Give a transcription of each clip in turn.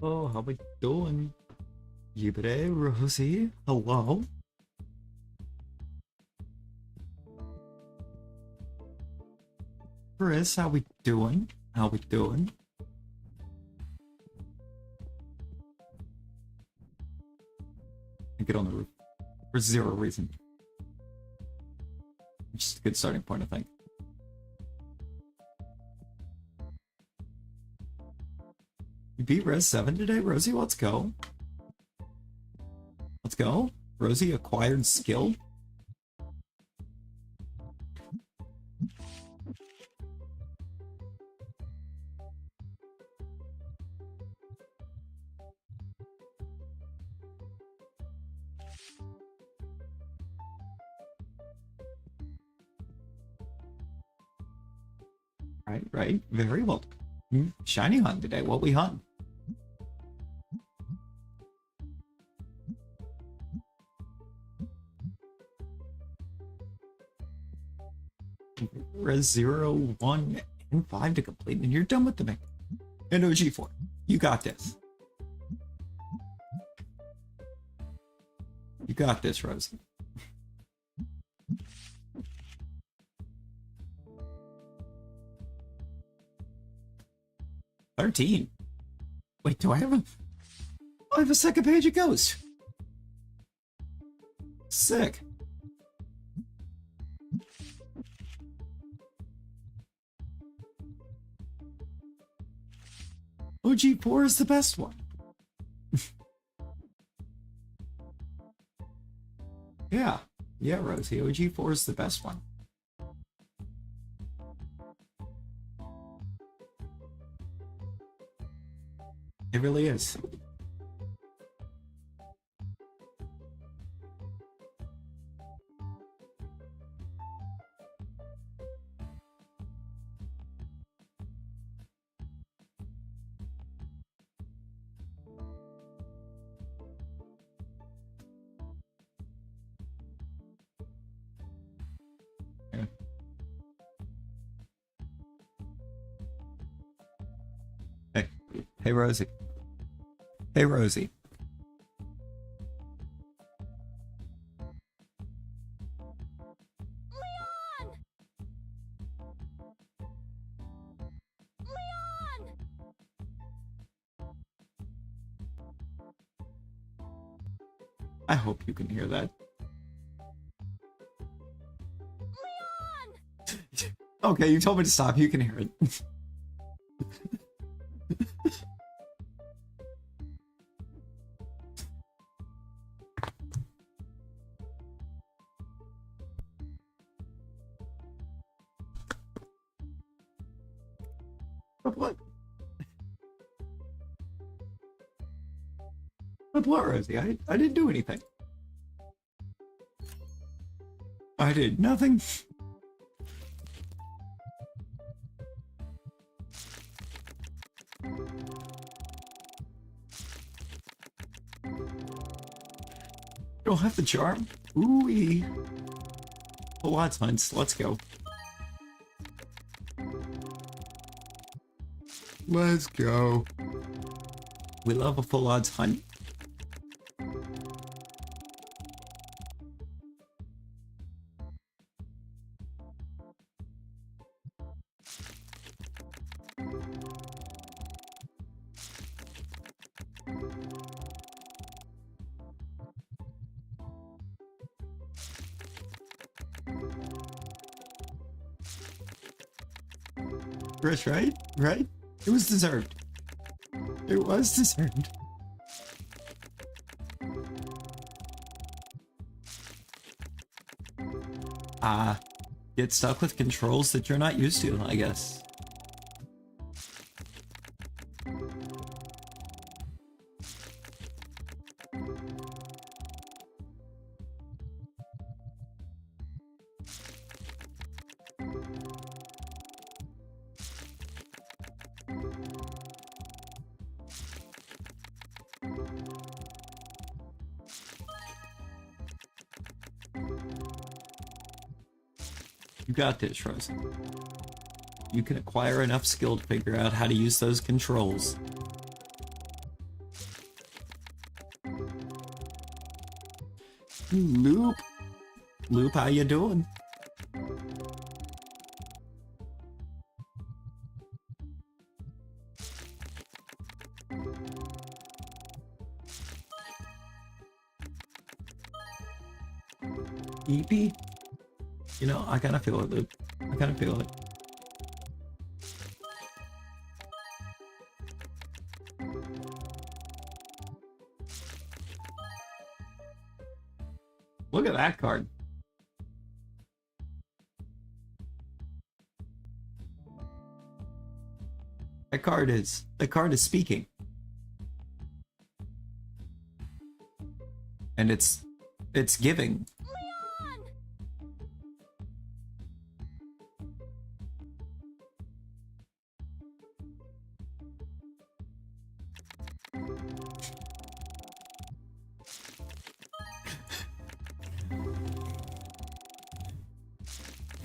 Oh, how we doing? Yibre, Rosie, hello? Chris, how we doing? How we doing? I get on the roof for zero reason. Just a good starting point, I think. You beat Res 7 today, Rosie? Let's go. Let's go. Rosie acquired skill. Right. Very well. Shiny hunt today. What we hunt? Res 0, 1, and 5 to complete, and you're done with the mech. And OG4. You got this. You got this, Rosie. $13. Wait, do I have a... I have a second page of Ghost. Sick. OG4 is the best one. Yeah. Yeah, Rosie. OG4 is the best one. It really is. Yeah. Hey, Rosie. Hey, Rosie. I hope you can hear that. Okay, you told me to stop. You can hear it. But what? But what, Rosie? I didn't do anything. I did nothing. Don't have the charm. Ooh-wee. Full odds hunts. Let's go. Let's go. We love a full odds hunt. Chris, right? Right? It was deserved. It was deserved. Get stuck with controls that you're not used to, I guess. You got this, Rosie. You can acquire enough skill to figure out how to use those controls. Loop. Loop, how you doing? EP? You know, I kind of feel it, Loop. I kind of feel it. Look at that card. The card is speaking. And it's giving.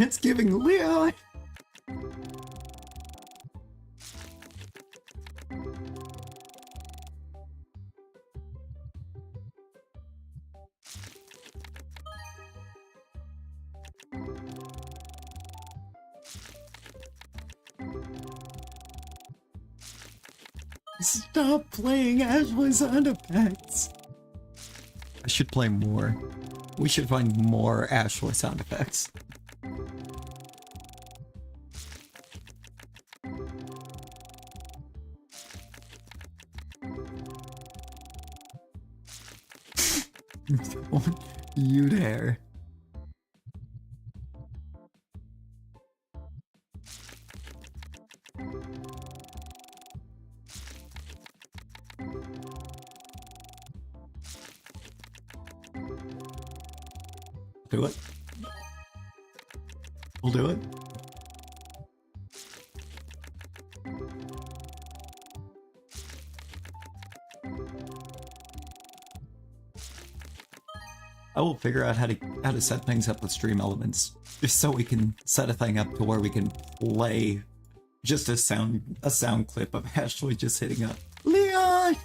It's giving Leon. Stop playing Ashley sound effects. I should play more. We should find more Ashley sound effects. Don't you dare. Do it. We'll do it. I will figure out how to set things up with stream elements, just so we can set a thing up to where we can play just a sound clip of Ashley just hitting up. Leon!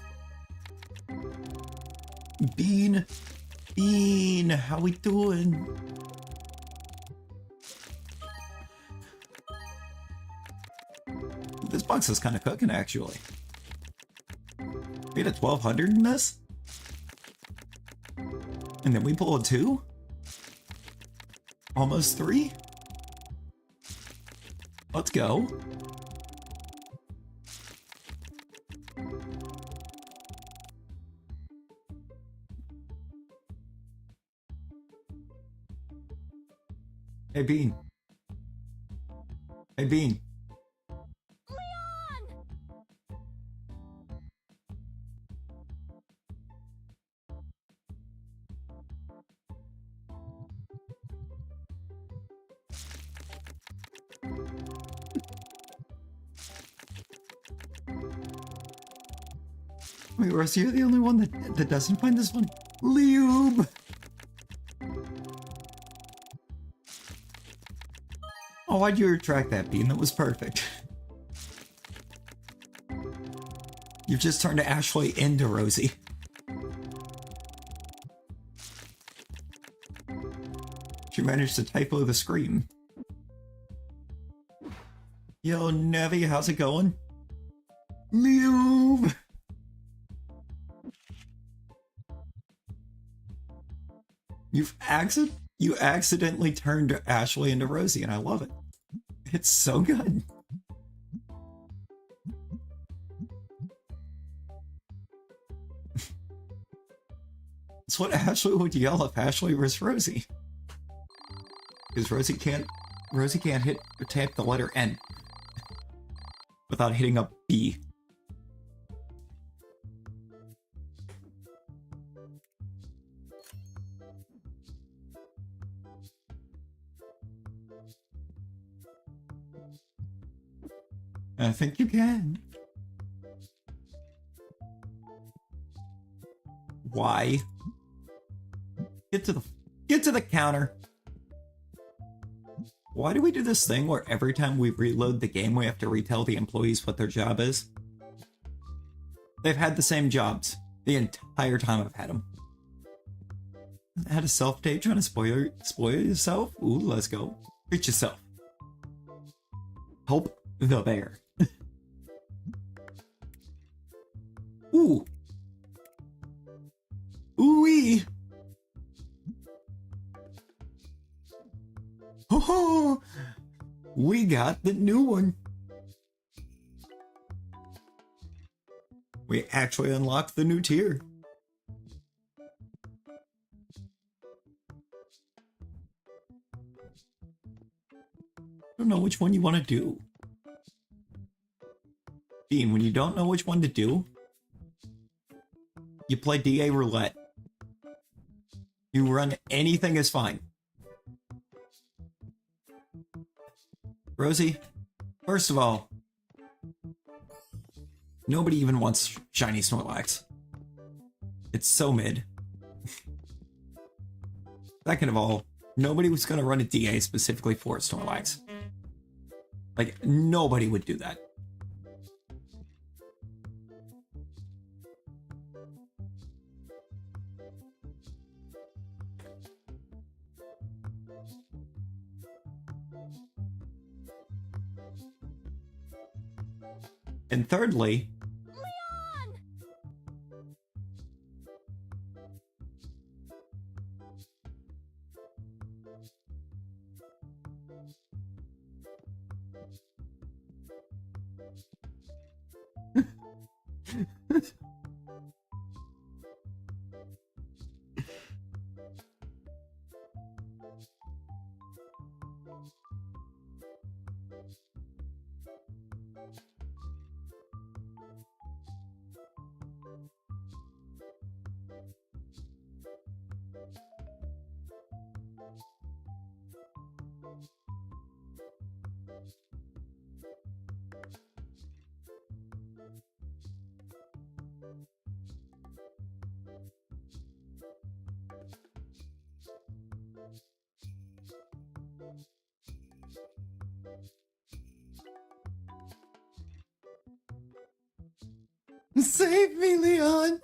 Bean, how we doing? This box is kind of cooking, actually. We had a 1200 in this? And then we pull a 2? Almost 3? Let's go. Hey, Bean. Hey, Bean. Wait, Rosie, you're the only one that doesn't find this one? Lube! Oh, why'd you retract that, Bean? That was perfect. You've just turned Ashley into Rosie. She managed to typo the scream. Yo, Nevi, how's it going? Lube! You accidentally turned Ashley into Rosie, and I love it. It's so good. It's what Ashley would yell if Ashley was Rosie. Because Rosie can't hit or tap the letter N without hitting a B. I think you can. Why? Get to the counter. Why do we do this thing where every time we reload the game we have to retell the employees what their job is? They've had the same jobs the entire time I've had them. Had a self-date trying to spoil yourself? Ooh, let's go. Treat yourself. Help the bear. Ooh. Ooh-wee. Oh, we got the new one. We actually unlocked the new tier. I don't know which one you want to do. Dean, when you don't know which one to do, you play DA roulette. You run anything is fine. Rosie, first of all, nobody even wants shiny Snorlax. It's so mid. Second of all, nobody was going to run a DA specifically for Snorlax. Like, nobody would do that. And thirdly, save me, Leon!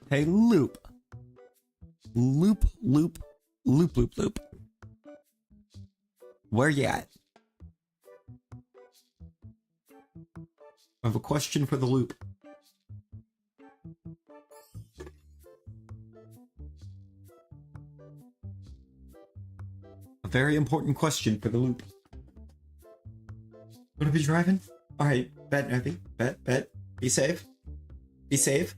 Hey, Loop. Loop. Where you at? I have a question for the Loop. A very important question for the Loop. Gonna be driving? Alright, bet, Novi. Bet. Be safe. Be safe.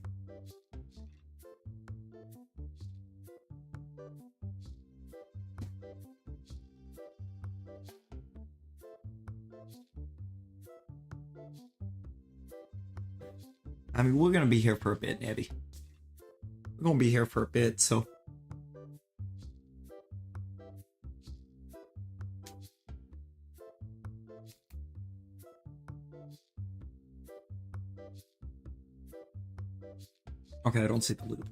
I mean, we're gonna be here for a bit, Navi. We're gonna be here for a bit, so... Okay, I don't see the loop.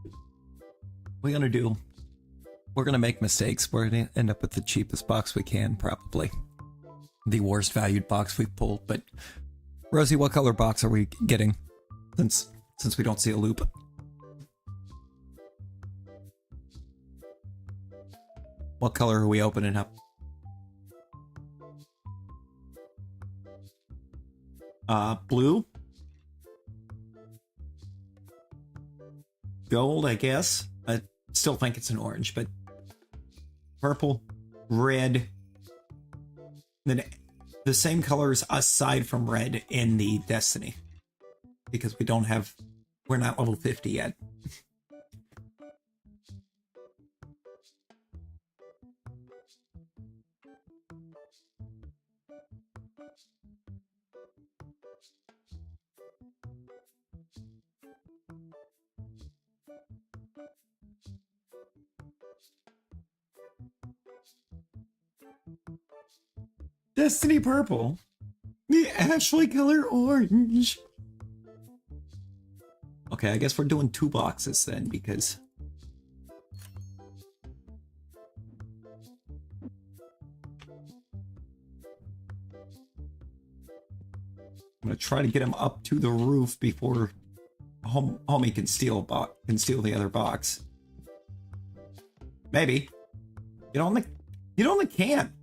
What are we gonna do? We're gonna make mistakes. We're gonna end up with the cheapest box we can, probably. The worst valued box we've pulled, but... Rosie, what color box are we getting? Since we don't see a loop. What color are we opening up? Blue? Gold, I guess. I still think it's an orange, but... Purple, red... Then the same colors aside from red in the Destiny. Because we're not level 50 yet. Destiny purple. The Ashley color orange. Okay, I guess we're doing 2 boxes then, because... I'm gonna try to get him up to the roof before homie can steal the other box. Maybe. Get on the can.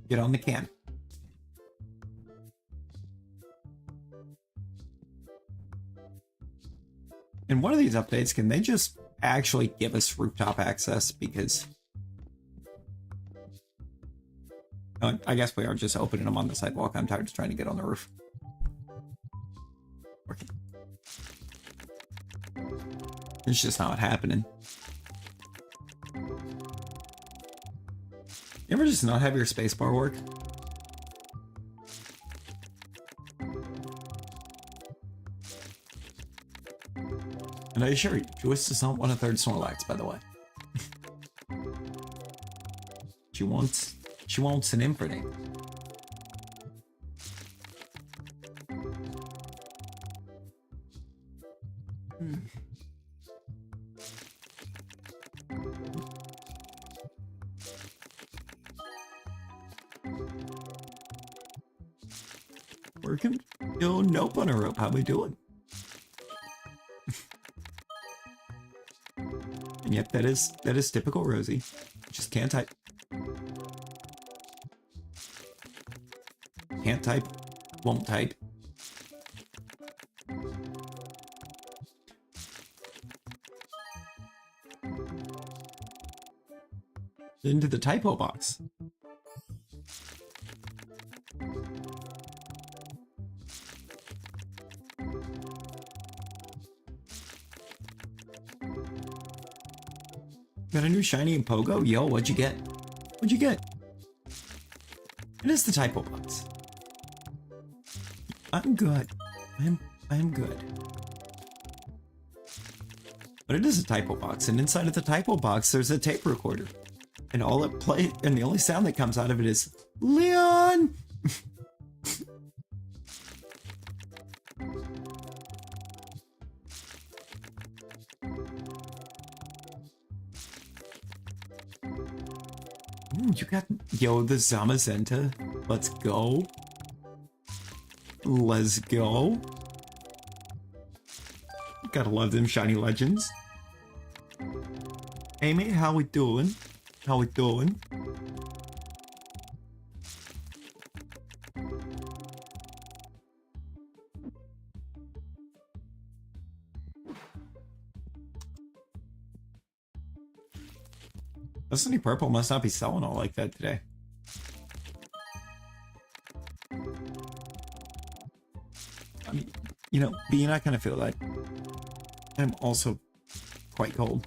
Get on the can. In one of these updates, can they just actually give us rooftop access? Because I guess we are just opening them on the sidewalk. I'm tired of trying to get on the roof. Working. It's just not happening. You ever just not have your spacebar work? And I assure you, Joyce does not want a third Snorlax, by the way. She wants an Infernape. Working? Yo, nope on a rope. How we doing? And yep, that is typical Rosie. Just can't type. Can't type. Won't type. Into the typo box. Got a new shiny in Pogo? Yo, what'd you get? What'd you get? It is the typo box. I'm good. I am good. But it is a typo box, and inside of the typo box there's a tape recorder. And all it plays, and the only sound that comes out of it is Leon! You got, yo, the Zamazenta. Let's go. Let's go. Gotta love them shiny legends. Amy, how we doing? How we doing? Destiny Purple must not be selling all like that today. I mean, you know, being I kind of feel like I'm also quite cold.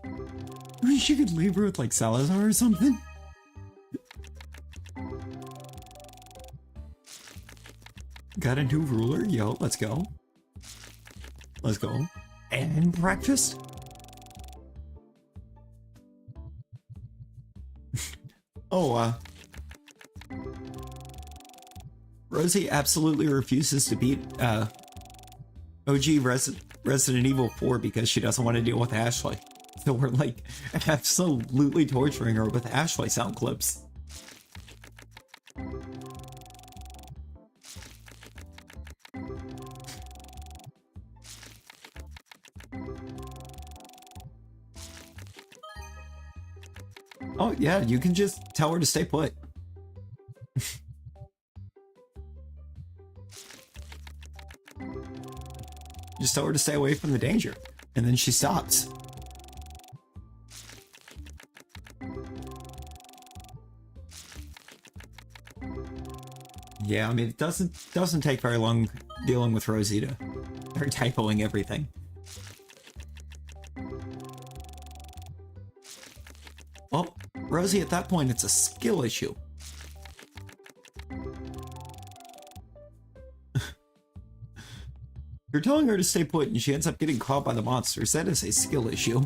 I wish you could leave her with like Salazar or something. Got a new ruler? Yo, let's go. Let's go. And breakfast? Oh, Rosie absolutely refuses to beat, OG Resident Evil 4 because she doesn't want to deal with Ashley. So we're like absolutely torturing her with Ashley sound clips. Oh yeah, you can just tell her to stay put. Just tell her to stay away from the danger, and then she stops. Yeah, I mean, it doesn't take very long dealing with Rosie to start typoing everything. Well, Rosie, at that point, it's a skill issue. You're telling her to stay put and she ends up getting caught by the monsters. That is a skill issue.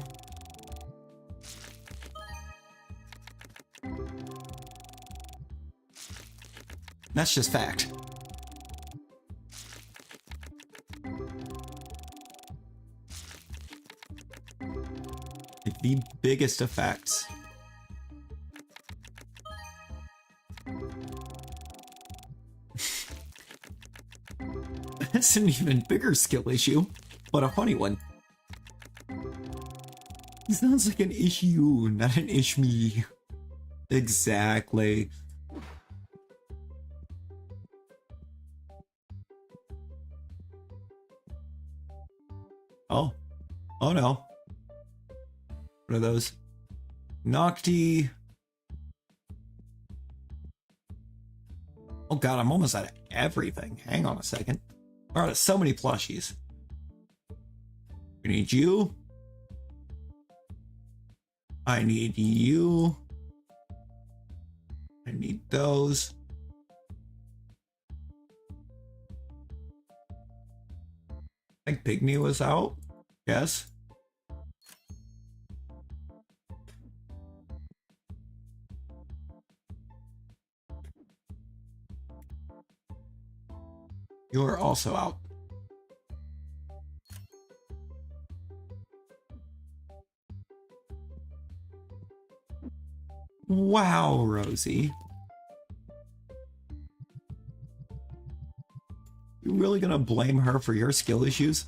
That's just fact. Like the biggest effects. That's an even bigger skill issue, but a funny one. It sounds like an issue, not an ish-me. Exactly. Oh. Oh no. What are those? Nocti. Oh god, I'm almost out of everything. Hang on a second. We're out of so many plushies. We need you. I need you. I need those. I think Pygmy was out. Yes. You are also out. Wow, Rosie. You really gonna blame her for your skill issues?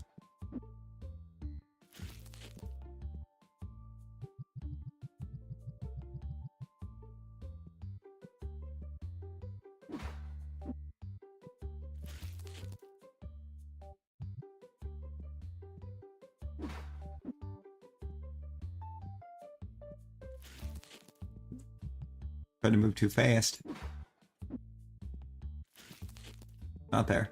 Trying to move too fast. Not there.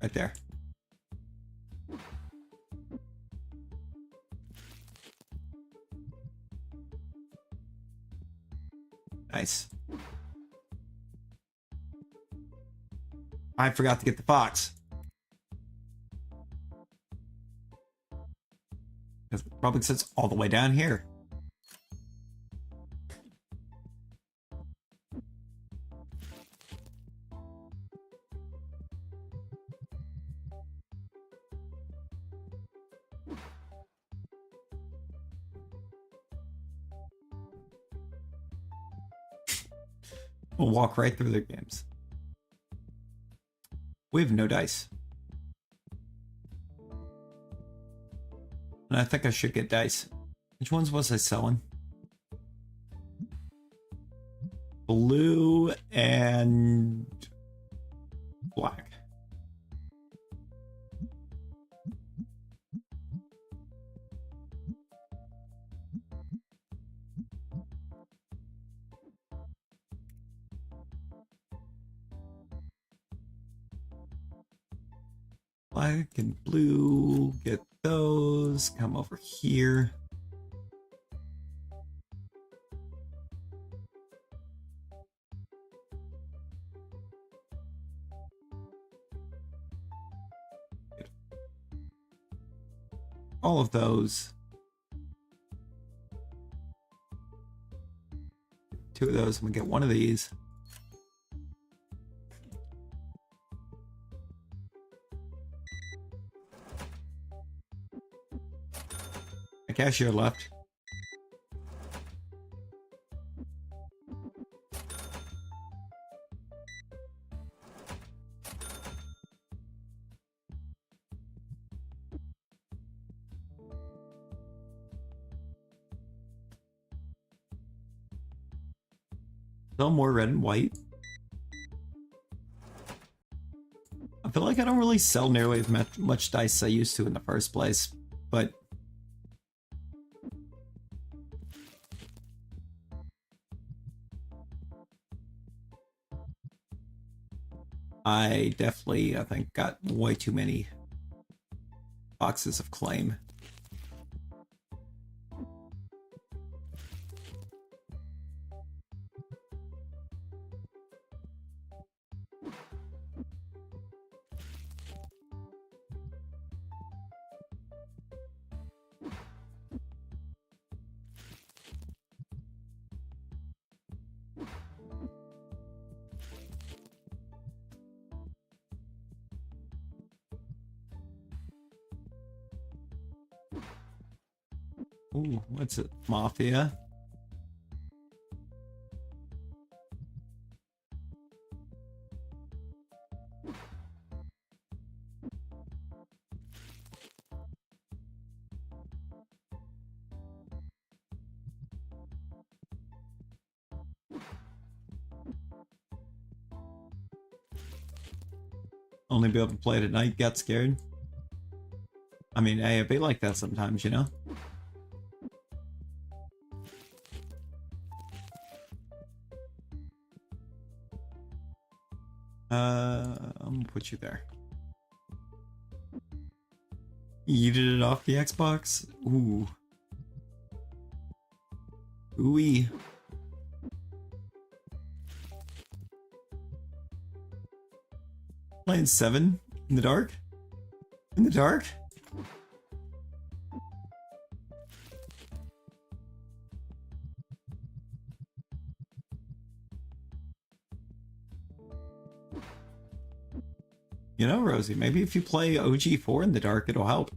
Right there. Nice. I forgot to get the fox. Because it probably sits all the way down here. We'll walk right through their games. We have no dice. And I think I should get dice. Which ones was I selling? Blue and black. Black and blue, get those, come over here. All of those. 2 of those, I'm gonna get 1 of these. A cashier left. Still more red and white. I feel like I don't really sell nearly as much dice as I used to in the first place, but I definitely, I think, got way too many boxes of claim. Ooh, what's it? Mafia? Only be able to play it at night, got scared. I mean, hey, it'd be like that sometimes, you know? I'm gonna put you there. You did it off the Xbox? Ooh. Ooey. Playing 7 in the dark? In the dark? You know, Rosie, maybe if you play OG4 in the dark, it'll help.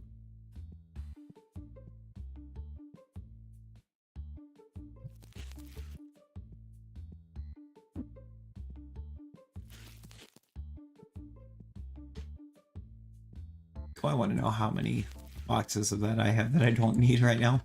I want to know how many boxes of that I have that I don't need right now.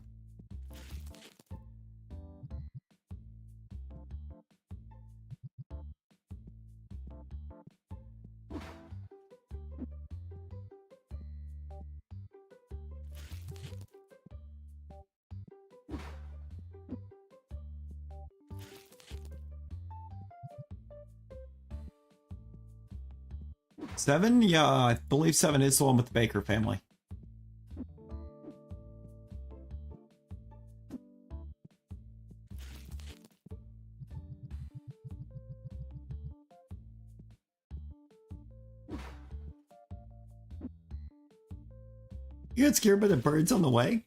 Seven? Yeah, I believe 7 is the one with the Baker family. You get scared by the birds on the way?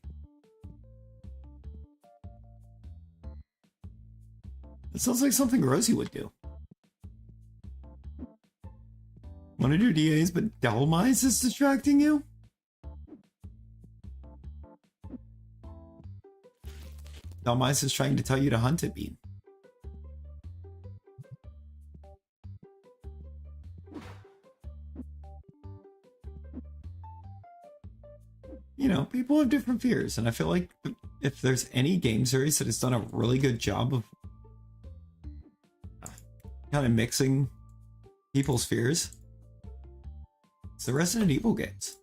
It sounds like something Rosie would do. Want to do DAs, but Devil Mice is distracting you? Devil Mice is trying to tell you to hunt it, Bean. You know, people have different fears, and I feel like if there's any game series that has done a really good job of kind of mixing people's fears, it's the Resident Evil games.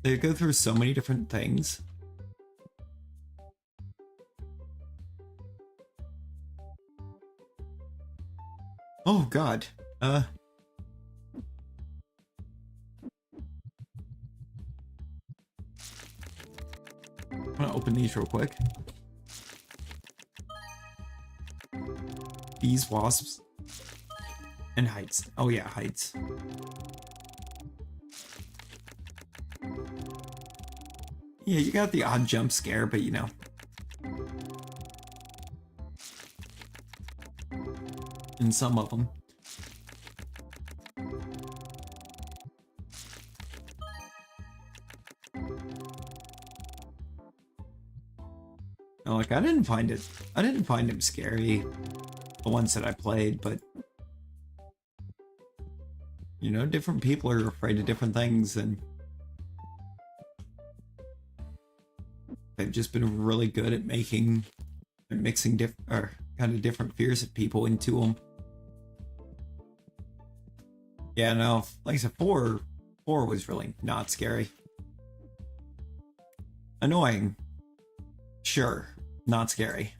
They go through so many different things. Oh god. I'm gonna open these real quick. Bees, wasps, and heights. Oh yeah, heights. Yeah, you got the odd jump scare, but you know. In some of them. Like, I didn't find him scary, the ones that I played, but you know, different people are afraid of different things, and they've just been really good at mixing kind of different fears of people into them. Yeah, no, like I said, 4 was really not scary. Annoying, sure, not scary.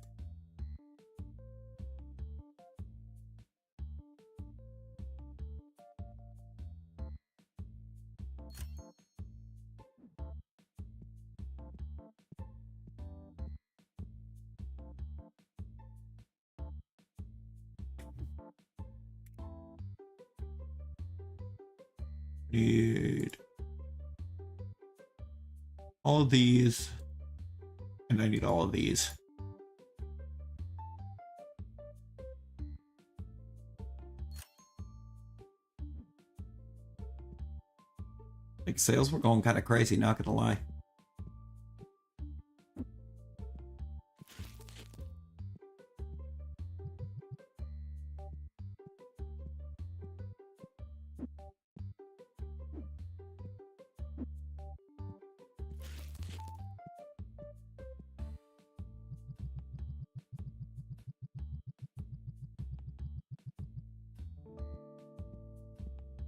Need all of these, and I need all of these. Like, sales were going kind of crazy, not gonna lie.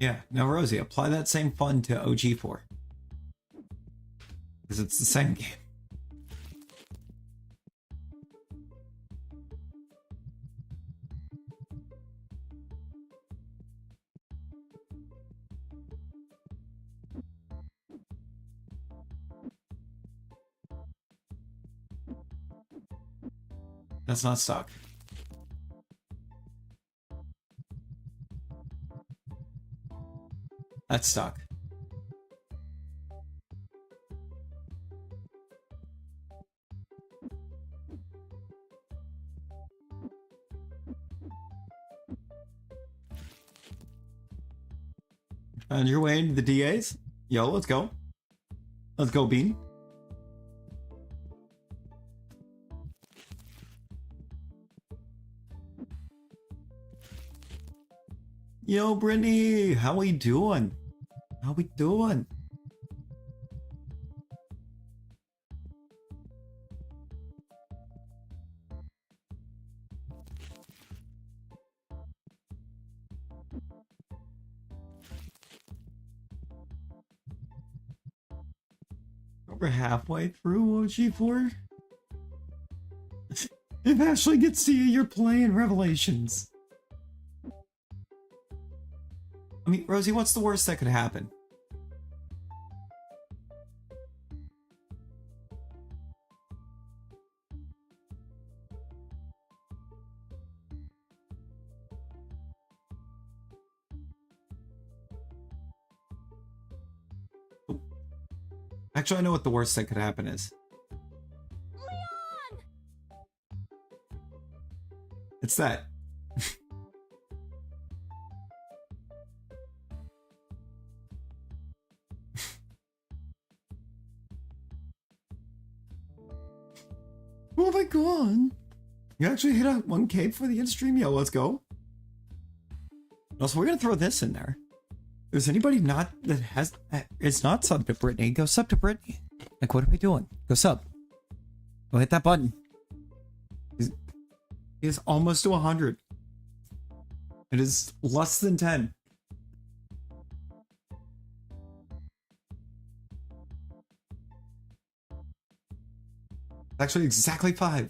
Yeah, now Rosie, apply that same fun to OG4. Because it's the same game. That's not stuck. That's stuck. On your way into the DAs? Yo, let's go. Let's go, Bean. Yo, Brittany, how we doing? How we doing? We're halfway through OG4. If Ashley gets to you, you're playing Revelations. I mean, Rosie, what's the worst that could happen? Actually, I know what the worst that could happen is. Leon! It's that. Oh my god! You actually hit a 1K for the end stream? Yo, let's go. Also, we're gonna throw this in there. Is anybody not that has it's not sub to Brittany? Go sub to Brittany. Like, what are we doing? Go sub. Go hit that button. He's almost to 100. It is less than 10. It's actually exactly 5.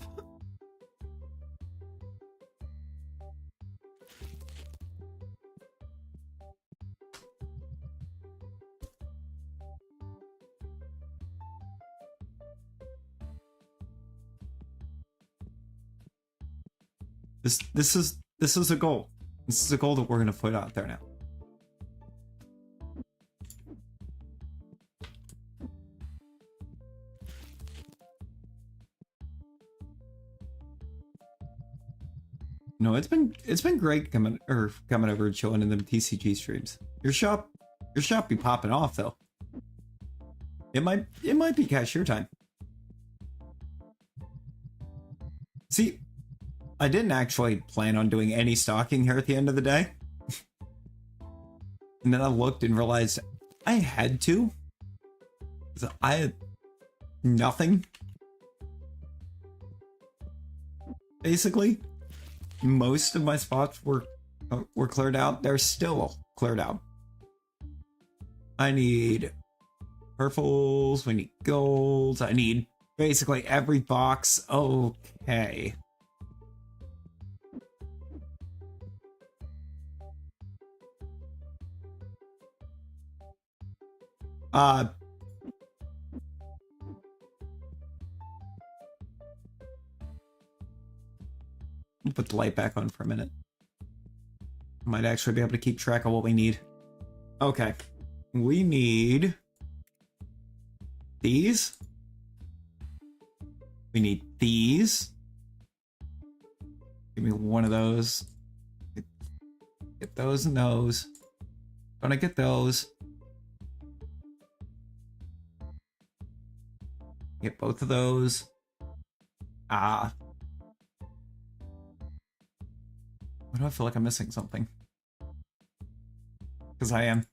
This is a goal. This is a goal that we're gonna put out there now. No, it's been great coming over and chilling in them TCG streams. Your shop be popping off though. It might be cashier time. See, I didn't actually plan on doing any stocking here at the end of the day. And then I looked and realized I had to. So I had nothing. Basically, most of my spots were cleared out. They're still cleared out. I need purples, we need golds, I need basically every box. Okay. We'll put the light back on for a minute. Might actually be able to keep track of what we need. Okay. We need these. We need these. Give me one of those. Get those and those. Don't I get those? Get both of those. Ah. Why do I feel like I'm missing something? Because I am.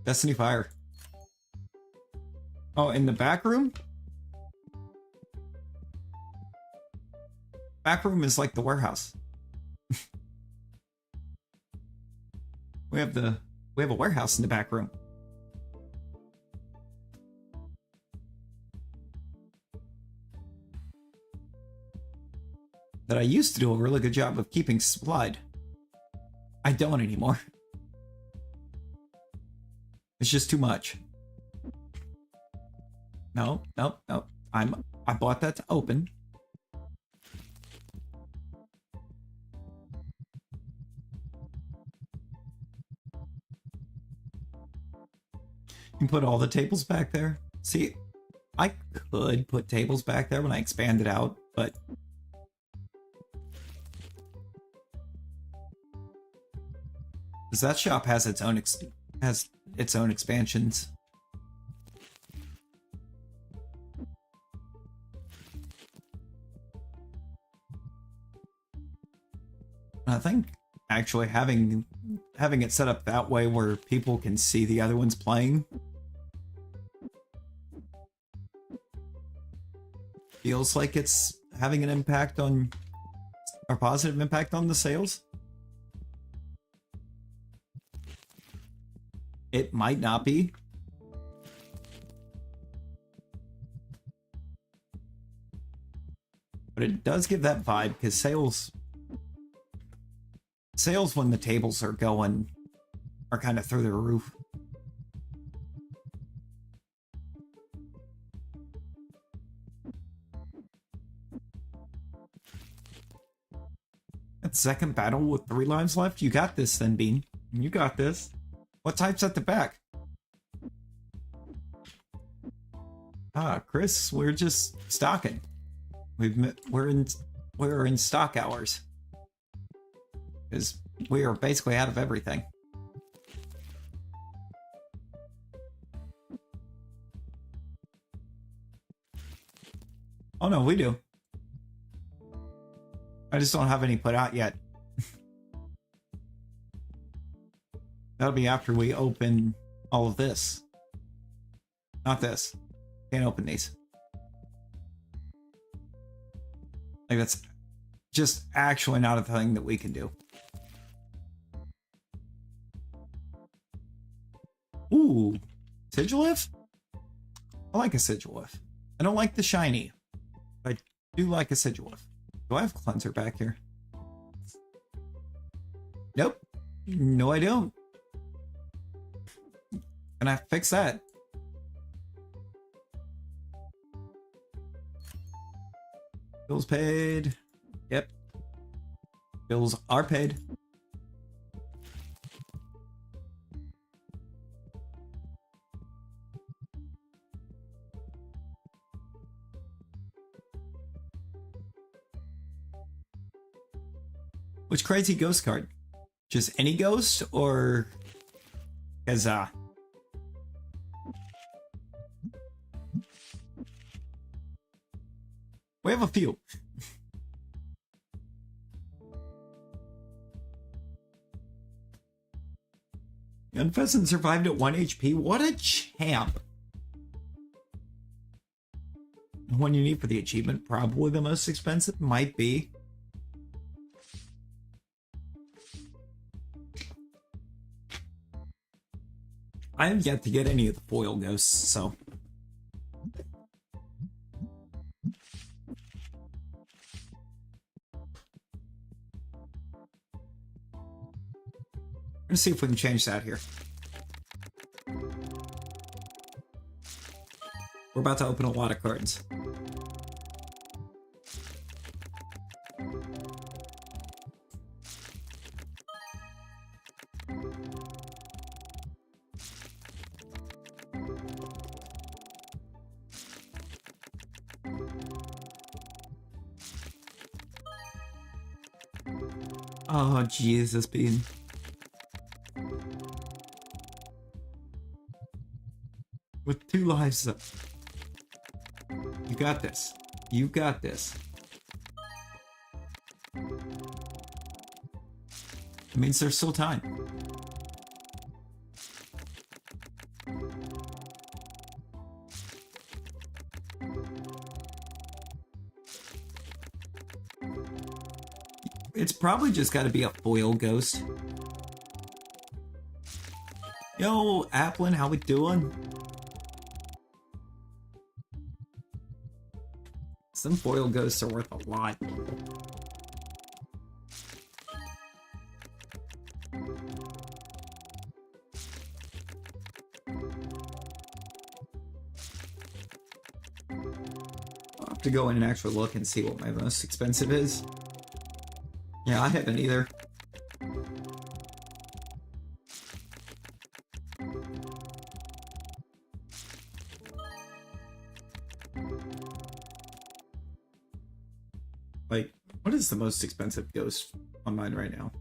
Destiny Fire. Oh, in the back room? Back room is like the warehouse. we have a warehouse in the back room. That I used to do a really good job of keeping supplied. I don't anymore. It's just too much. No. I bought that to open. You put all the tables back there. See, I could put tables back there when I expand it out, but because that shop has its own expansions. I think actually having it set up that way where people can see the other ones playing feels like it's having an impact on, or positive impact on the sales. It might not be. But it does give that vibe, because sales when the tables are going are kind of through the roof. That second battle with 3 lives left? You got this then, Bean. You got this. What type's at the back? Ah, Chris, we're just stocking. We're in stock hours. Because we are basically out of everything. Oh no, we do. I just don't have any put out yet. That'll be after we open all of this. Not this. Can't open these. Like, that's just actually not a thing that we can do. Ooh, Sigilif? I like a Sigilif. I don't like the shiny. But I do like a Sigilif. Do I have cleanser back here? Nope. No, I don't. Can I fix that? Bills paid. Yep. Bills are paid. Which crazy ghost card? Just any ghost, or as we have a few. Young Pheasant survived at 1 HP. What a champ! The one you need for the achievement, probably the most expensive, might be. I have yet to get any of the foil ghosts, so. Let's see if we can change that here. We're about to open a lot of cards. Oh, Jesus, Bean. With 2 lives up. You got this. You got this. It means there's still time. It's probably just got to be a foil ghost. Yo, Applin, how we doing? Some foil ghosts are worth a lot. I'll have to go in and actually look and see what my most expensive is. Yeah, I haven't either. Like, what is the most expensive ghost on mine right now?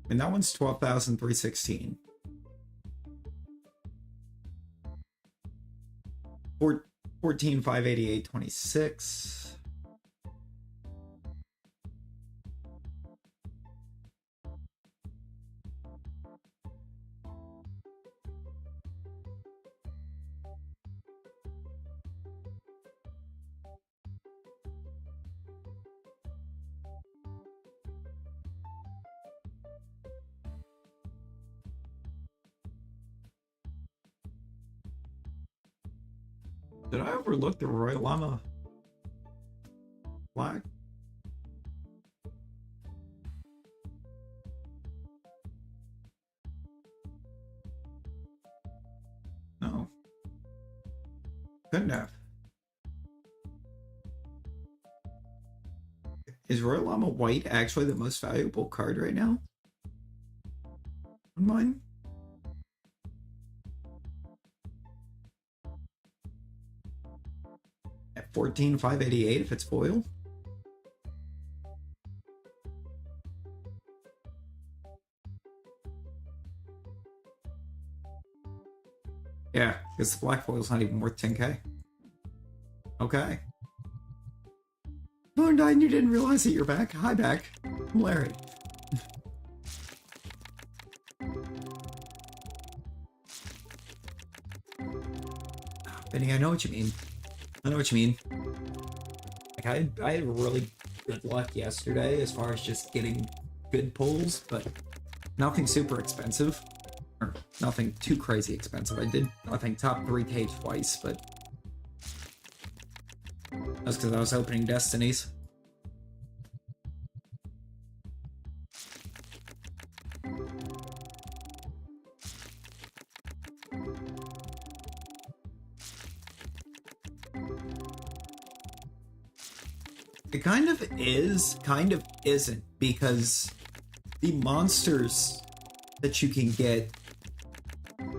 And that one's 12,316. 14,588.26. Did I overlook the Royal Llama flag? No. Couldn't have. Is Royal Llama White actually the most valuable card right now? On mine? At 14,588 if it's foil? Yeah, because the black foil's not even worth 10k. Okay. Oh, and you didn't realize that you're back. Hi, back. I'm Larry. Benny, I know what you mean. I know what you mean. Like, I had really good luck yesterday as far as just getting good pulls, but nothing super expensive. Or nothing too crazy expensive. I did, I think, top 3k twice, but that's because I was opening Destinies. It kind of is, kind of isn't, because the monsters that you can get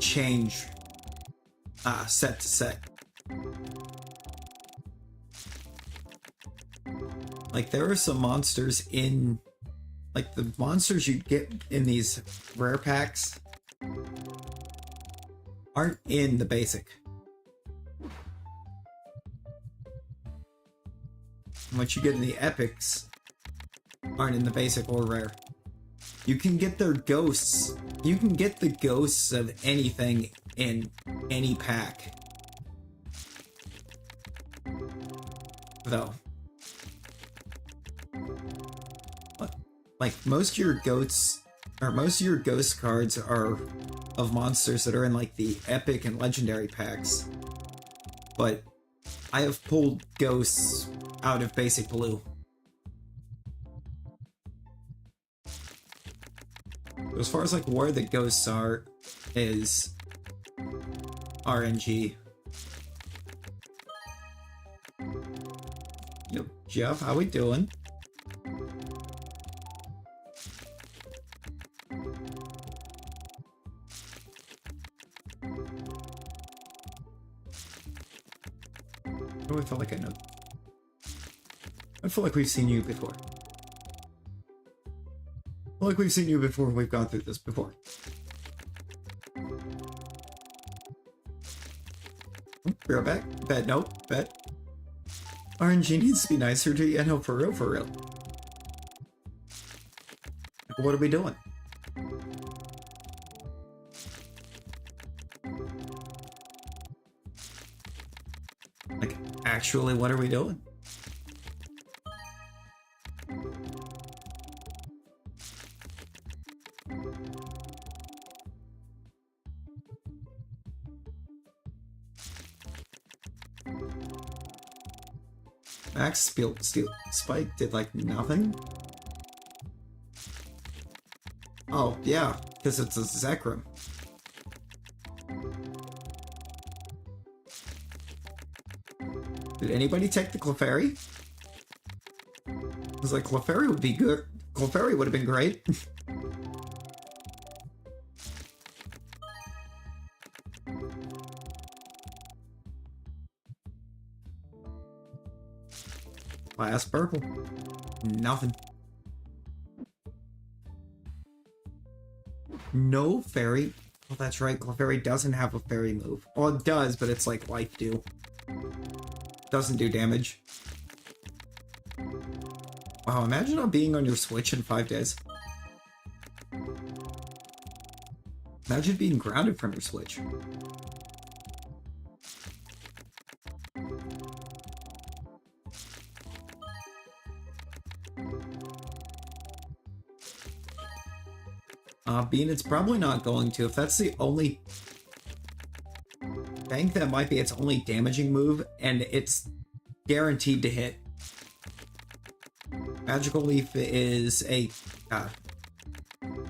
change set to set. Like, there are some monsters in, like, the monsters you get in these rare packs aren't in the basic. And what you get in the epics aren't in the basic or rare. You can get their ghosts. You can get the ghosts of anything in any pack. Though. Like, most of your goats, or most of your ghost cards are of monsters that are in, like, the epic and legendary packs. But I have pulled ghosts out of basic blue. As far as, like, where the ghosts are is RNG. Yo, Jeff, how we doing? Oh, I feel like I know. I feel like we've seen you before. I feel like we've seen you before. We've gone through this before. Be right back. Bet, nope, bet. RNG needs to be nicer to you. No, for real, for real. What are we doing? Like, Actually, what are we doing? Max Steel Spike did like nothing? Oh, yeah, because it's a Zekrom. Did anybody take the Clefairy? I was like, Clefairy would be good. Clefairy would have been great. Last purple. Nothing. No fairy. Oh, that's right. Clefairy doesn't have a fairy move. Well, it does, but it's like Life Dew. Doesn't do damage. Wow, imagine not being on your Switch in 5 days. Imagine being grounded from your Switch. Bean, it's probably not going to. If that's the only... I think that might be its only damaging move, and it's guaranteed to hit. Magical Leaf is a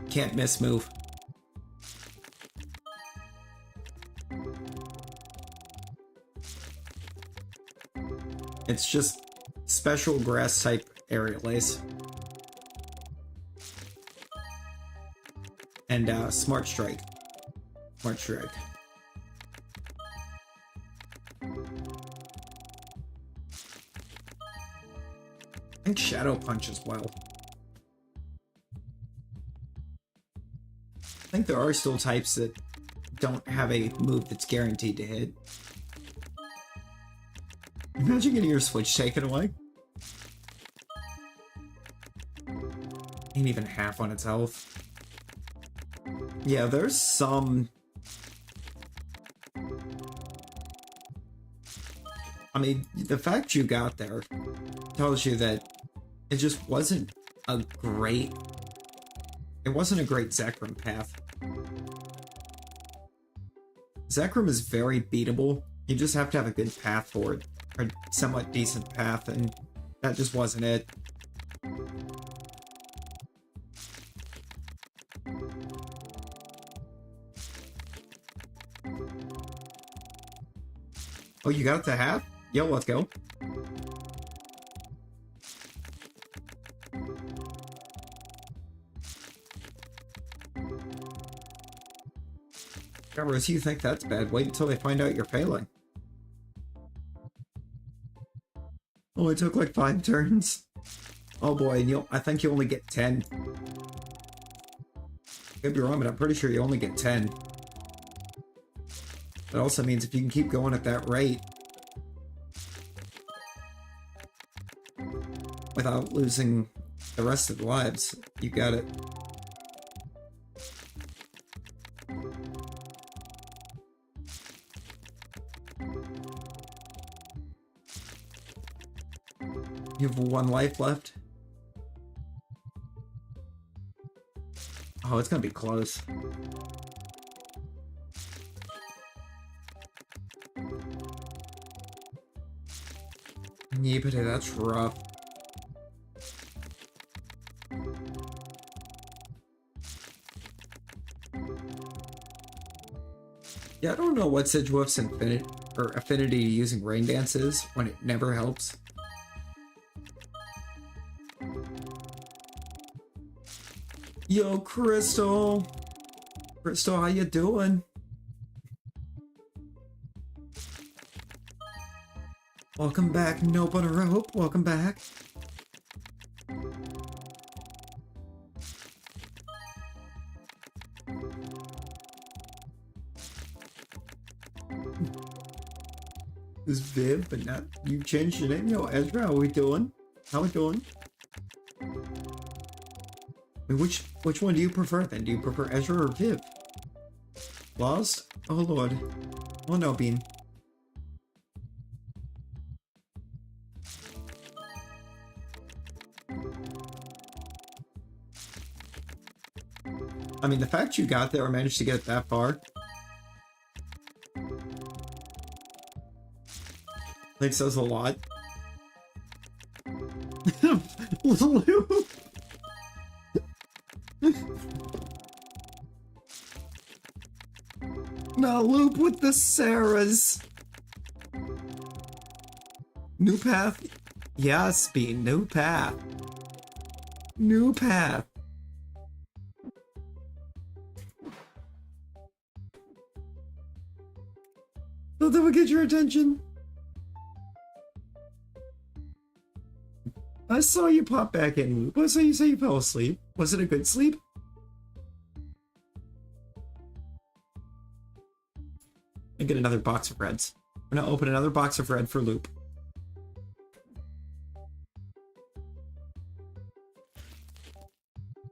can't miss move. It's just special grass type Aerial Ace. And Smart Strike. Smart Strike. I think Shadow Punch as well. I think there are still types that don't have a move that's guaranteed to hit. Imagine getting your Switch taken away. Ain't even half on its health. Yeah, there's some... I mean, the fact you got there tells you that it just wasn't a great... It wasn't a great Zekrom path. Zekrom is very beatable. You just have to have a good path for it. Or a somewhat decent path, and that just wasn't it. Oh, you got it to half? Yo, let's go. Rose, you think that's bad? Wait until they find out you're failing. Oh, it took like 5 turns. Oh boy, and I think you only get 10. I could be wrong, but I'm pretty sure you only get 10. That also means if you can keep going at that rate without losing the rest of the lives, you got it. You have 1 life left. Oh, it's gonna be close. Yeah, but that's rough. Yeah, I don't know what Sidgewoof's affinity to using Rain Dance is when it never helps. Yo, Crystal! Crystal, how you doing? Welcome back, Nope on a Rope. Welcome back. This is Viv, but not you changed your name. Yo, Ezra, how we doing? How we doing? Wait, which one do you prefer then? Do you prefer Ezra or Viv? Lost? Oh lord. Oh no, Bean. I mean, the fact you got there or managed to get that far, I think says a lot. Loop. No, Loop with the Sarahs. New path? Yes, Bean, new path. New path. So that will get your attention. I saw you pop back in, Loop. I saw you say you fell asleep. Was it a good sleep? And get another box of reds. I'm gonna open another box of red for Loop.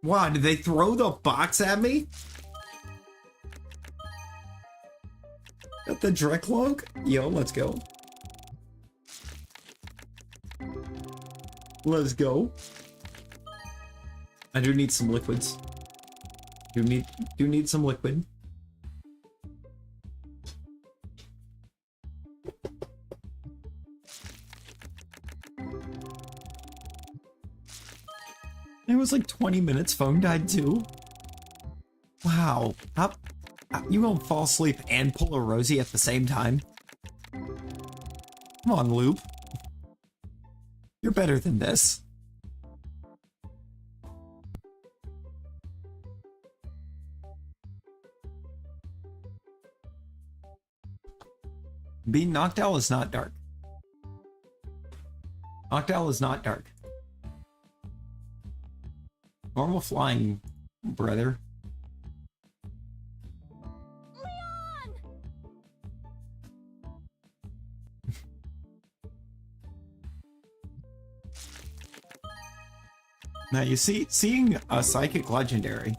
Wow, did they throw the box at me? Got the Drekloak? Yo, let's go. Let's go. I do need some liquids. Do need some liquid. It was like 20 minutes, phone died too. Wow. How you gonna fall asleep and pull a Rosie at the same time? Come on, Loop. You're better than this. Being Noctowl is not dark. Noctowl is not dark. Normal flying, brother. Leon! Now you see, seeing a psychic legendary.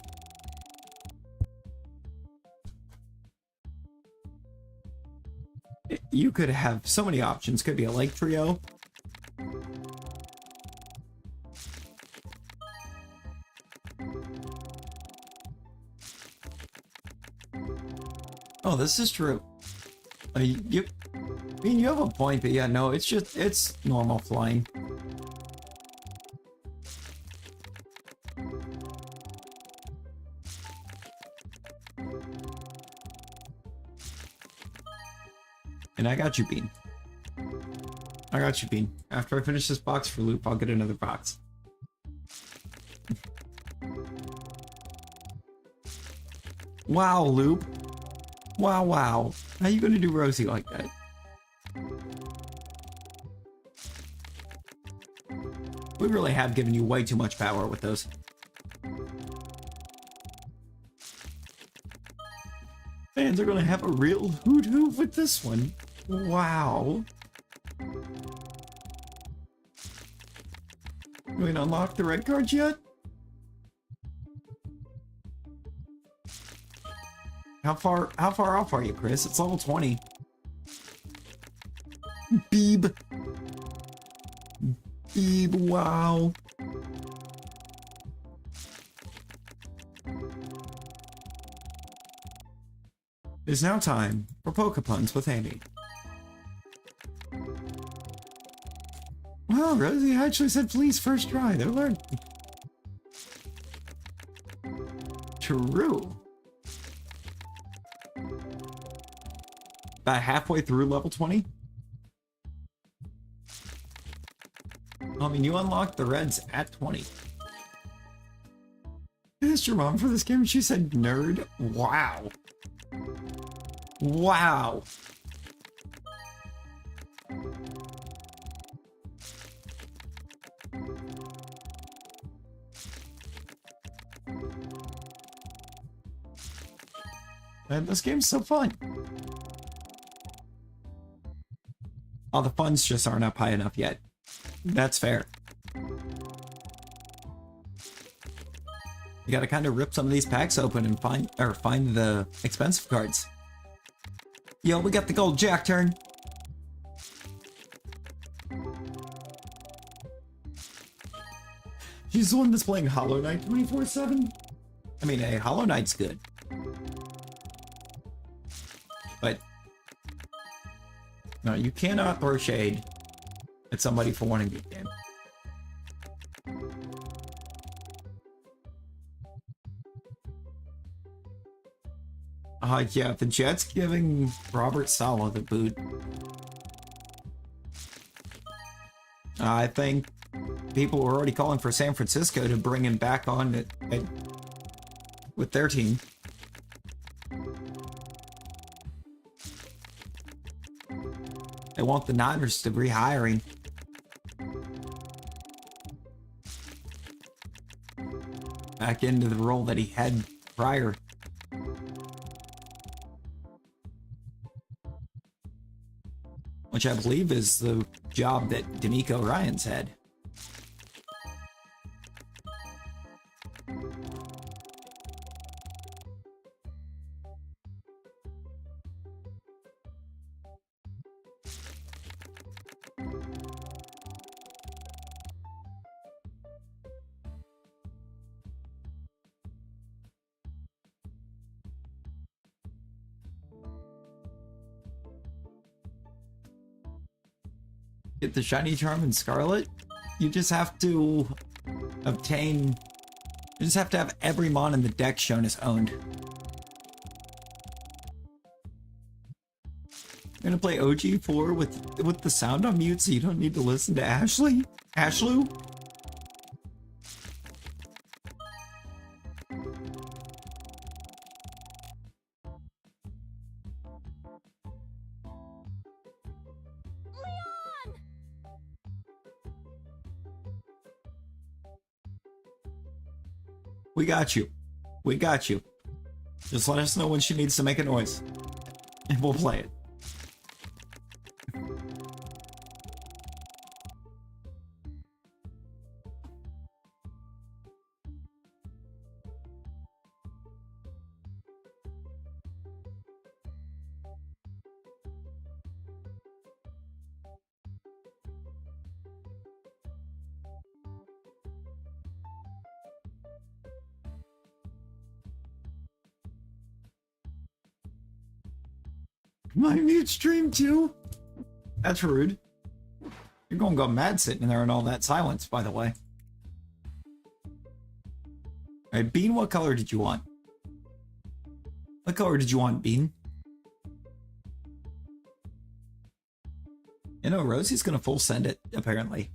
You could have so many options. Could be a Lake Trio. Oh, this is true. I mean, you have a point, but yeah, no, it's normal flying. And I got you, Bean. I got you, Bean. After I finish this box for Loop, I'll get another box. Wow, Loop. Wow, wow. How you gonna do Rosie like that? We really have given you way too much power with those. Fans are gonna have a real hoot-hoot with this one. Wow. We ain't unlocked the red cards yet? How far off are you, Chris? It's level 20. Beeb. Beeb, wow. It's now time for Pokepuns with Amy. Wow, Rosie actually said please first try. They're learning. True. About halfway through level 20? I mean, you unlocked the reds at 20. I asked your mom for this game and she said nerd. Wow. Wow. Man, this game's so fun. Oh, the funds just aren't up high enough yet. That's fair. You gotta kind of rip some of these packs open and find the expensive cards. Yo, we got the gold jack turn. She's the one that's playing Hollow Knight 24/7. I mean, hey, Hollow Knight's good. But no, you cannot throw shade at somebody for wanting the game. Yeah, the Jets giving Robert Saleh the boot. I think people were already calling for San Francisco to bring him back on with their team. They want the Niners to rehire him. Back into the role that he had prior. Which I believe is the job that D'Amico Ryans had. Get the shiny charm in Scarlet, you just have to obtain. You just have to have every mon in the deck shown as owned. You're gonna play OG4 with the sound on mute so you don't need to listen to Ashley? Ashlew? Leon! We got you. We got you. Just let us know when she needs to make a noise. And we'll play it. My mute stream too? That's rude. You're gonna go mad sitting there in all that silence, by the way. Alright, Bean, what color did you want? What color did you want, Bean? You know, Rosie's gonna full send it, apparently.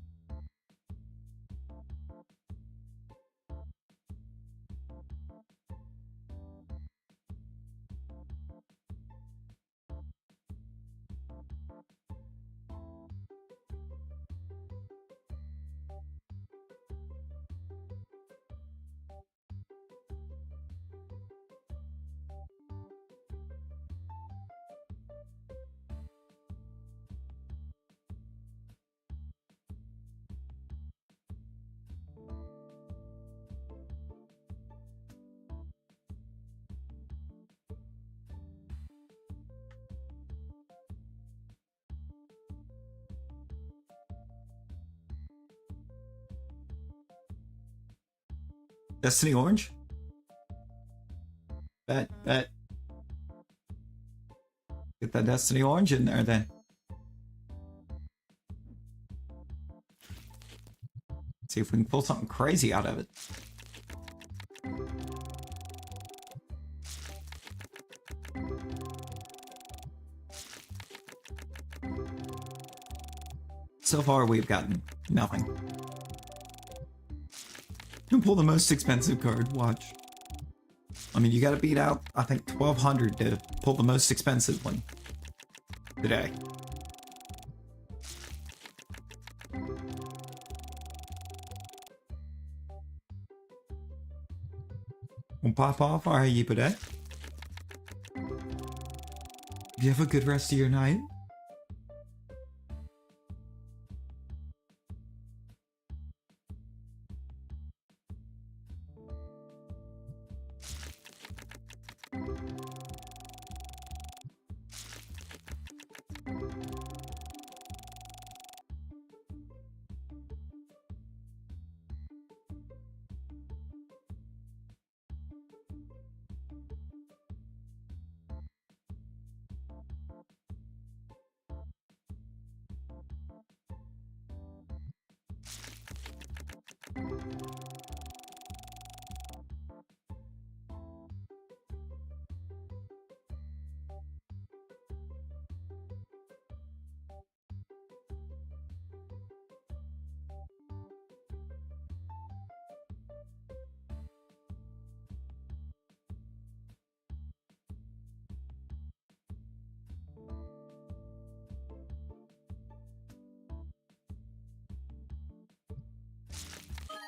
Destiny Orange? Bet. Get that Destiny Orange in there then. See if we can pull something crazy out of it. So far, we've gotten nothing. You pull the most expensive card, watch. I mean, you gotta beat out, I think, 1200 to pull the most expensive one today. We'll pop off our Yippee. You have a good rest of your night.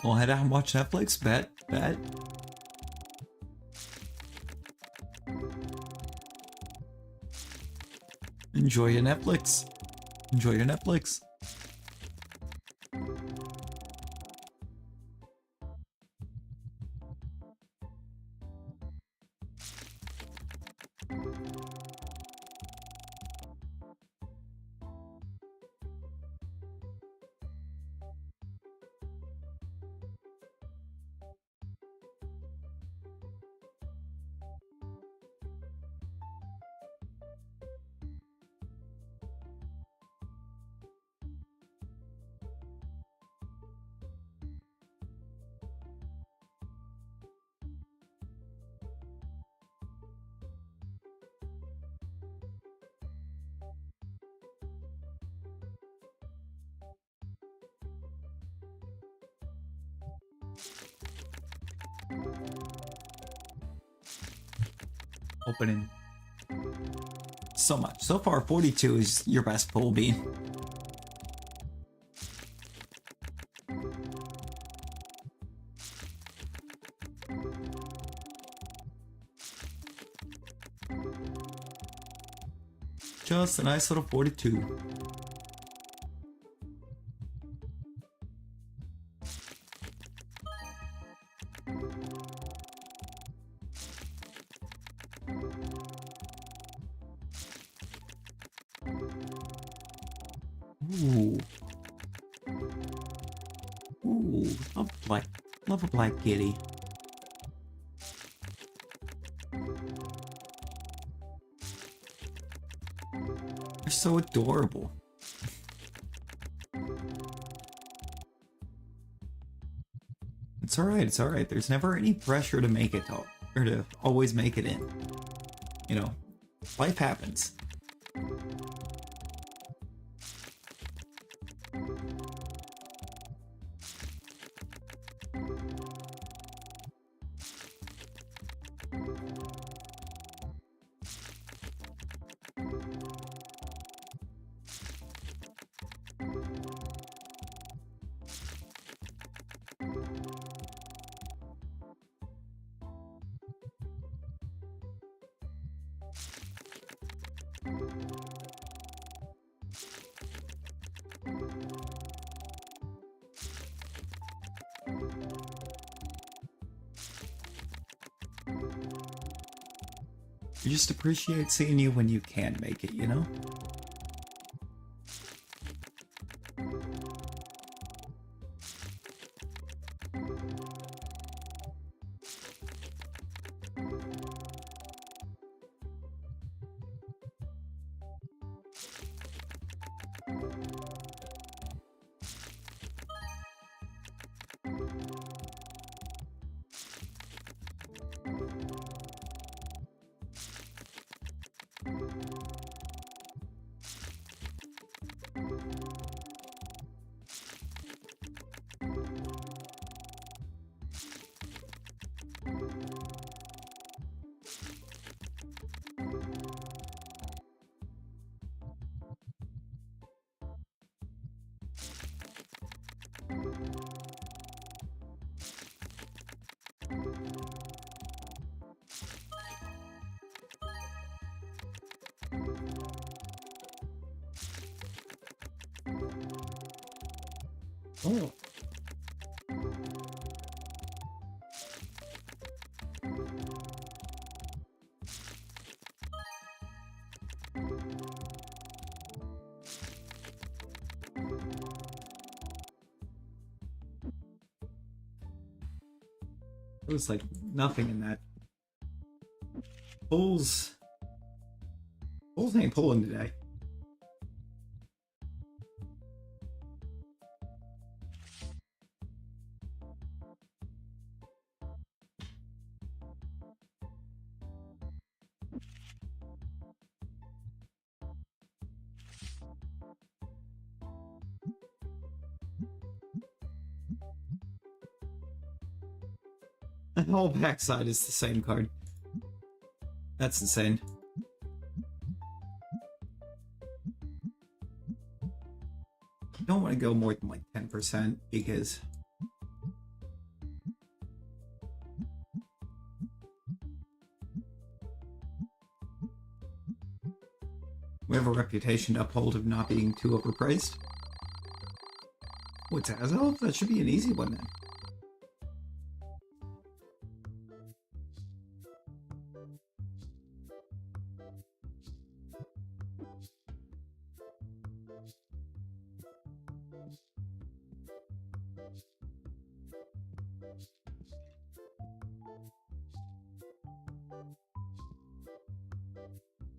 We'll head out and watch Netflix. Bet. Enjoy your Netflix. Opening so much. So far, 42 is your best pull, Bean. Just a nice little 42. Ooh. Ooh, love a black kitty. They're so adorable. It's alright. There's never any pressure to make it to, or to always make it in. You know, life happens. You just appreciate seeing you when you can make it, you know? Oh. It was like nothing in that. Bulls ain't pulling today. The whole backside is the same card. That's insane. I don't want to go more than like 10% because We have a reputation to uphold of not being too overpriced. What's Azelf? That should be an easy one then.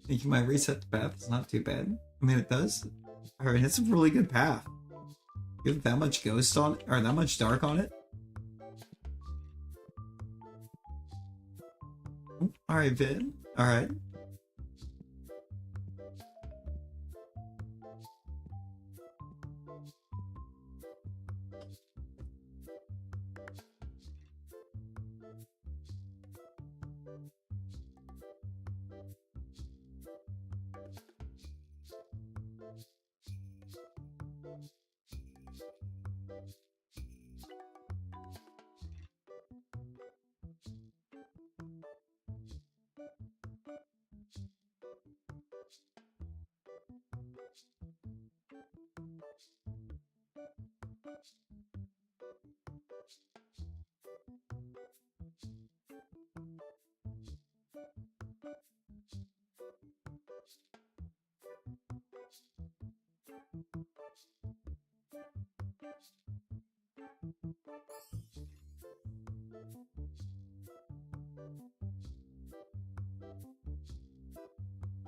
Thinking my reset the path is not too bad. I mean, it does. Alright, it's a really good path. You have that much ghost on it, or that much dark on it? Alright, Vid. Alright.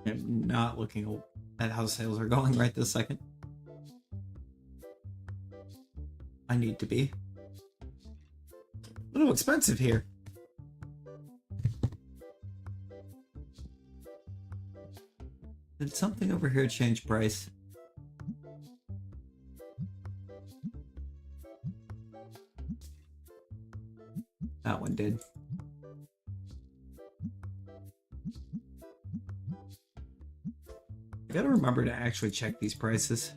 I'm not looking at how sales are going right this second. I need to be. A little expensive here. Did something over here change price? That one did. I gotta remember to actually check these prices.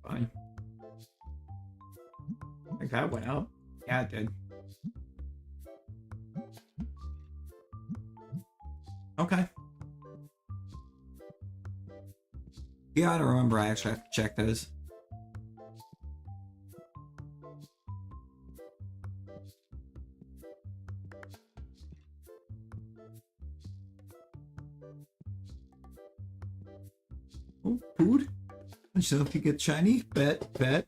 Fine. I think that went out. Yeah, it did. Okay. You gotta remember I actually have to check those. Oh, food. So if you get shiny, bet.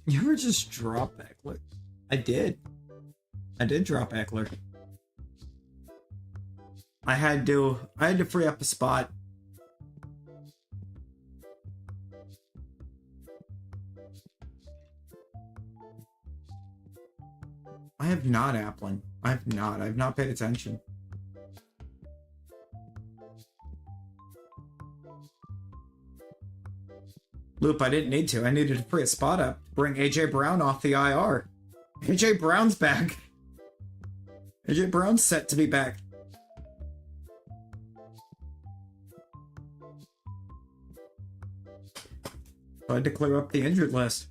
You ever just drop Eckler? I did. I did drop Eckler. I had to free up a spot. I have not, Applin. I've not paid attention. Loop, I didn't need to. I needed to free a spot up to bring AJ Brown off the IR. AJ Brown's back. AJ Brown's set to be back. I had to clear up the injured list.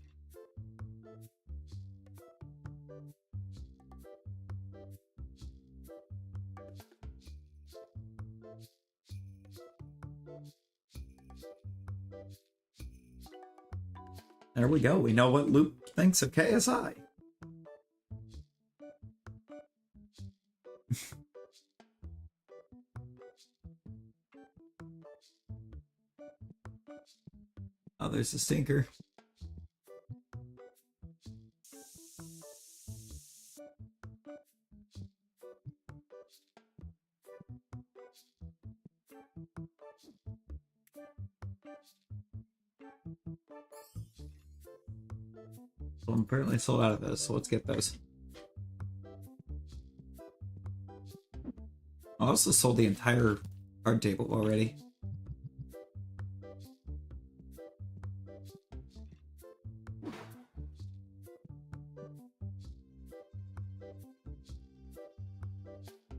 There we go. We know what Luke thinks of KSI. Oh, there's a stinker. So I'm apparently sold out of those, so let's get those. I also sold the entire card table already.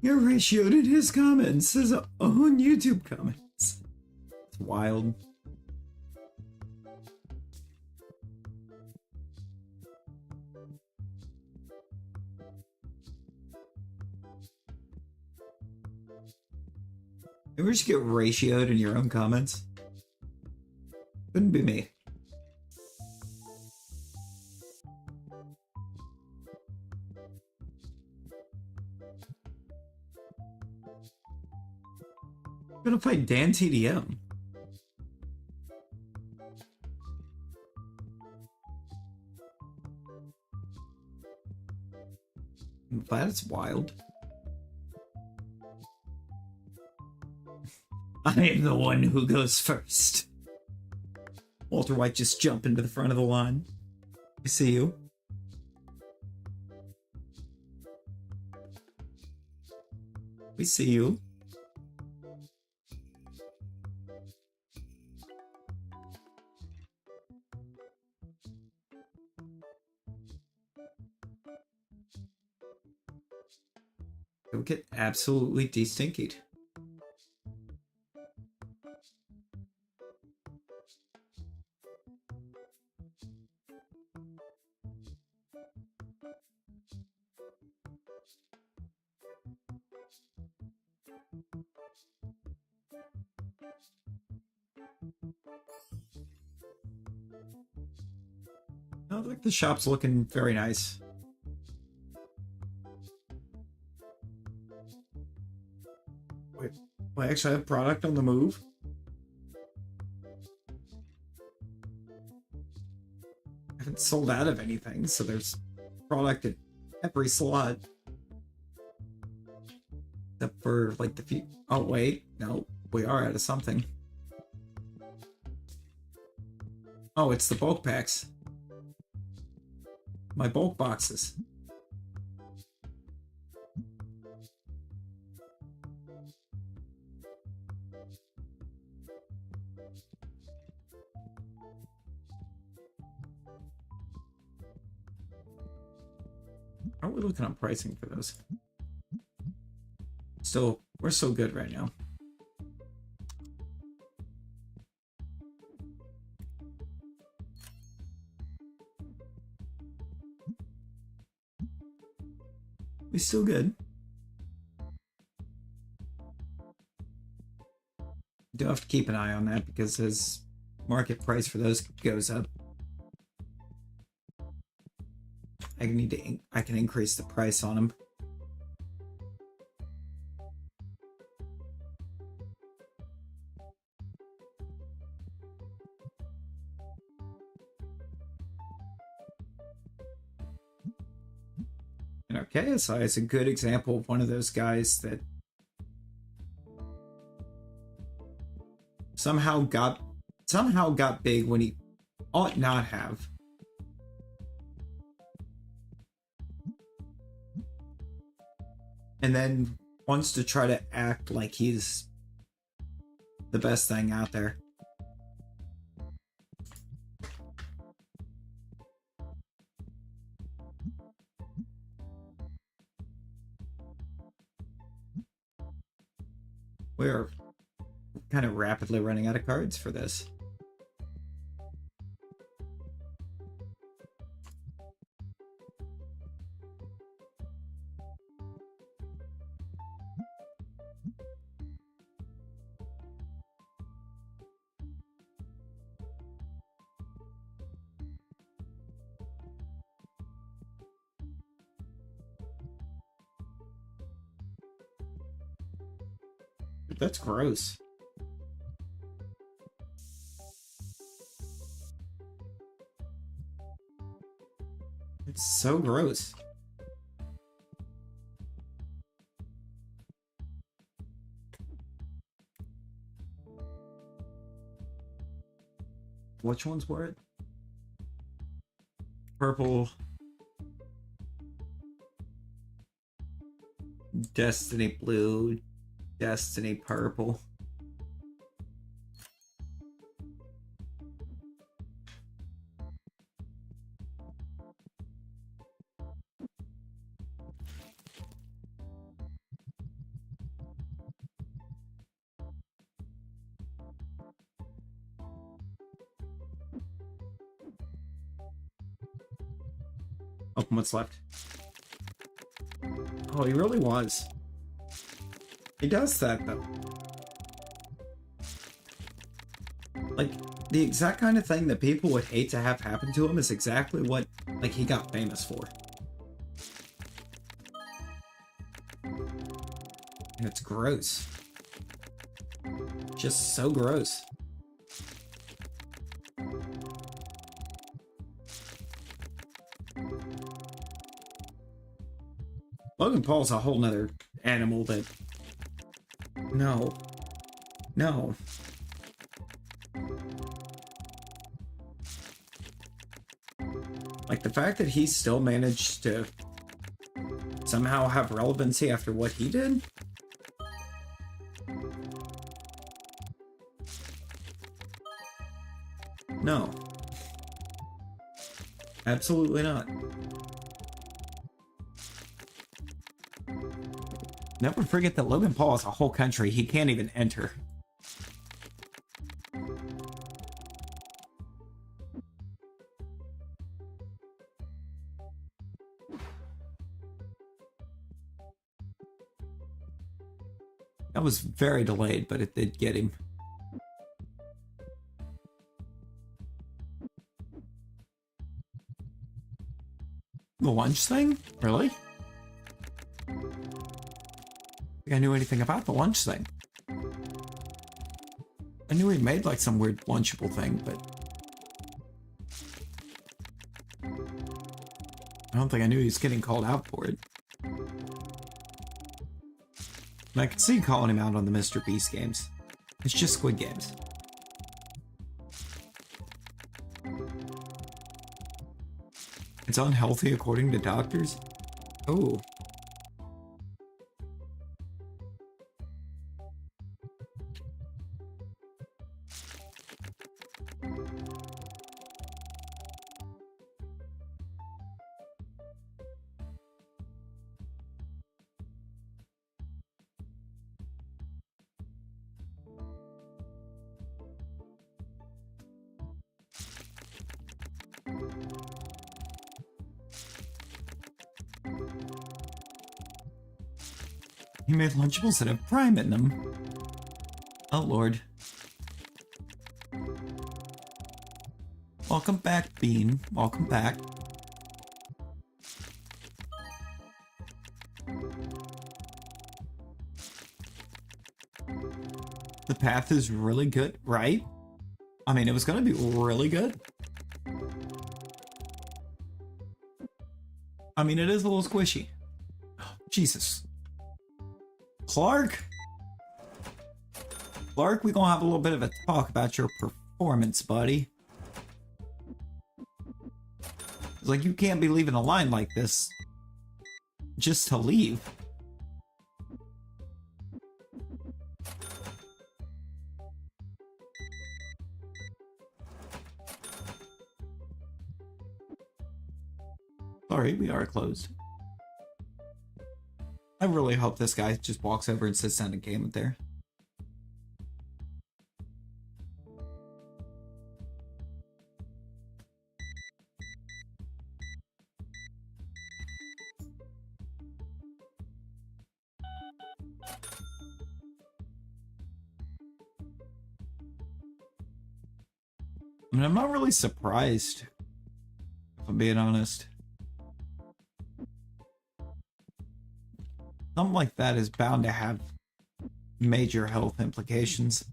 You're ratioed in his comments, his own YouTube comments. It's wild. You ever just get ratioed in your own comments? Couldn't be me. I'm gonna play Dan TDM. That's wild. I am the one who goes first. Walter White just jumped into the front of the line. I see you. We see you. Go get absolutely destinkied. Oh, like the shop's looking very nice. Wait, I actually have product on the move? I haven't sold out of anything, so there's product at every slot. Except for, like, the few... Oh, wait. No, we are out of something. Oh, it's the bulk packs. My bulk boxes. How are we looking on pricing for those? Still, we're so good right now. We still good. Do have to keep an eye on that because as market price for those goes up, I can increase the price on them. And our KSI is a good example of one of those guys that somehow got big when he ought not have. And then wants to try to act like he's the best thing out there. We're kind of rapidly running out of cards for this. That's gross. It's so gross. Which ones were it? Purple. Destiny blue. Destiny purple. Oh, what's left? Oh, he really was. He does that, though. Like, the exact kind of thing that people would hate to have happen to him is exactly what, like, he got famous for. And it's gross. Just so gross. Logan Paul's a whole nother animal that... No. No. Like, the fact that he still managed to somehow have relevancy after what he did? No. Absolutely not. Never forget that Logan Paul is a whole country he can't even enter. That was very delayed, but it did get him. The lunch thing? Really? I don't think I knew anything about the lunch thing. I knew he made like some weird lunchable thing, but I don't think I knew he was getting called out for it. And I could see calling him out on the Mr. Beast games. It's just Squid Games. It's unhealthy according to doctors? Oh. He made Lunchables that have Prime in them. Oh lord. Welcome back, Bean. Welcome back. The path is really good, right? I mean, it was gonna be really good. I mean, it is a little squishy. Jesus. Clark? Clark, we're gonna have a little bit of a talk about your performance, buddy. It's like, you can't be leaving a line like this just to leave. Sorry, we are closed. I really hope this guy just walks over and sits down and game it there. I mean, I'm not really surprised, if I'm being honest. Something like that is bound to have major health implications.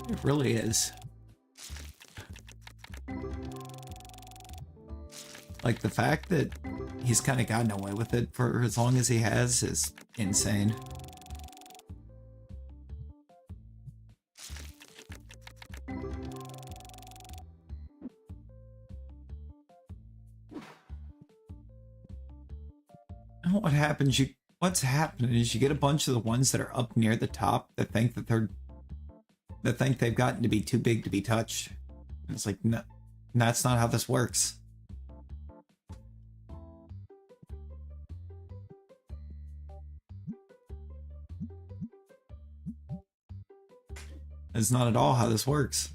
It really is. Like, the fact that he's kind of gotten away with it for as long as he has is insane. And what's happening is you get a bunch of the ones that are up near the top that think they've gotten to be too big to be touched. And it's like, no, that's not how this works. That's not at all how this works.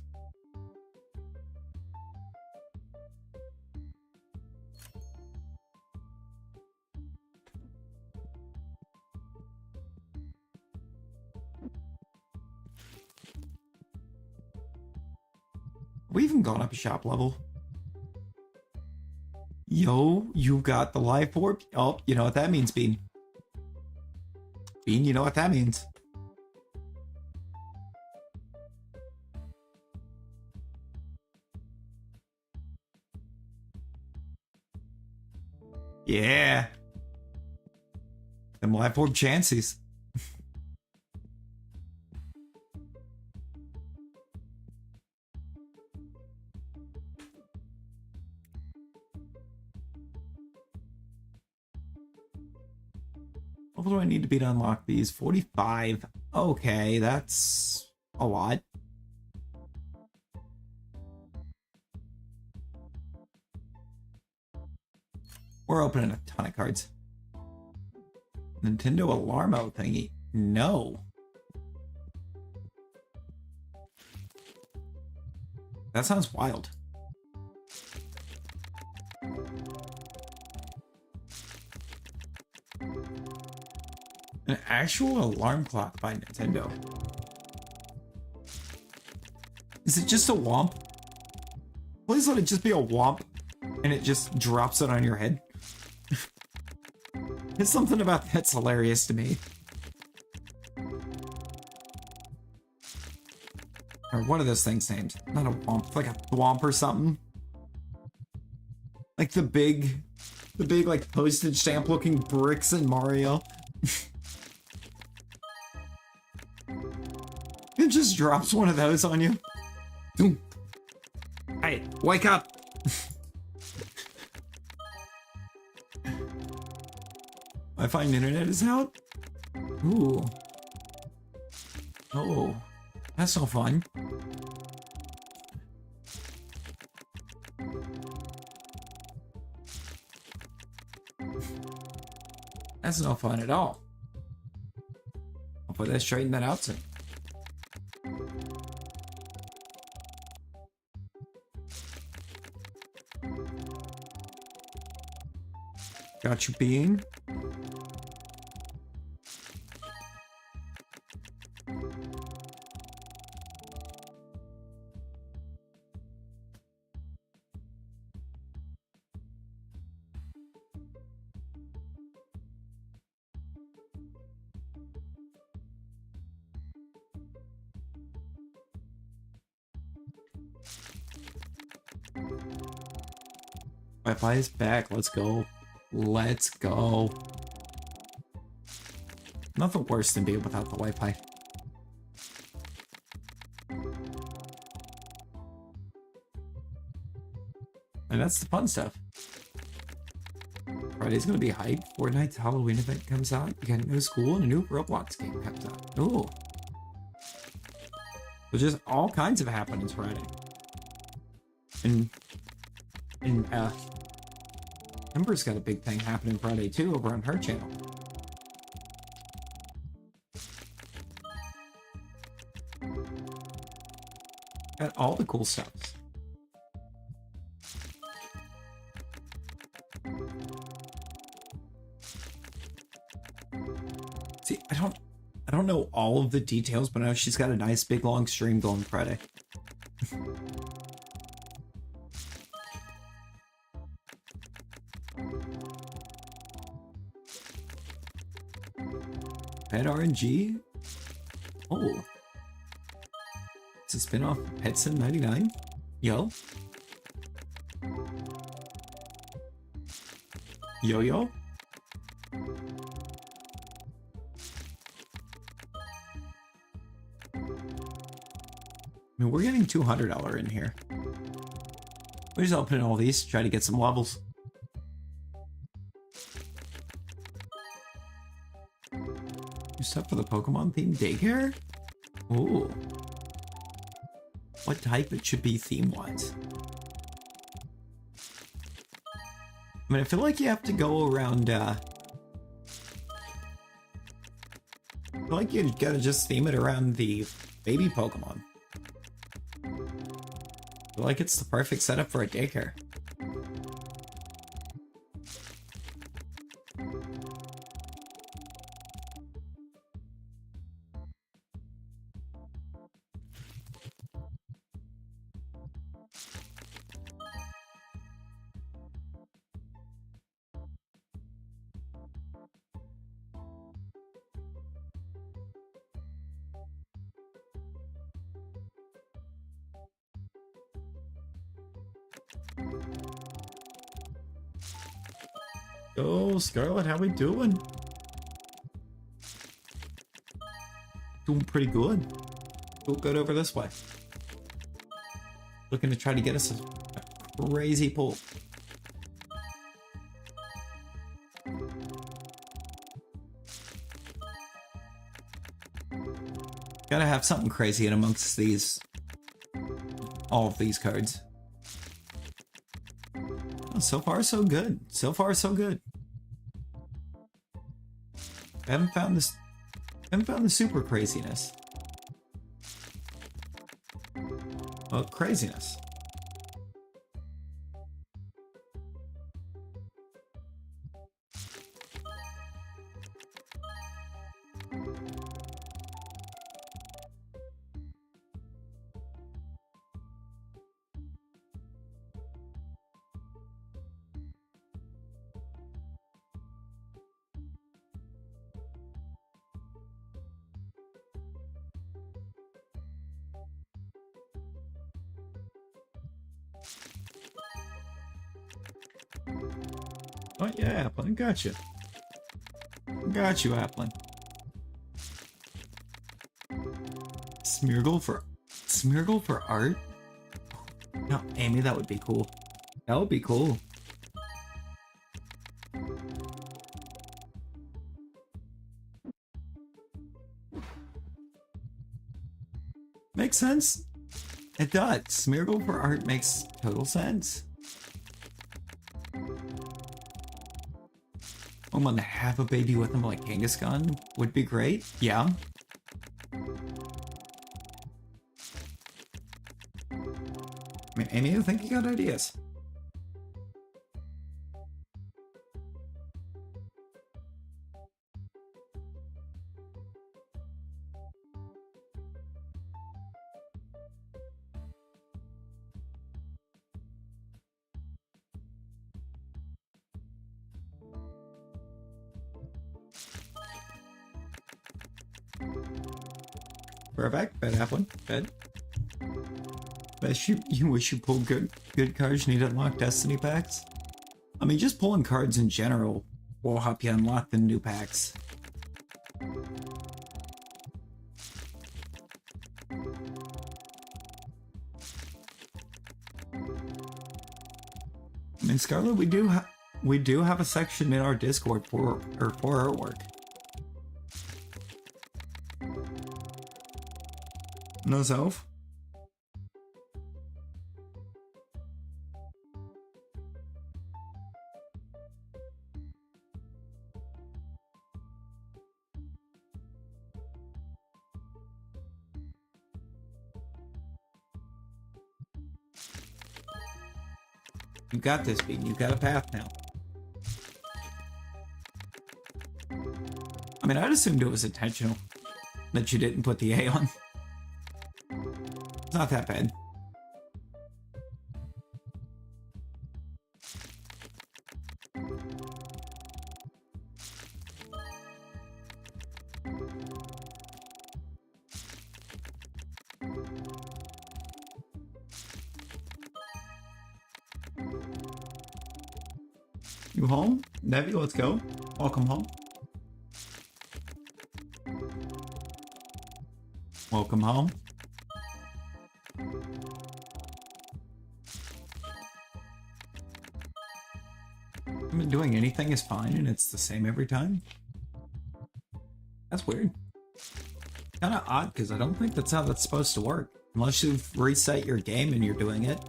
We even gone up a shop level. Yo, you got the life orb? Oh, you know what that means, Bean. Bean, you know what that means. Yeah. Them life orb chances. What do I need to be to unlock these? 45. Okay, that's a lot. We're opening a ton of cards. Nintendo Alarmo thingy. No. That sounds wild. An actual alarm clock by Nintendo. Is it just a womp? Please let it just be a womp and it just drops it on your head. There's something about that's hilarious to me. Or what are those things named? Not a womp, like a thwomp or something. Like the big like postage stamp looking bricks in Mario. It just drops one of those on you. Hey, wake up! I find internet is out? Ooh. Oh, that's no fun. That's no fun at all. Hopefully they straighten that out soon. Got you, Bean. Wi-Fi is back. Let's go. Let's go. Nothing worse than being without the Wi-Fi. And that's the fun stuff. Friday's gonna be hype. Fortnite's Halloween event comes out. You got a new school and a new Roblox game comes out. Ooh. There's just all kinds of happenings Friday. And Ember's got a big thing happening Friday too over on her channel. Got all the cool stuff. don't know all of the details, but I know she's got a nice big long stream going Friday. Pet RNG? Oh. It's a spin-off Petson 99? Yo. Yo-yo? I mean, we're getting $200 in here. We're just opening all these to try to get some levels. New stuff for the Pokemon themed daycare? Ooh. What type it should be theme-wise? I mean, I feel like you have to go around, I feel like you gotta just theme it around the baby Pokemon. I feel like it's the perfect setup for a daycare. Yo, Scarlet, how we doing? Doing pretty good. Doing good over this way. Looking to try to get us a crazy pull. Gotta have something crazy in amongst these, all of these cards. Oh, so far so good. So far so good. I haven't found the super craziness. Well, craziness. Oh yeah, Applin, got you. Got you, Applin. Smeargle for art? No, Amy, that would be cool. That would be cool. Makes sense. It does. Smeargle for art makes total sense. Someone to have a baby with him like Kangaskhan would be great. Yeah. I mean, Amy, I think you got ideas. Perfect. Bed Applin. Bed. You wish you pulled good cards. You need to unlock Destiny packs. I mean, just pulling cards in general will help you unlock the new packs. I mean, Scarlet, we do have a section in our Discord for artwork. No self. You got this, Bean. You got a path now. I mean, I'd assumed it was intentional. that you didn't put the A on. It's not that bad. You home? Nevi, let's go. Welcome home. Welcome home. I've been doing anything is fine and it's the same every time. That's weird. Kind of odd because I don't think that's how that's supposed to work. Unless you've reset your game and you're doing it.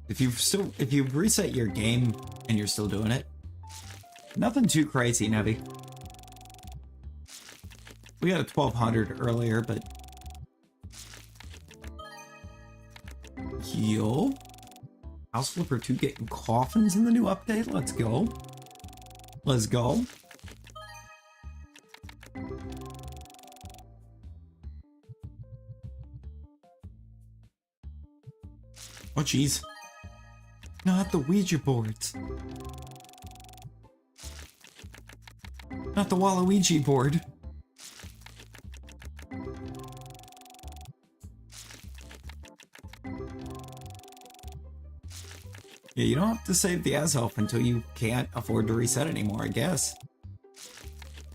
If you've reset your game and you're still doing it, nothing too crazy, Nevi. We got a 1200 earlier, but yo, House Flipper 2 getting coffins in the new update. Let's go. Let's go. Oh jeez. Not the Ouija boards. Not the Waluigi board. Yeah, you don't have to save the Azelf until you can't afford to reset anymore, I guess.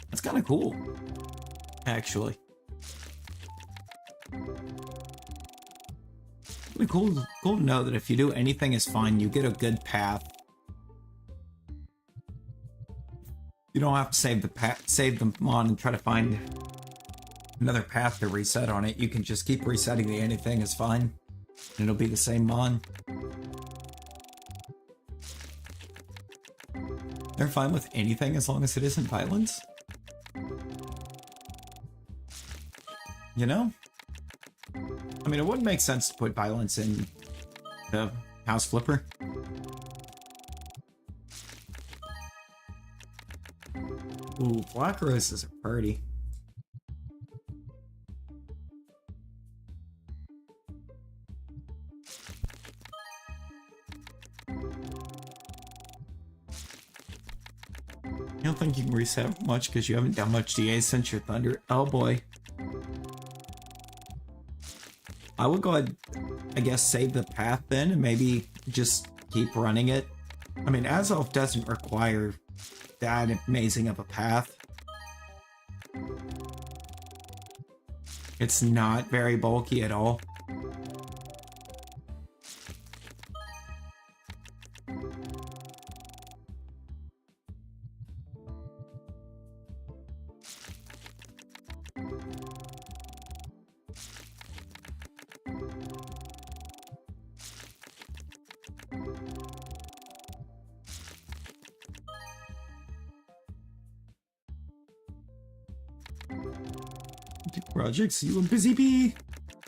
That's kind of cool, actually. Really cool to know that if you do anything is fine, you get a good path. You don't have to save the mon and try to find another path to reset on it. You can just keep resetting the anything is fine, and it'll be the same mon. They're fine with anything as long as it isn't violence. You know? I mean, it wouldn't make sense to put violence in the House Flipper. Ooh, Black Rose is a party. I don't think you can reset much because you haven't done much DA since your Thunder. Oh boy. I would go ahead, I guess, save the path then and maybe just keep running it. I mean, Azelf doesn't require that amazing of a path. It's not very bulky at all. Projects, you a busy bee?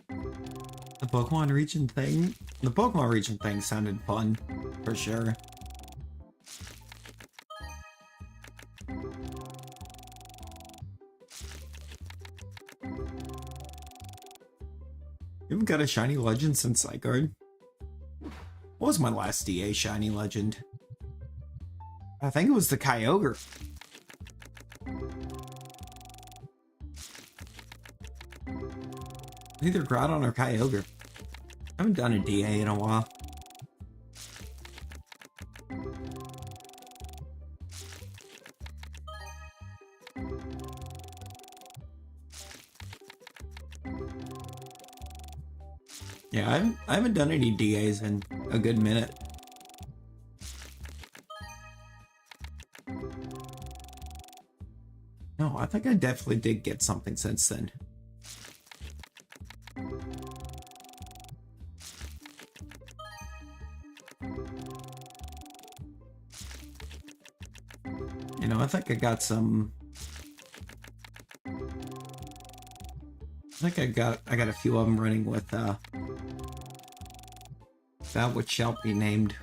The Pokemon region thing sounded fun, for sure. You haven't got a shiny legend since Zygarde? What was my last DA shiny legend? I think it was the Kyogre. Either Groudon or Kyogre. I haven't done a DA in a while. Yeah, I haven't done any DAs in a good minute. No, I think I definitely did get something since then. You know, I think I got some... I think I got a few of them running with, that which shall be named.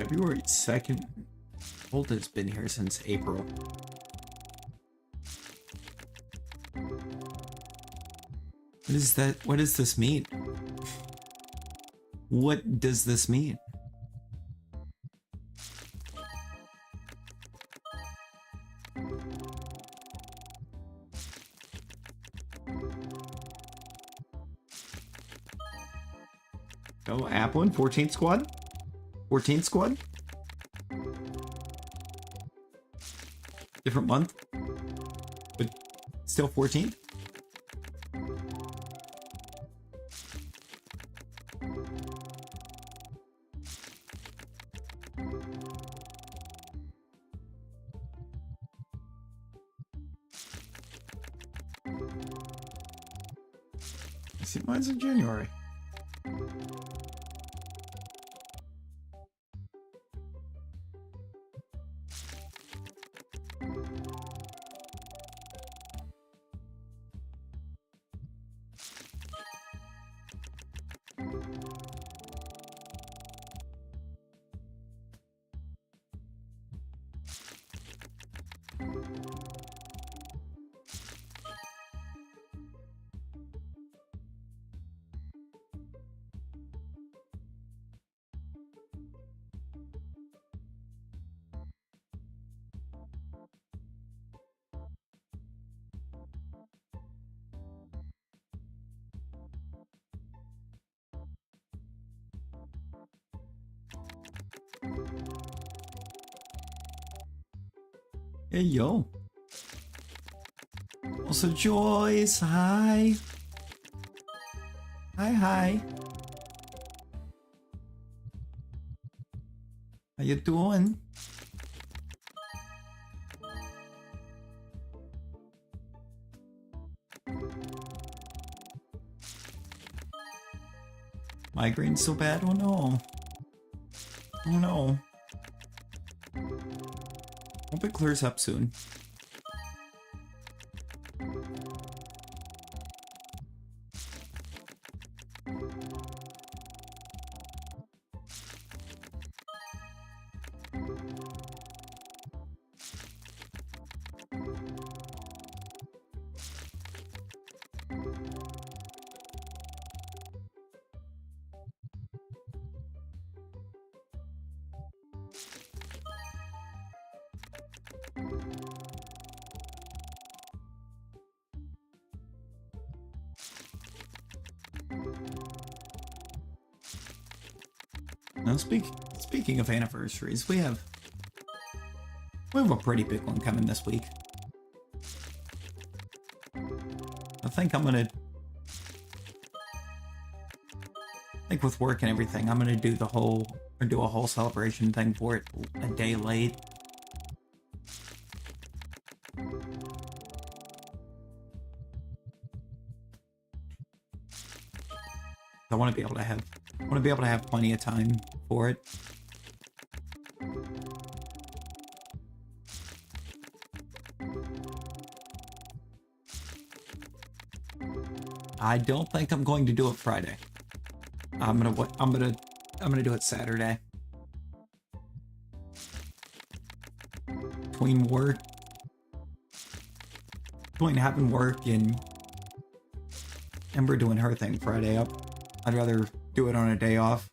February 2nd. Volta's been here since April. What is that? What does this mean? What does this mean? Oh, Applin, 14th squad? 14th squad? Different month? But still 14th? I see mine's in January. Hey, yo. Also, Joyce, hi. Hi. How you doing? Migraine so bad? Oh no. Oh no. Hope it clears up soon. Now, speaking of anniversaries, we have a pretty big one coming this week. I think with work and everything, I'm gonna do a whole celebration thing for it a day late. I want to be able to have plenty of time for it. I don't think I'm going to do it Friday. I'm gonna do it Saturday. Between having work and Ember doing her thing Friday up, I'd rather do it on a day off.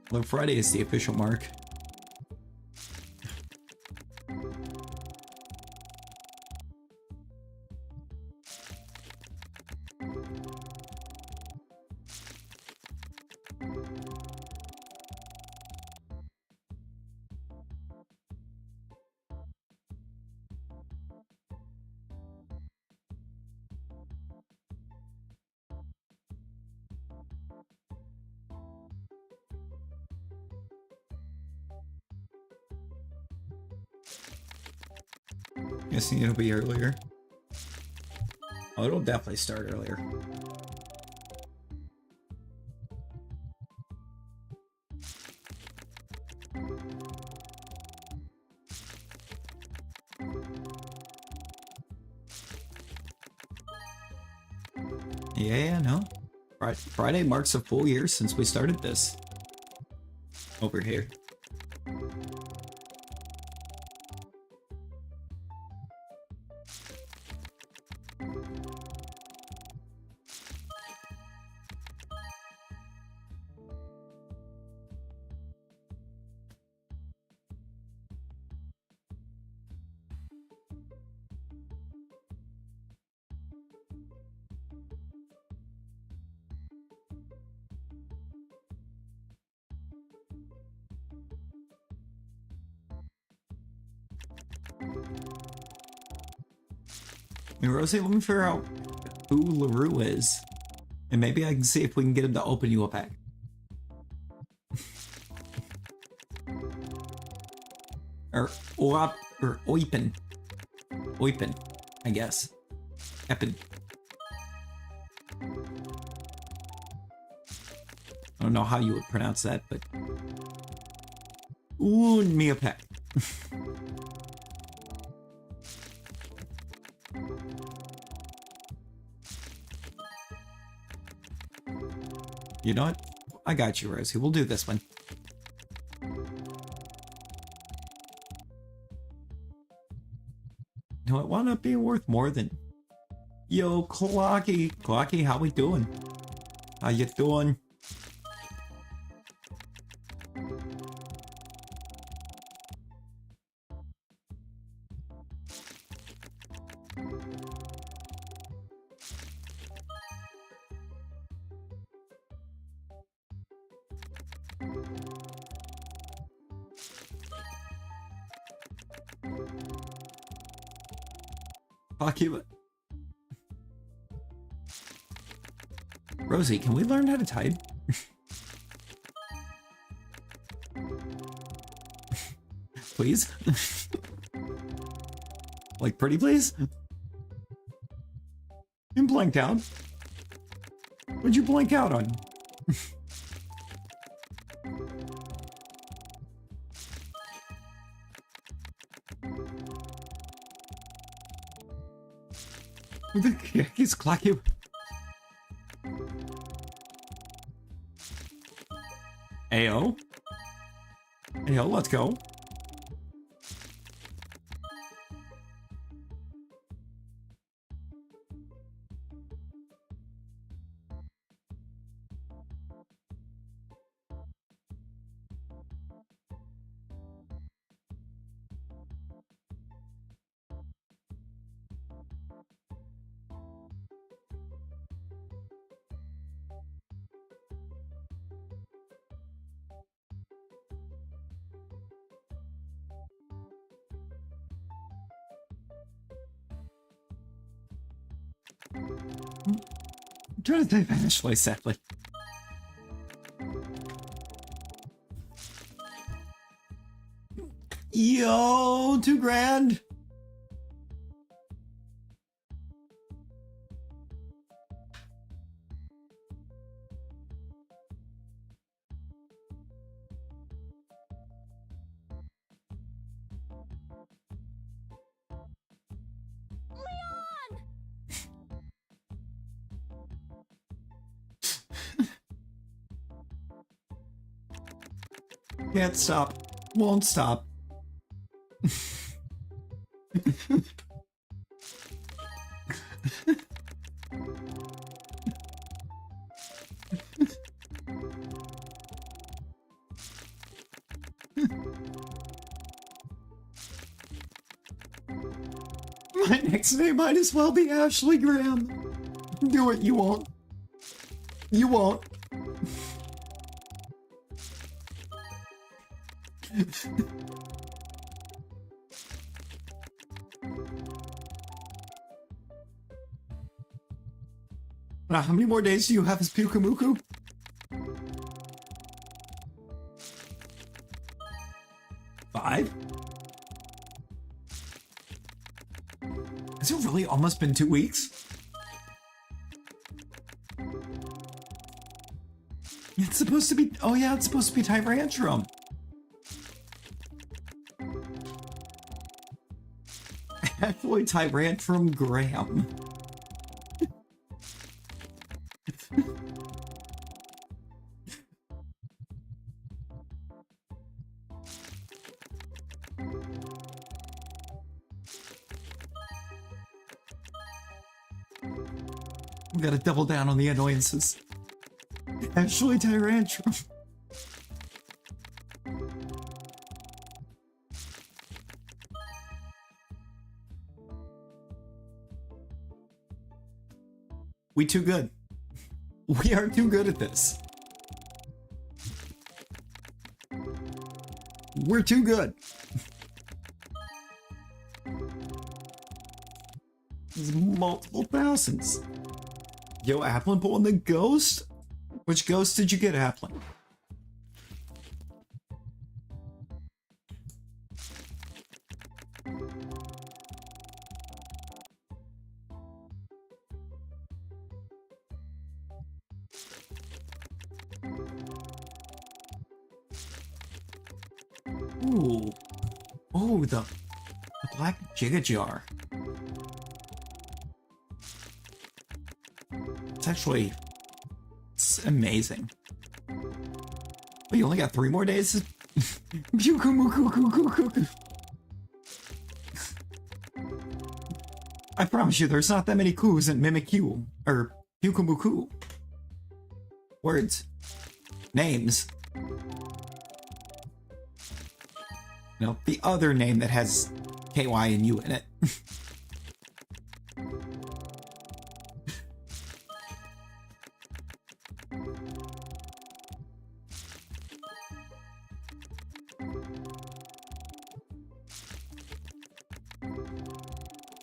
Well, Friday is the official mark. Guessing it'll be earlier. Oh, it'll definitely start earlier. Yeah, no. Friday marks a full year since we started this. Over here. Hey, Rosie, let me figure out who LaRue is. And maybe I can see if we can get him to open you a pack. or Oipen. Oipen, I guess. Eppen. I don't know how you would pronounce that, but... Own me a pack. You know what? I got you, Rosie. We'll do this one. No, it wound up being worth more than... Yo, Clocky. Clocky, how we doing? How you doing? Clocky, Rosie, can we learn how to type? Please? Like, pretty please? You blanked out. What'd you blank out on? Who the heck is Clocky? Ayo. Ayo, let's go. I'm trying to type Ashley, sadly. Yo, $2,000. Can't stop. Won't stop. My next name might as well be Ashley Graham. Do it, you won't. You won't. Now, how many more days do you have as Pukamuku? Five? Has it really almost been 2 weeks? It's supposed to be... Oh yeah, it's supposed to be Tyrantrum. Actually, Tyrantrum Graham. We gotta double down on the annoyances. Ashley Tyrantrum. We too good. We are too good at this. We're too good. There's multiple thousands. Yo, Applin pulling the ghost? Which ghost did you get, Applin? Ooh. Oh, the black Giga Jar. It's amazing. Oh, you only got 3 more days? I promise you, there's not that many Ku's in Mimic Q, or Pyukumuku. Words. Names. No, the other name that has KY and U in it.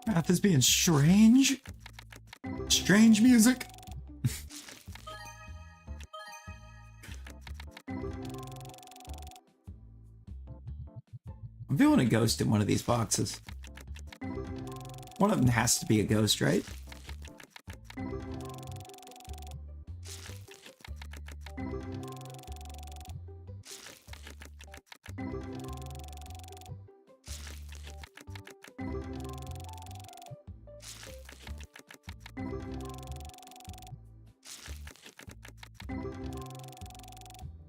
Math is being strange. Strange music. I'm feeling a ghost in one of these boxes. One of them has to be a ghost, right?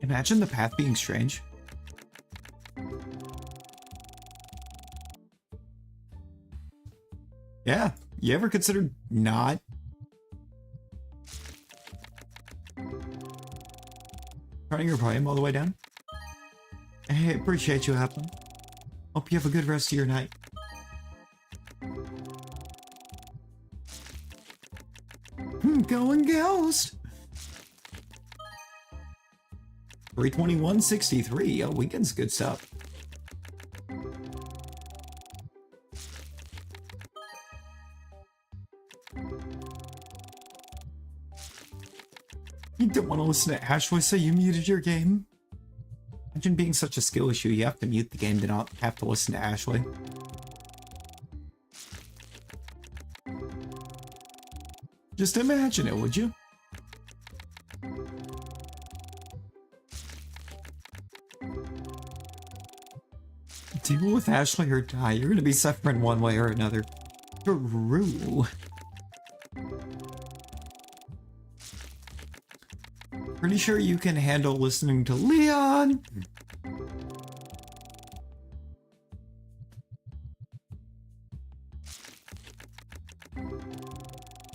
Imagine the path being strange. Yeah, you ever considered not? Turning your volume all the way down? Hey, appreciate you, Applin. Hope you have a good rest of your night. Going ghost! 321.63. Oh, weekend's good stuff. You don't want to listen to Ashley say you muted your game? Imagine being such a skill issue, you have to mute the game to not have to listen to Ashley. Just imagine it, would you? Deal with Ashley or die. You're gonna be suffering one way or another. True. Pretty sure you can handle listening to Leon.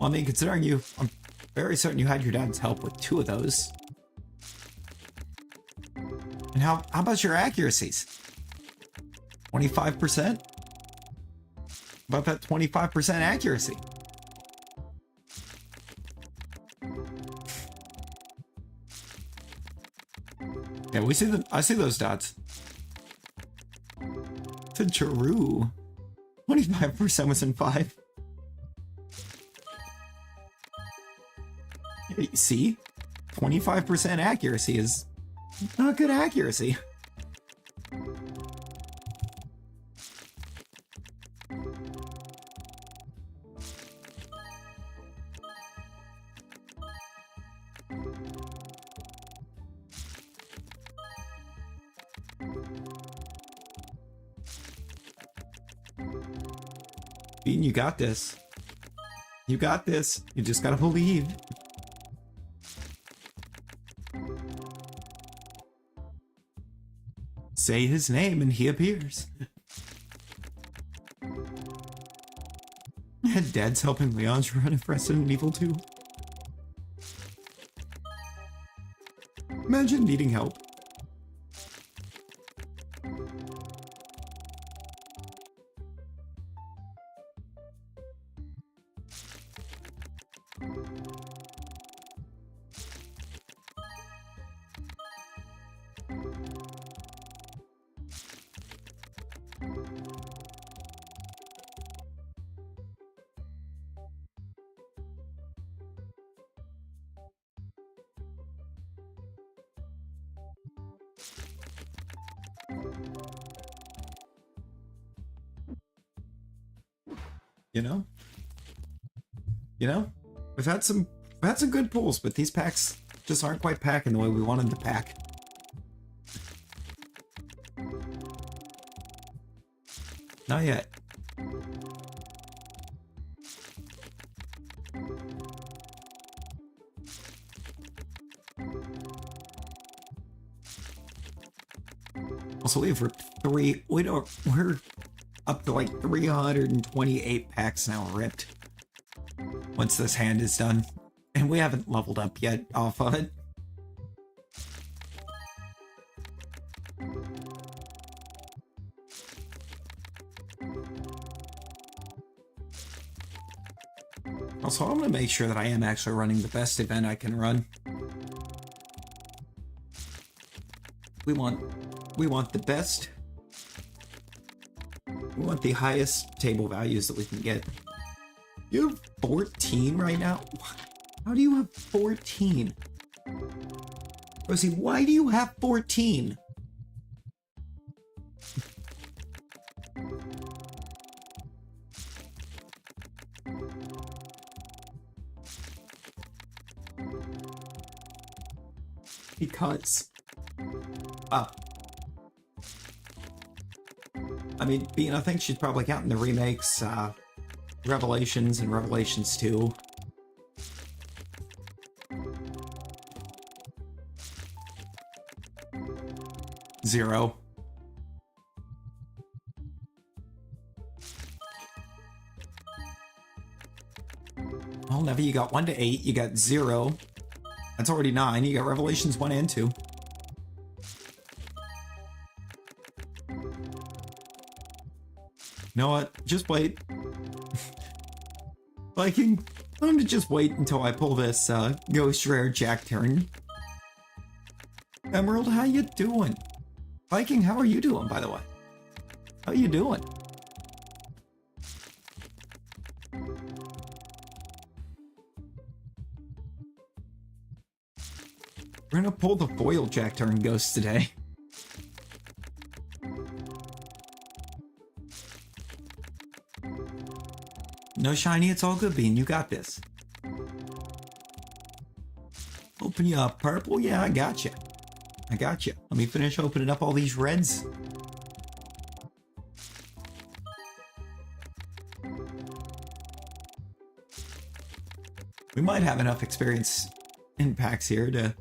Well, I mean, considering I'm very certain you had your dad's help with 2 of those. And how about your accuracies? 25%? About that 25% accuracy. Yeah, I see those dots. To True. 25% was in 5. See? 25% accuracy is not good accuracy. Bean, you got this. You got this. You just gotta believe. Say his name and he appears. Dad's helping Leon's run of Resident Evil 2. Imagine needing help. You know? You know? We've had some good pulls, but these packs just aren't quite packing the way we wanted to pack. Not yet. Also, we're up to like 328 packs now ripped. Once this hand is done. And we haven't leveled up yet off of it. Also, I'm going to make sure that I am actually running the best event I can run. We want the best. We want the highest table values that we can get. You have 14 right now? How do you have 14? Rosie, why do you have 14? Because. I mean, I think she's probably counting the remakes, Revelations and Revelations 2. Zero. Well, Nevi, you got 1 to 8, you got 0. That's already 9. You got Revelations 1 and 2. You know what? Just wait. Viking, I'm gonna just wait until I pull this Ghost Rare Jack turn. Emerald, how you doing? Viking, how are you doing, by the way? How you doing? We're gonna pull the foil Jack turn ghost today. No shiny, it's all good, Bean. You got this. Open you up, purple? Yeah, I got you. I got you. Let me finish opening up all these reds. We might have enough experience in packs here to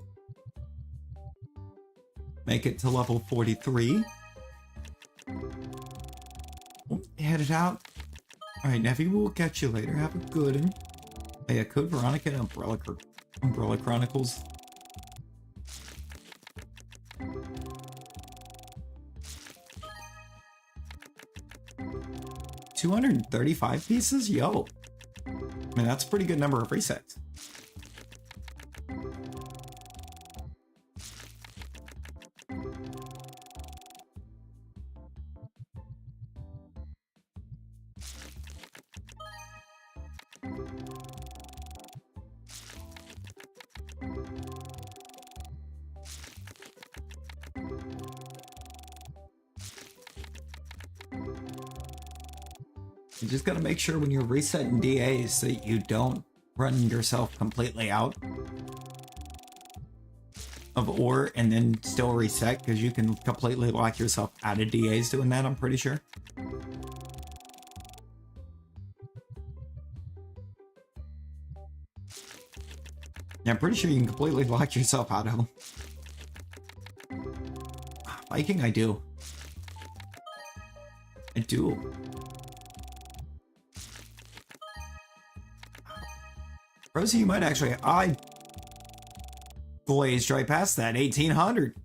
make it to level 43. Headed out. Alright, Nevi, we'll catch you later. Have a good one. Oh yeah, Code Veronica and Umbrella Chronicles. $235 pieces? Yo. I mean, that's a pretty good number of resets. You just gotta make sure when you're resetting DAs that you don't run yourself completely out of ore and then still reset, because you can completely lock yourself out of DAs doing that, I'm pretty sure. Yeah, I'm pretty sure you can completely lock yourself out of them. Viking, I do. I do. Rosie, you might actually... glazed right past that. 1800.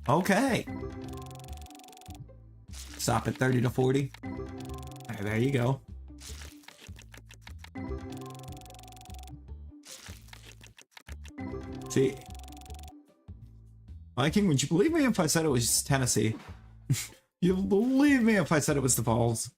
Okay. Stop at 30 to 40. Alright, there you go. See, Viking, would you believe me if I said it was Tennessee? You'll believe me if I said it was the Falls.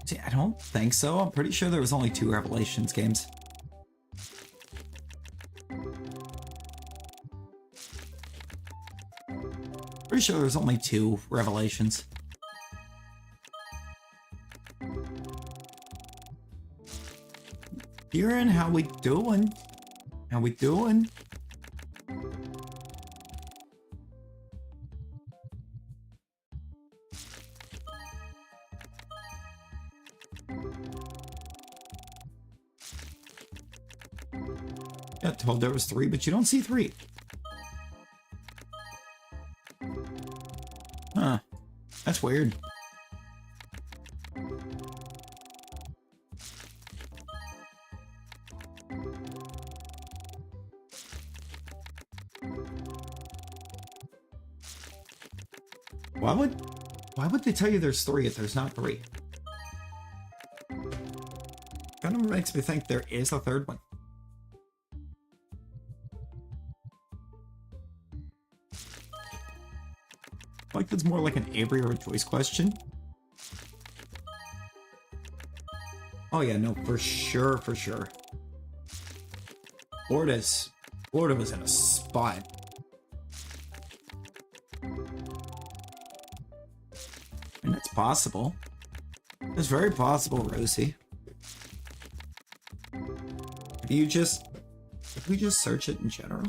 See, I don't think so. I'm pretty sure there was only 2 Revelations games. Pretty sure there's only 2 Revelations. Kieran, how we doing? How we doing? Yeah, told there was 3, but you don't see 3. Huh. That's weird. Why would they tell you there's 3 if there's not 3? Kind of makes me think there is a 3rd one. Like it's more like an Avery or a Joyce question. Oh yeah, no, for sure, for sure. Florida was in a spot. And it's possible. It's very possible, Rosie. If we just search it in general.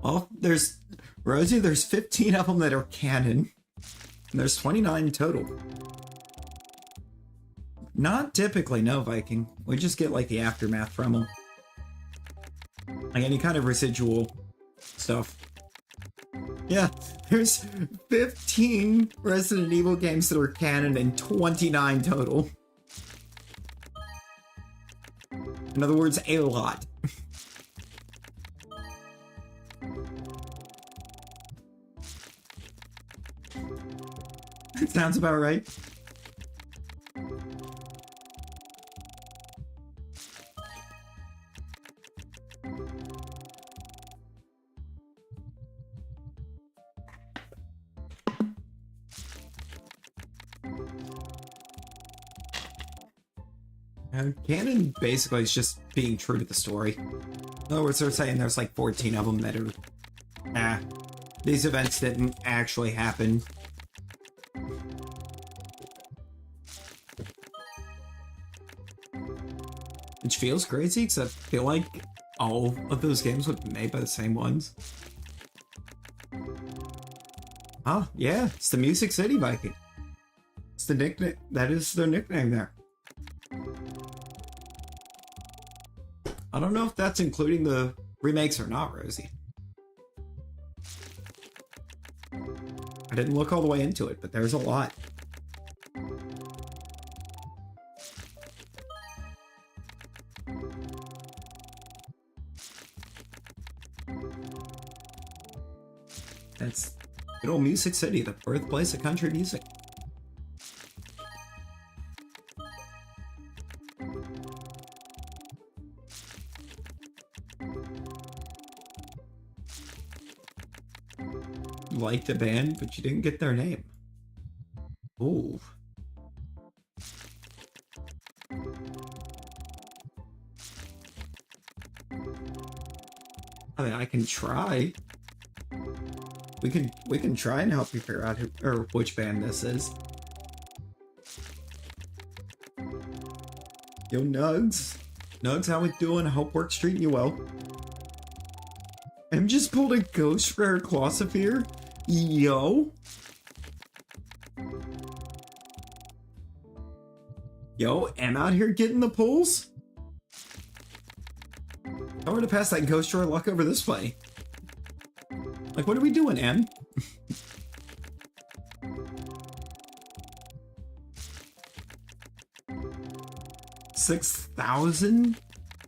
Well, there's 15 of them that are canon, and there's 29 total. Not typically, no, Viking. We just get like the aftermath from them. Like any kind of residual stuff. Yeah, there's 15 Resident Evil games that are canon and 29 total. In other words, a lot. Sounds about right. And canon basically is just being true to the story. In other words, they're saying there's like 14 of them that are, these events didn't actually happen. Which feels crazy, because I feel like all of those games would be made by the same ones. Oh, yeah, it's the Music City Viking. It's the nickname, that is their nickname there. I don't know if that's including the remakes or not, Rosie. I didn't look all the way into it, but there's a lot. That's good old Music City, the birthplace of country music. You liked the band, but you didn't get their name. Ooh. I mean, I can try. We can try and help you figure out who or which band this is. Yo, Nugs. Nugs, how we doing? I hope work's treating you well. M just pulled a Ghost Rare Clossophere? Yo? Yo, M out here getting the pulls? I want to pass that Ghost Rare luck over this way. Like, what are we doing, M? 6,000?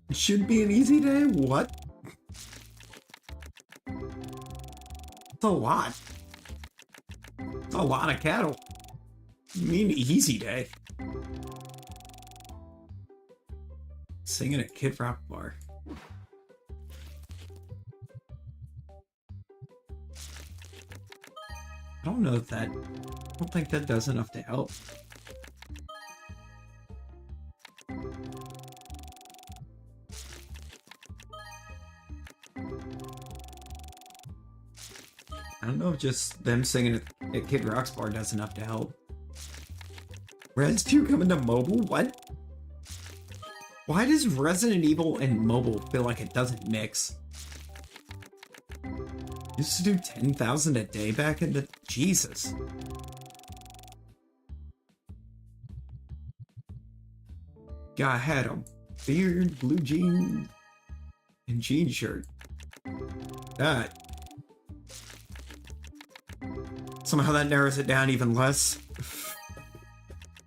It should be an easy day? What? It's a lot. It's a lot of cattle. You mean easy day? Singing at Kid Rock Bar. I don't know if that... I don't think that does enough to help. I don't know if just them singing at Kid Rock's bar does enough to help. Res 2 coming to mobile? What? Why does Resident Evil and mobile feel like it doesn't mix? Used to do 10,000 a day back in the... Jesus. Guy had a beard, blue jean, and jean shirt. That. Somehow that narrows it down even less.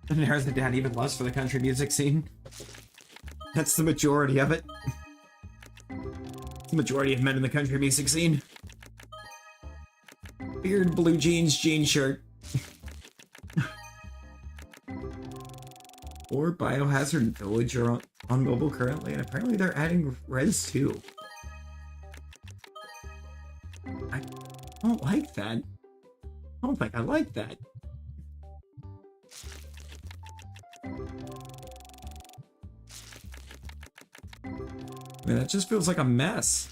That narrows it down even less for the country music scene. That's the majority of it. The majority of men in the country music scene. Beard, blue jeans, jean shirt. Or Biohazard Village are on mobile currently, and apparently they're adding Res 2. I don't like that. I don't think I like that. I mean, that just feels like a mess.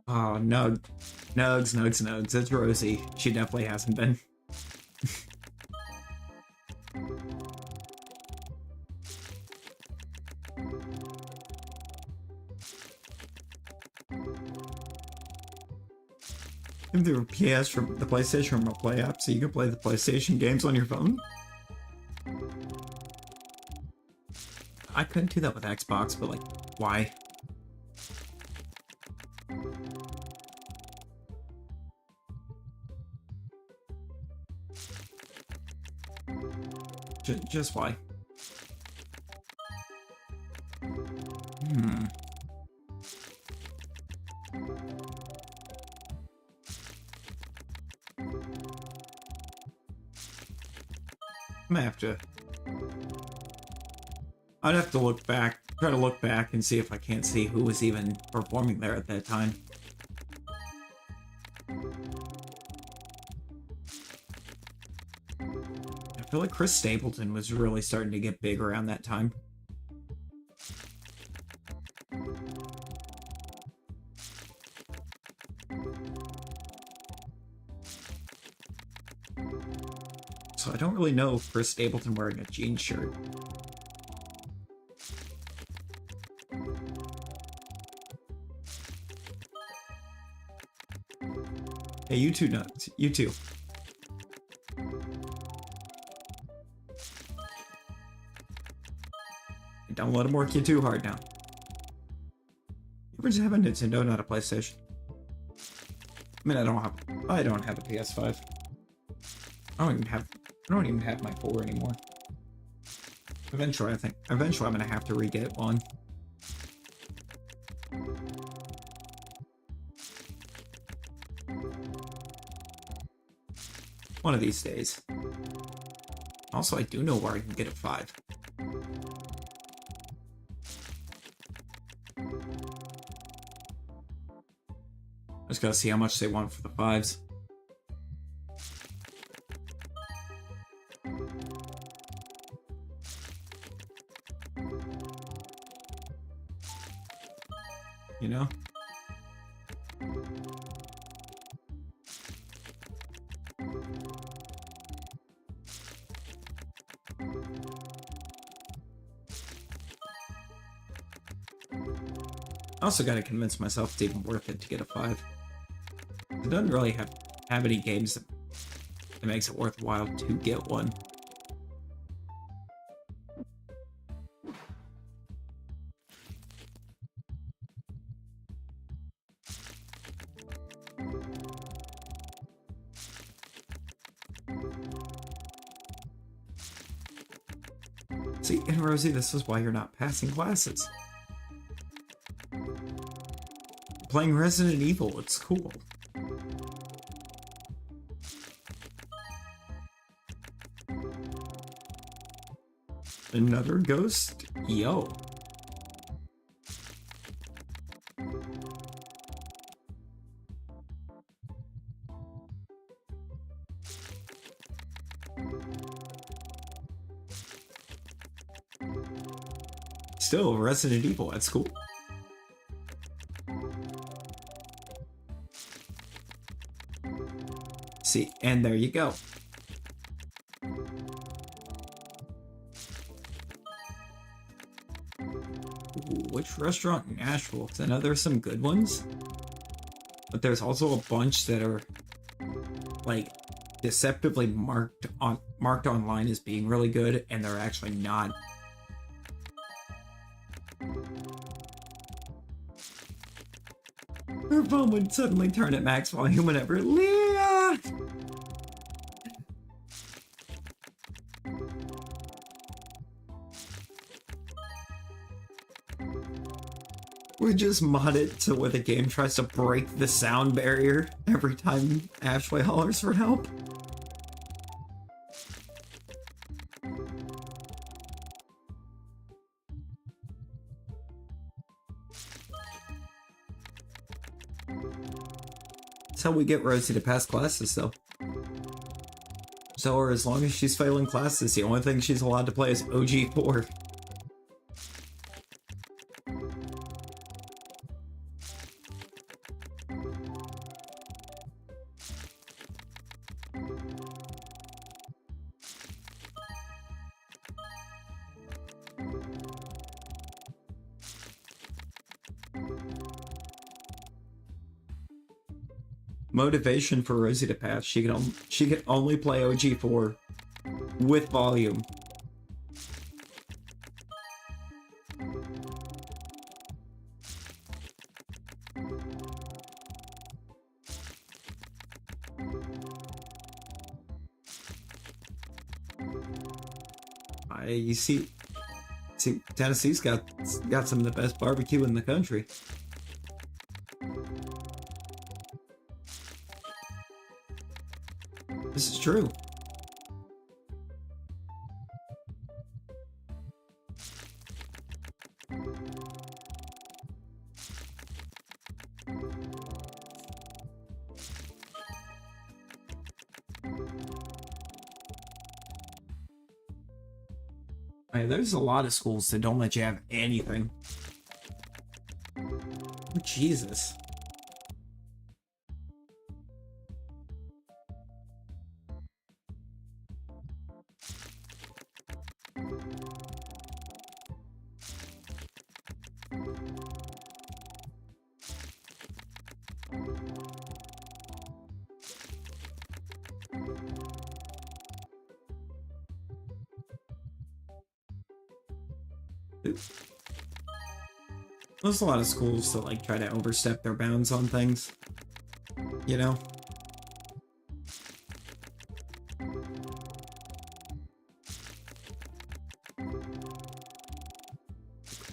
Oh, no. Nugs. It's Rosie. She definitely hasn't been. If there were PS from the PlayStation Remote Play app, so you can play the PlayStation games on your phone? I couldn't do that with Xbox, but like, why? Just why? I'm gonna have to... I'd have to look back, try to look back and see if I can't see who was even performing there at that time. I feel like Chris Stapleton was really starting to get big around that time. So I don't really know if Chris Stapleton wearing a jean shirt. Hey, you two nuts. You two. Don't let them work you too hard now. You ever just have a Nintendo, not a PlayStation? I mean, I don't have a PS5. I don't even have my 4 anymore. Eventually I'm gonna have to re-get one. One of these days. Also, I do know where I can get a 5. Just gotta see how much they want for the 5s. you know? I also gotta convince myself it's even worth it to get a 5. It doesn't really have any games that makes it worthwhile to get one. See, and Rosie, this is why you're not passing classes. Playing Resident Evil, it's cool. Another ghost? Yo. Still, Resident Evil, that's cool. See, and there you go. Ooh, which restaurant in Asheville? 'Cause I know there's some good ones, but there's also a bunch that are like deceptively marked online as being really good, and they're actually not. Her phone would suddenly turn at max volume whenever Leah. We just mod it to where the game tries to break the sound barrier every time Ashley hollers for help. That's how we get Rosie to pass classes, though. So, as long as she's failing classes, the only thing she's allowed to play is OG4. Motivation for Rosie to pass. She can only play OG4 with volume. You see, Tennessee's got some of the best barbecue in the country. This is true. Hey, there's a lot of schools that don't let you have anything. Oh, Jesus. There's a lot of schools that like try to overstep their bounds on things, you know?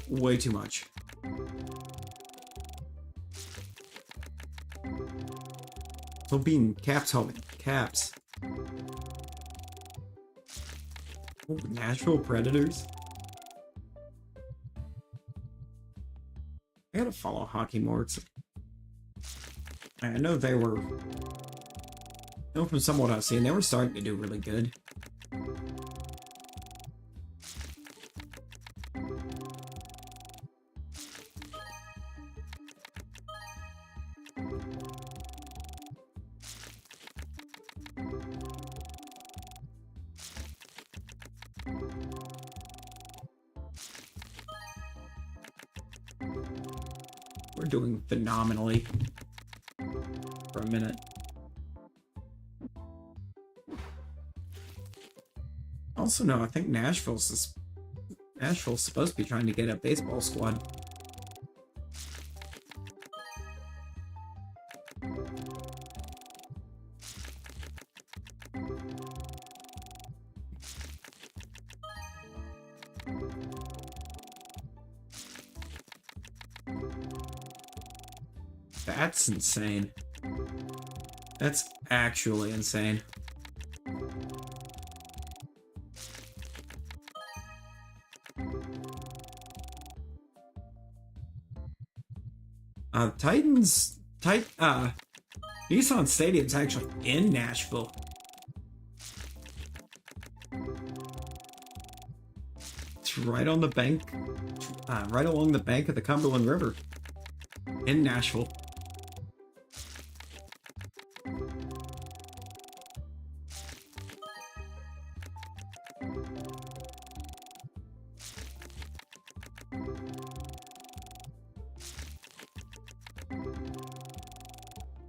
Way too much. So being caps, homie. Caps. Oh, natural predators? I gotta follow hockey more. I know they were... I know from somewhat I've seen, they were starting to do really good. We're doing phenomenally for a minute. Also, no, I think Nashville's supposed to be trying to get a baseball squad. That's insane. That's actually insane. Nissan Stadium's actually in Nashville. It's right on the bank, right along the bank of the Cumberland River in Nashville.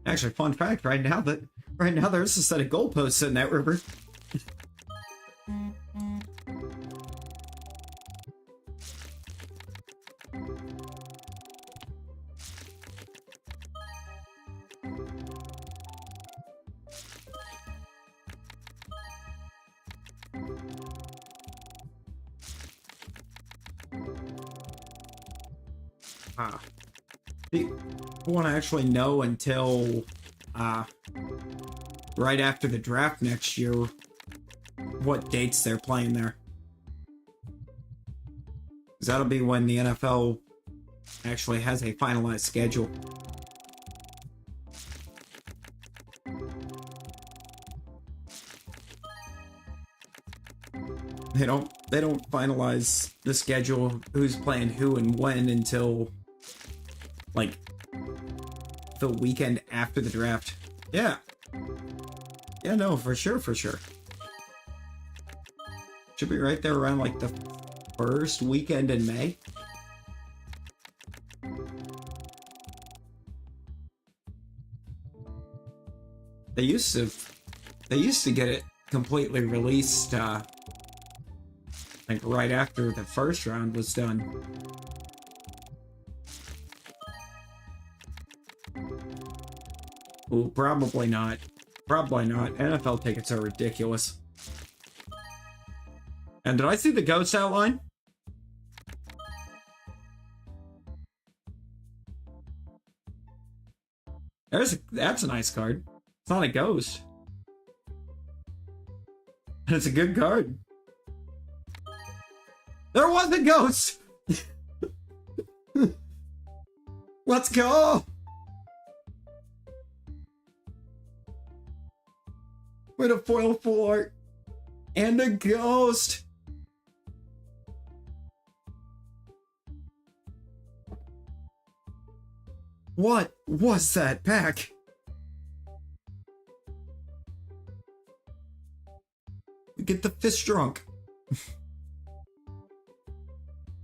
Actually, fun fact, right now there's a set of goalposts in that river. We won't actually know until right after the draft next year what dates they're playing there. Because that'll be when the NFL actually has a finalized schedule. They don't finalize the schedule, who's playing who and when, until like the weekend after the draft. Yeah, no, for sure. Should be right there around like the first weekend in May. They used to get it completely released like right after the first round was done. Ooh, probably not. Probably not. NFL tickets are ridiculous. And did I see the ghost outline? That's a nice card. It's not a ghost. And it's a good card. There was a ghost! Let's go! With a foil full art and a ghost. What was that pack? Get the fist drunk.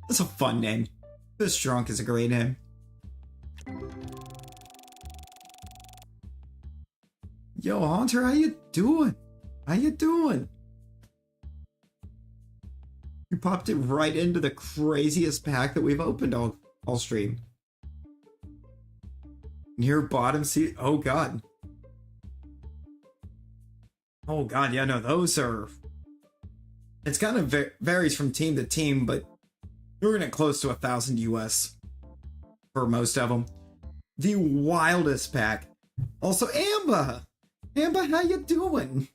That's a fun name. Fist drunk is a great name. Yo, Hunter, how you doing? How you doing? You popped it right into the craziest pack that we've opened all stream. Near bottom seat. Oh god. Oh god, yeah, no, those are... It's kind of varies from team to team, but we're gonna close to 1,000 US for most of them. The wildest pack. Also, Amber! Amber, how you doing?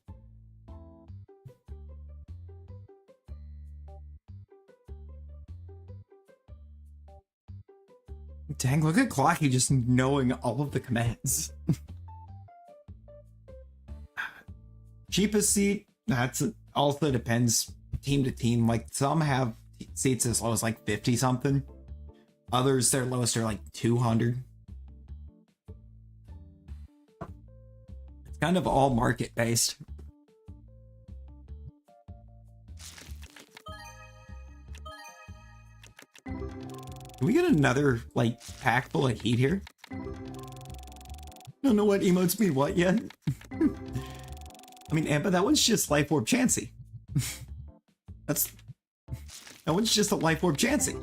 Dang, look at Clocky just knowing all of the commands. Cheapest seat, also depends team to team. Like, some have seats as low as like 50 something. Others, their lowest are like 200. It's kind of all market based. Can we get another, like, pack full of heat here? Don't know what emotes mean what yet. I mean, Ampa, that one's just Life Orb Chansey. That one's just a Life Orb Chansey.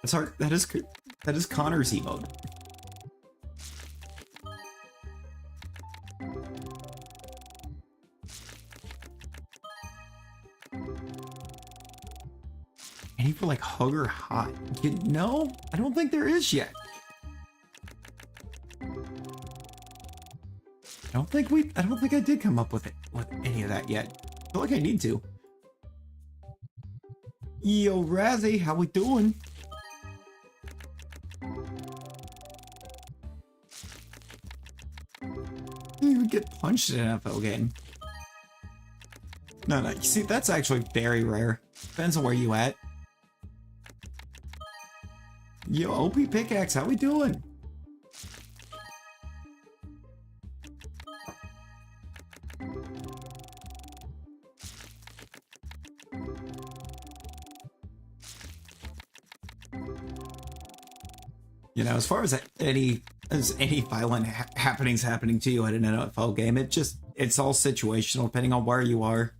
That's hard. That is Connor's emote. Any for like hug or hot? No, I don't think there is yet. I don't think I did come up with any of that yet. I feel like I need to. Yo, Razzie, how we doing? You would get punched in an FO game. No, you see, that's actually very rare. Depends on where you at. Yo, OP Pickaxe, how we doing? You know, as far as any violent happenings happening to you at an NFL game, it's all situational depending on where you are.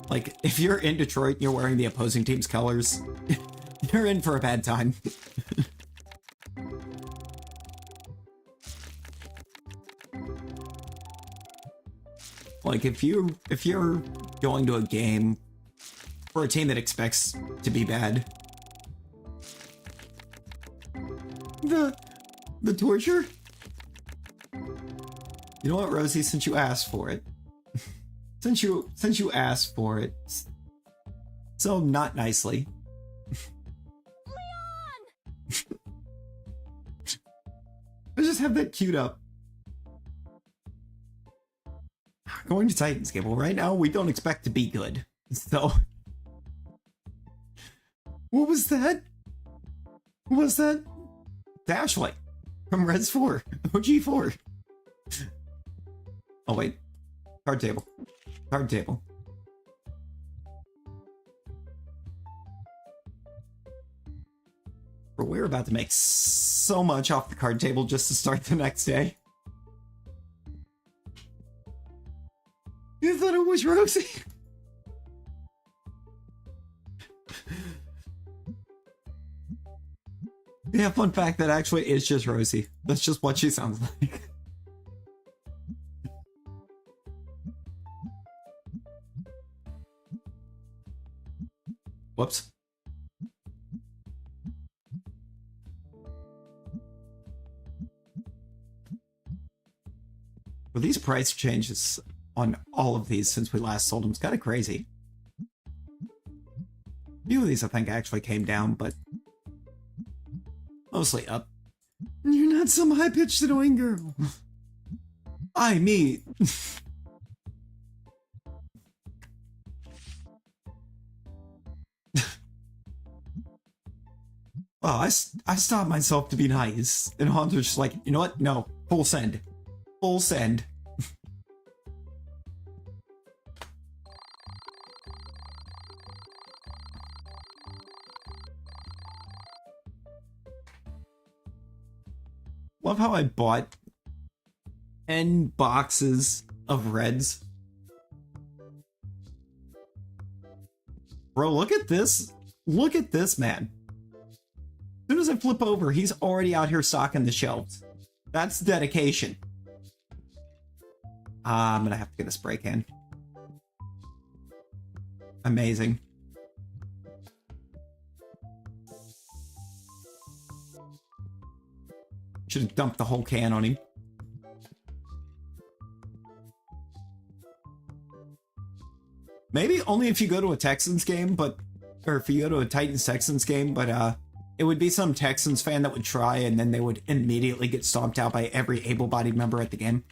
Like, if you're in Detroit and you're wearing the opposing team's colors, you're in for a bad time. Like, if you're going to a game for a team that expects to be bad, the torture? You know what, Rosie, since you asked for it. since you asked for it. So not nicely. Leon! I just have that queued up. Going to Titans game. Well, right now we don't expect to be good. So what was that? What was that? Dashlight from Reds 4. OG4. Oh wait. Card table. Card table. Bro, we're about to make so much off the card table just to start the next day. You thought it was Rosie? Yeah, fun fact, that actually is just Rosie. That's just what she sounds like. Whoops. Well, these price changes on all of these since we last sold them, it's kind of crazy. A few of these I think actually came down, but mostly up. You're not some high-pitched annoying girl. Me. Well, I stopped myself to be nice, and Haunter's just like, you know what? No, full send. Full send. Love how I bought 10 boxes of Reds. Bro, look at this. Look at this, man. As soon as I flip over, he's already out here stocking the shelves. That's dedication. I'm gonna have to get a spray can. Amazing. Should have dumped the whole can on him. Maybe only if you go to a Texans game, or if you go to a Titans-Texans game, but it would be some Texans fan that would try, and then they would immediately get stomped out by every able-bodied member at the game.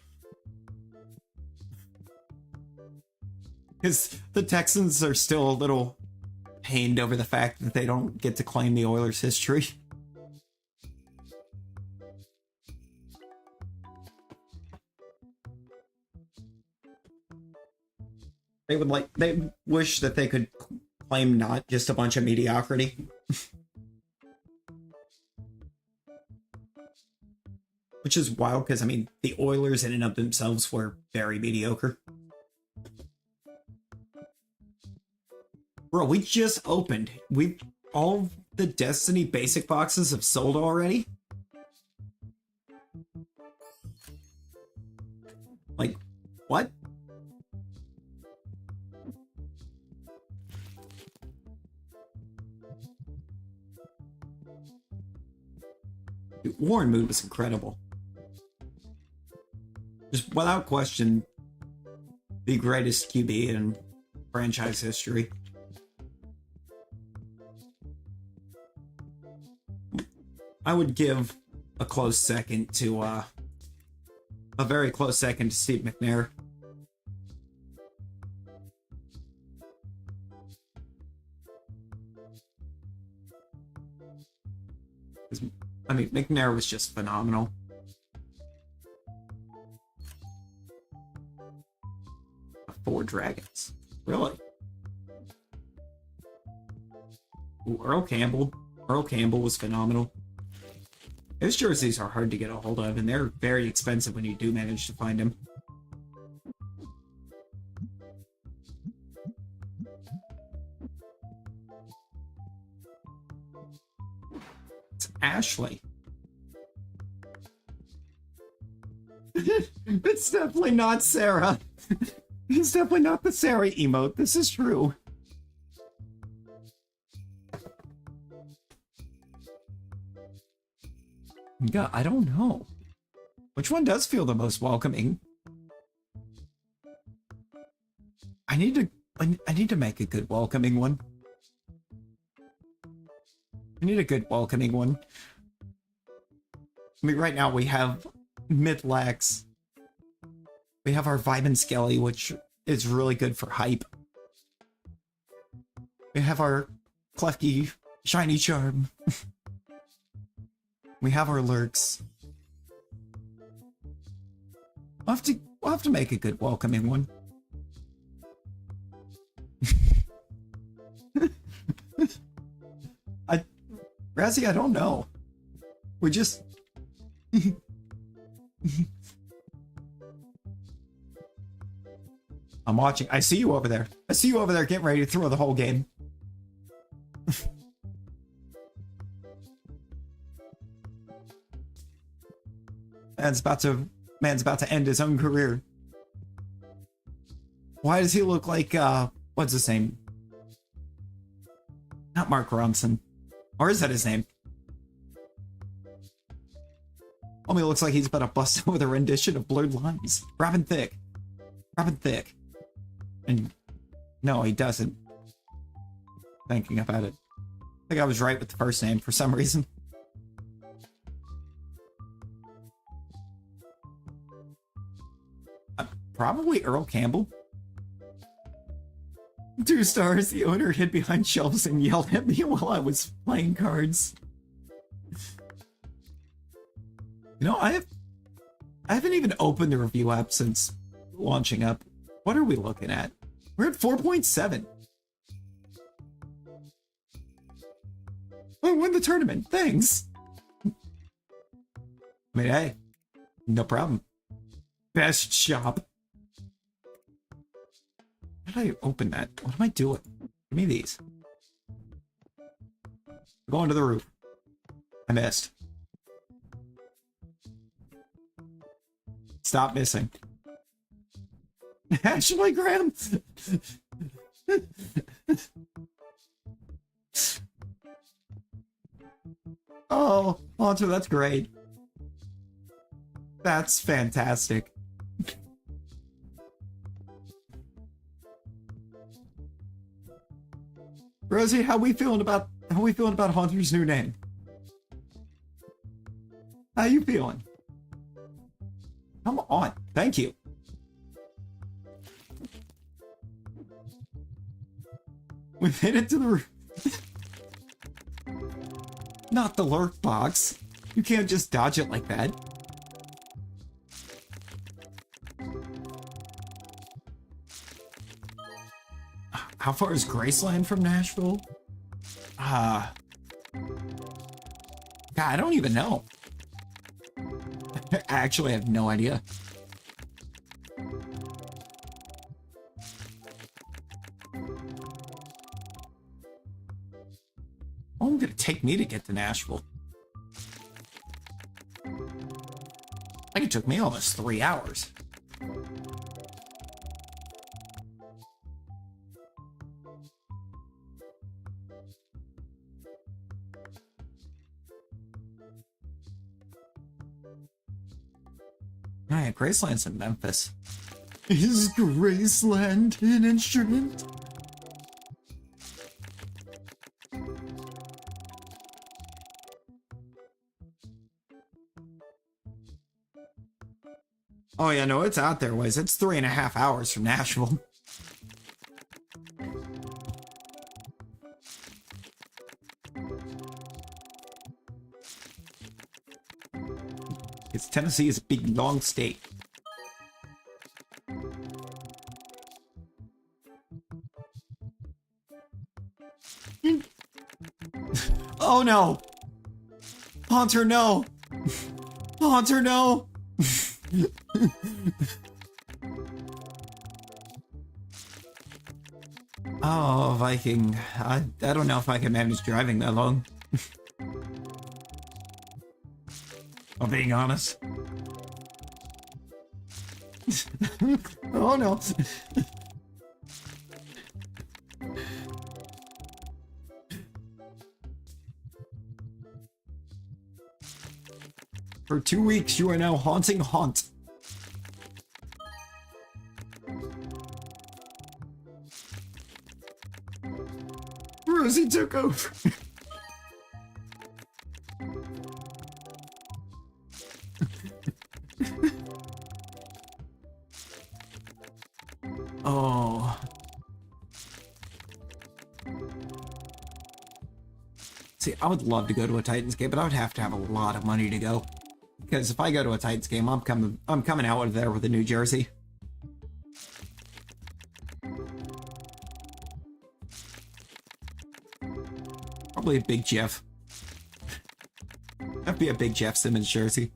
Because the Texans are still a little pained over the fact that they don't get to claim the Oilers' history. They wish that they could claim not just a bunch of mediocrity. Which is wild, because, I mean, the Oilers in and of themselves were very mediocre. Bro, we just opened. All the Destiny basic boxes have sold already? Like, what? Dude, Warren Moon was incredible. Just without question, the greatest QB in franchise history. I would give a close second to, a very close second to Steve McNair. I mean, McNair was just phenomenal. Four dragons. Really? Ooh, Earl Campbell. Earl Campbell was phenomenal. His jerseys are hard to get a hold of, and they're very expensive when you do manage to find them. It's Ashley. It's definitely not Sarah. It's definitely not the Sarah emote. This is true. God, I don't know. Which one does feel the most welcoming? I need to make a good welcoming one. I need a good welcoming one. I mean, right now we have Midlax. We have our Vibin Skelly, which is really good for hype. We have our Klefki Shiny Charm. We have our Lurks. We'll have to make a good welcoming one. Razzie, I don't know. We just... I'm watching. I see you over there. I see you over there getting ready to throw the whole game. Man's about to end his own career. Why does he look like, what's his name? Not Mark Ronson. Or is that his name? Only looks like he's about to bust out with a rendition of Blurred Lines. Robin Thicke. Robin Thicke. And no, he doesn't. Thinking about it. I think I was right with the first name for some reason. Probably Earl Campbell. 2 stars. The owner hid behind shelves and yelled at me while I was playing cards. You know, I haven't even opened the review app since launching up. What are we looking at? We're at 4.7. I won the tournament. Thanks. I mean, hey, no problem. Best shop. How did I open that? What am I doing? Give me these. Going to the roof. I missed. Stop missing. Ashley Graham. Oh, Haunter, that's great. That's fantastic. Rosie, how we feeling about Haunter's new name? How you feeling? Come on, thank you. We made it to the roof. Not the lurk box. You can't just dodge it like that. How far is Graceland from Nashville? God, I don't even know. I actually have no idea. How long did it take me to get to Nashville? I think it took me almost 3 hours. Alright, Graceland's in Memphis. Is Graceland an instrument? Oh yeah, no, it's out there, Wiz. It's 3.5 hours from Nashville. Because Tennessee is a big, long state. Oh no! Haunter, no! Haunter, no! Oh, Viking. I don't know if I can manage driving that long. I'm being honest. Oh no. For 2 weeks, you are now haunting Haunt. Rosie took over. Oh. See, I would love to go to a Titans game, but I would have to have a lot of money to go. Because if I go to a Titans game, I'm coming out of there with a new jersey. Probably a Big Jeff. That'd be a Big Jeff Simmons jersey.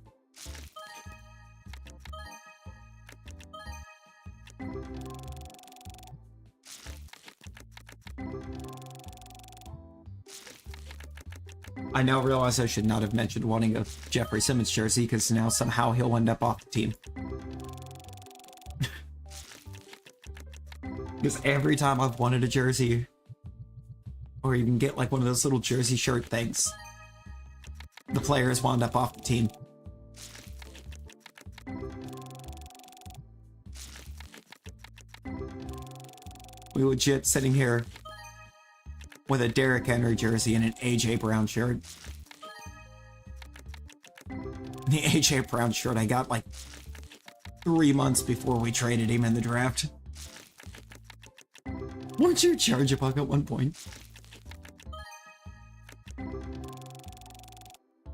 I now realize I should not have mentioned wanting a Jeffrey Simmons jersey, because now somehow he'll end up off the team. Because every time I've wanted a jersey, or even get like one of those little jersey shirt things, the players wound up off the team. We legit sitting here with a Derrick Henry jersey and an AJ Brown shirt. The AJ Brown shirt I got like 3 months before we traded him in the draft. Weren't you charge a buck at one point?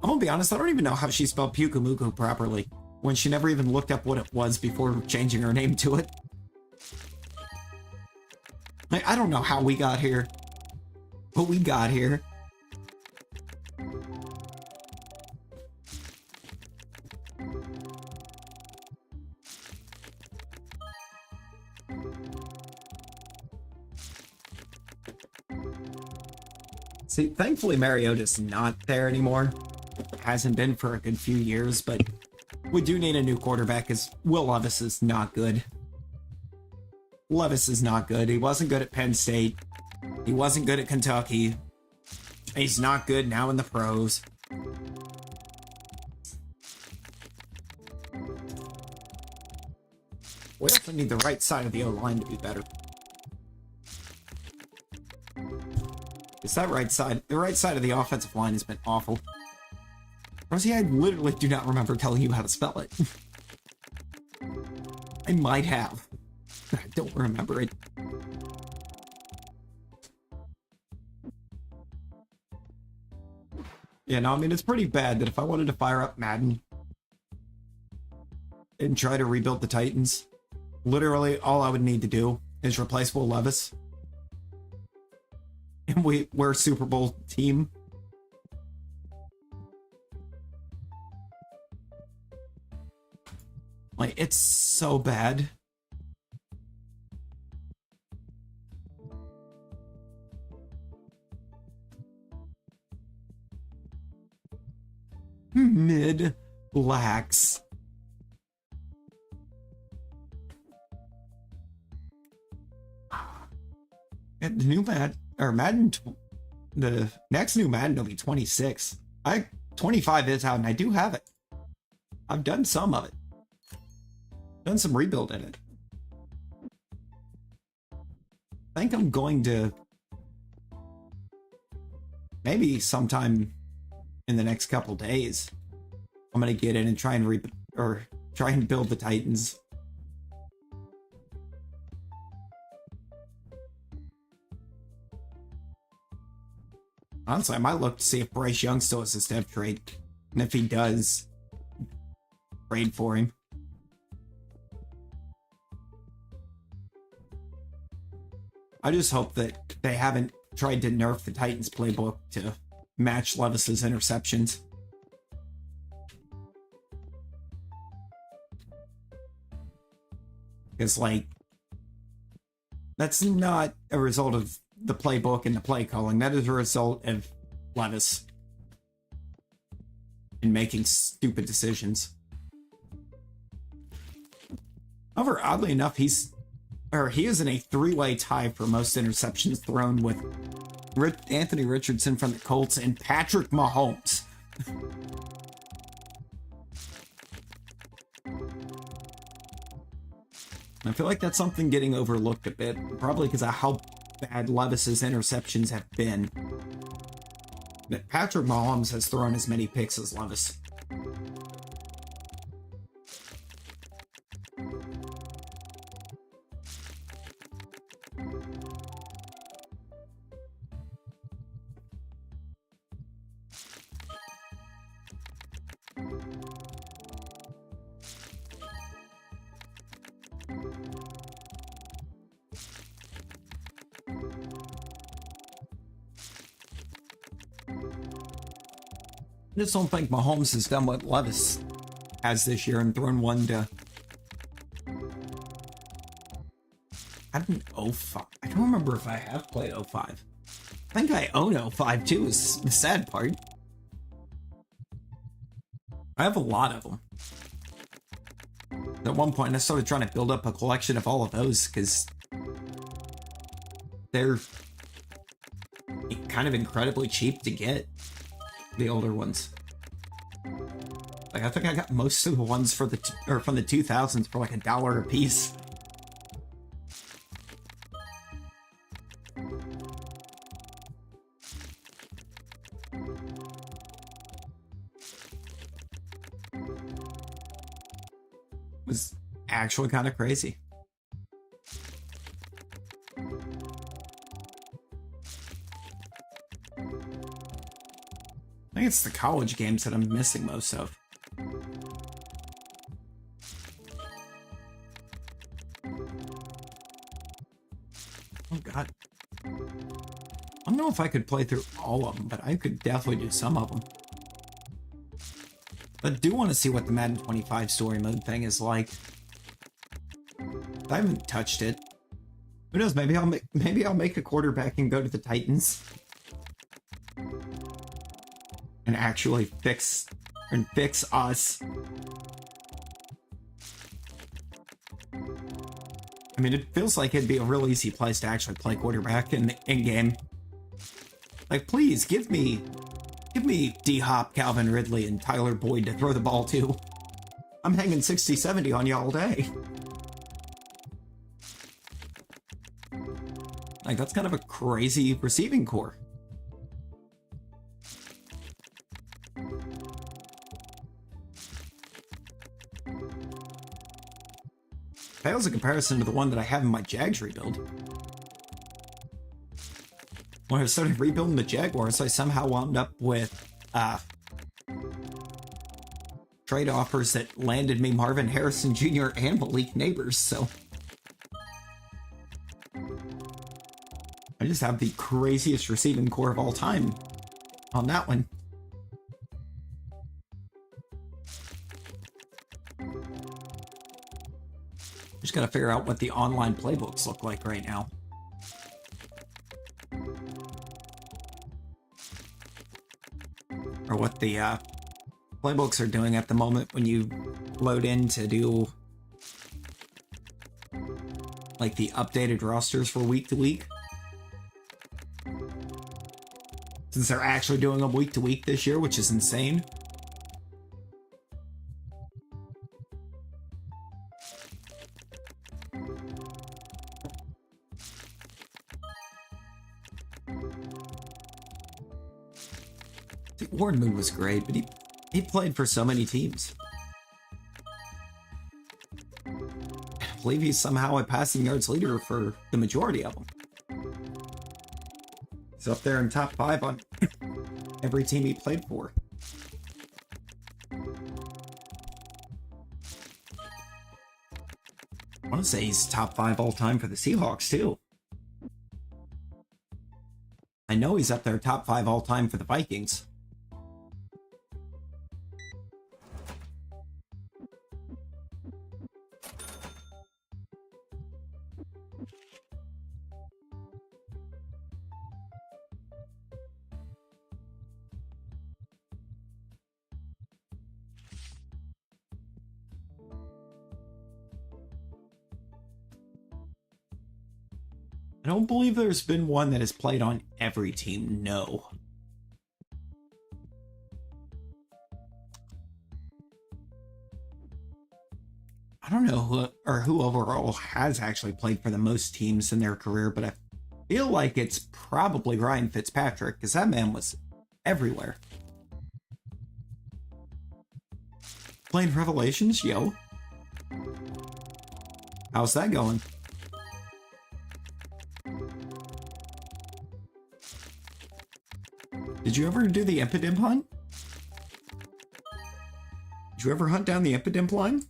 I'm gonna be honest, I don't even know how she spelled Pukumuku properly, when she never even looked up what it was before changing her name to it. Like, I don't know how we got here, but we got here. See, thankfully Mariota's not there anymore. Hasn't been for a good few years, but we do need a new quarterback, because Will Levis is not good. Levis is not good. He wasn't good at Penn State. He wasn't good at Kentucky. He's not good now in the pros. We also need the right side of the O-line to be better. It's that right side. The right side of the offensive line has been awful. Rosie, I literally do not remember telling you how to spell it. I might have. I don't remember it. Yeah, no, I mean, it's pretty bad that if I wanted to fire up Madden and try to rebuild the Titans, literally all I would need to do is replace Will Levis And we're a Super Bowl team. Like, it's so bad. Mid lax. And the new Madden, the next new Madden will be 26. 25 is out, and I do have it. I've done some of it. Done some rebuild in it. I think I'm going to maybe sometime in the next couple days. I'm gonna get in and try and build the Titans. Honestly, I might look to see if Bryce Young still has a step trade. And if he does, trade for him. I just hope that they haven't tried to nerf the Titans playbook to match Levis's interceptions. Because, like, that's not a result of the playbook and the play calling. That is a result of Levis in making stupid decisions. However, oddly enough, he is in a three-way tie for most interceptions thrown with Anthony Richardson from the Colts and Patrick Mahomes. I feel like that's something getting overlooked a bit, probably because of how bad Levis's interceptions have been. But Patrick Mahomes has thrown as many picks as Levis. I just don't think Mahomes has done what Levis has this year and thrown one to... I don't know 05. I don't remember if I have played 05. I think I own 05 too, is the sad part. I have a lot of them. At one point, I started trying to build up a collection of all of those because they're kind of incredibly cheap to get. The older ones. Like, I think I got most of the ones from the 2000s for like $1 a piece. It was actually kind of crazy. I think it's the college games that I'm missing most of. Oh god. I don't know if I could play through all of them, but I could definitely do some of them. But I do want to see what the Madden 25 story mode thing is like. I haven't touched it. Who knows, maybe I'll make a quarterback and go to the Titans. And actually fix us. I mean, it feels like it'd be a real easy place to actually play quarterback in game. Like, please give me D-Hop, Calvin Ridley, and Tyler Boyd to throw the ball to. I'm hanging 60-70 on you all day. Like, that's kind of a crazy receiving core. Pales in comparison to the one that I have in my Jags rebuild. When I started rebuilding the Jaguars, I somehow wound up with trade offers that landed me Marvin Harrison Jr. and Malik Neighbors, so... I just have the craziest receiving core of all time on that one. Just gotta figure out what the online playbooks look like right now. Or what the playbooks are doing at the moment when you load in to do like the updated rosters for week to week. Since they're actually doing them week to week this year, which is insane. Warren Moon was great, but he played for so many teams. I believe he's somehow a passing yards leader for the majority of them. He's up there in top 5 on every team he played for. I want to say he's top 5 all time for the Seahawks too. I know he's up there top 5 all time for the Vikings. I don't believe there's been one that has played on every team, no. I don't know who overall has actually played for the most teams in their career, but I feel like it's probably Ryan Fitzpatrick, because that man was everywhere. Playing Revelations, yo. How's that going? Did you ever do the Impidimp hunt? Did you ever hunt down the Impidimp line?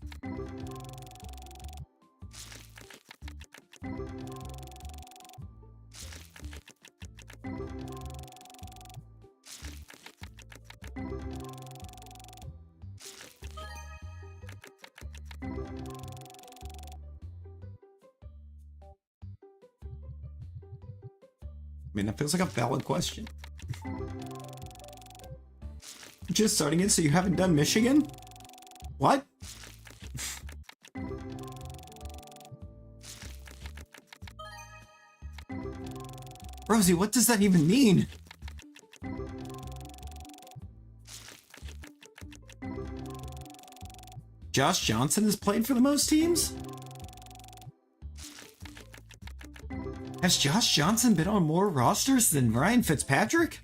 I mean, that feels like a valid question. Just starting it, so you haven't done Michigan? What? Rosie, what does that even mean? Josh Johnson has played for the most teams? Has Josh Johnson been on more rosters than Ryan Fitzpatrick?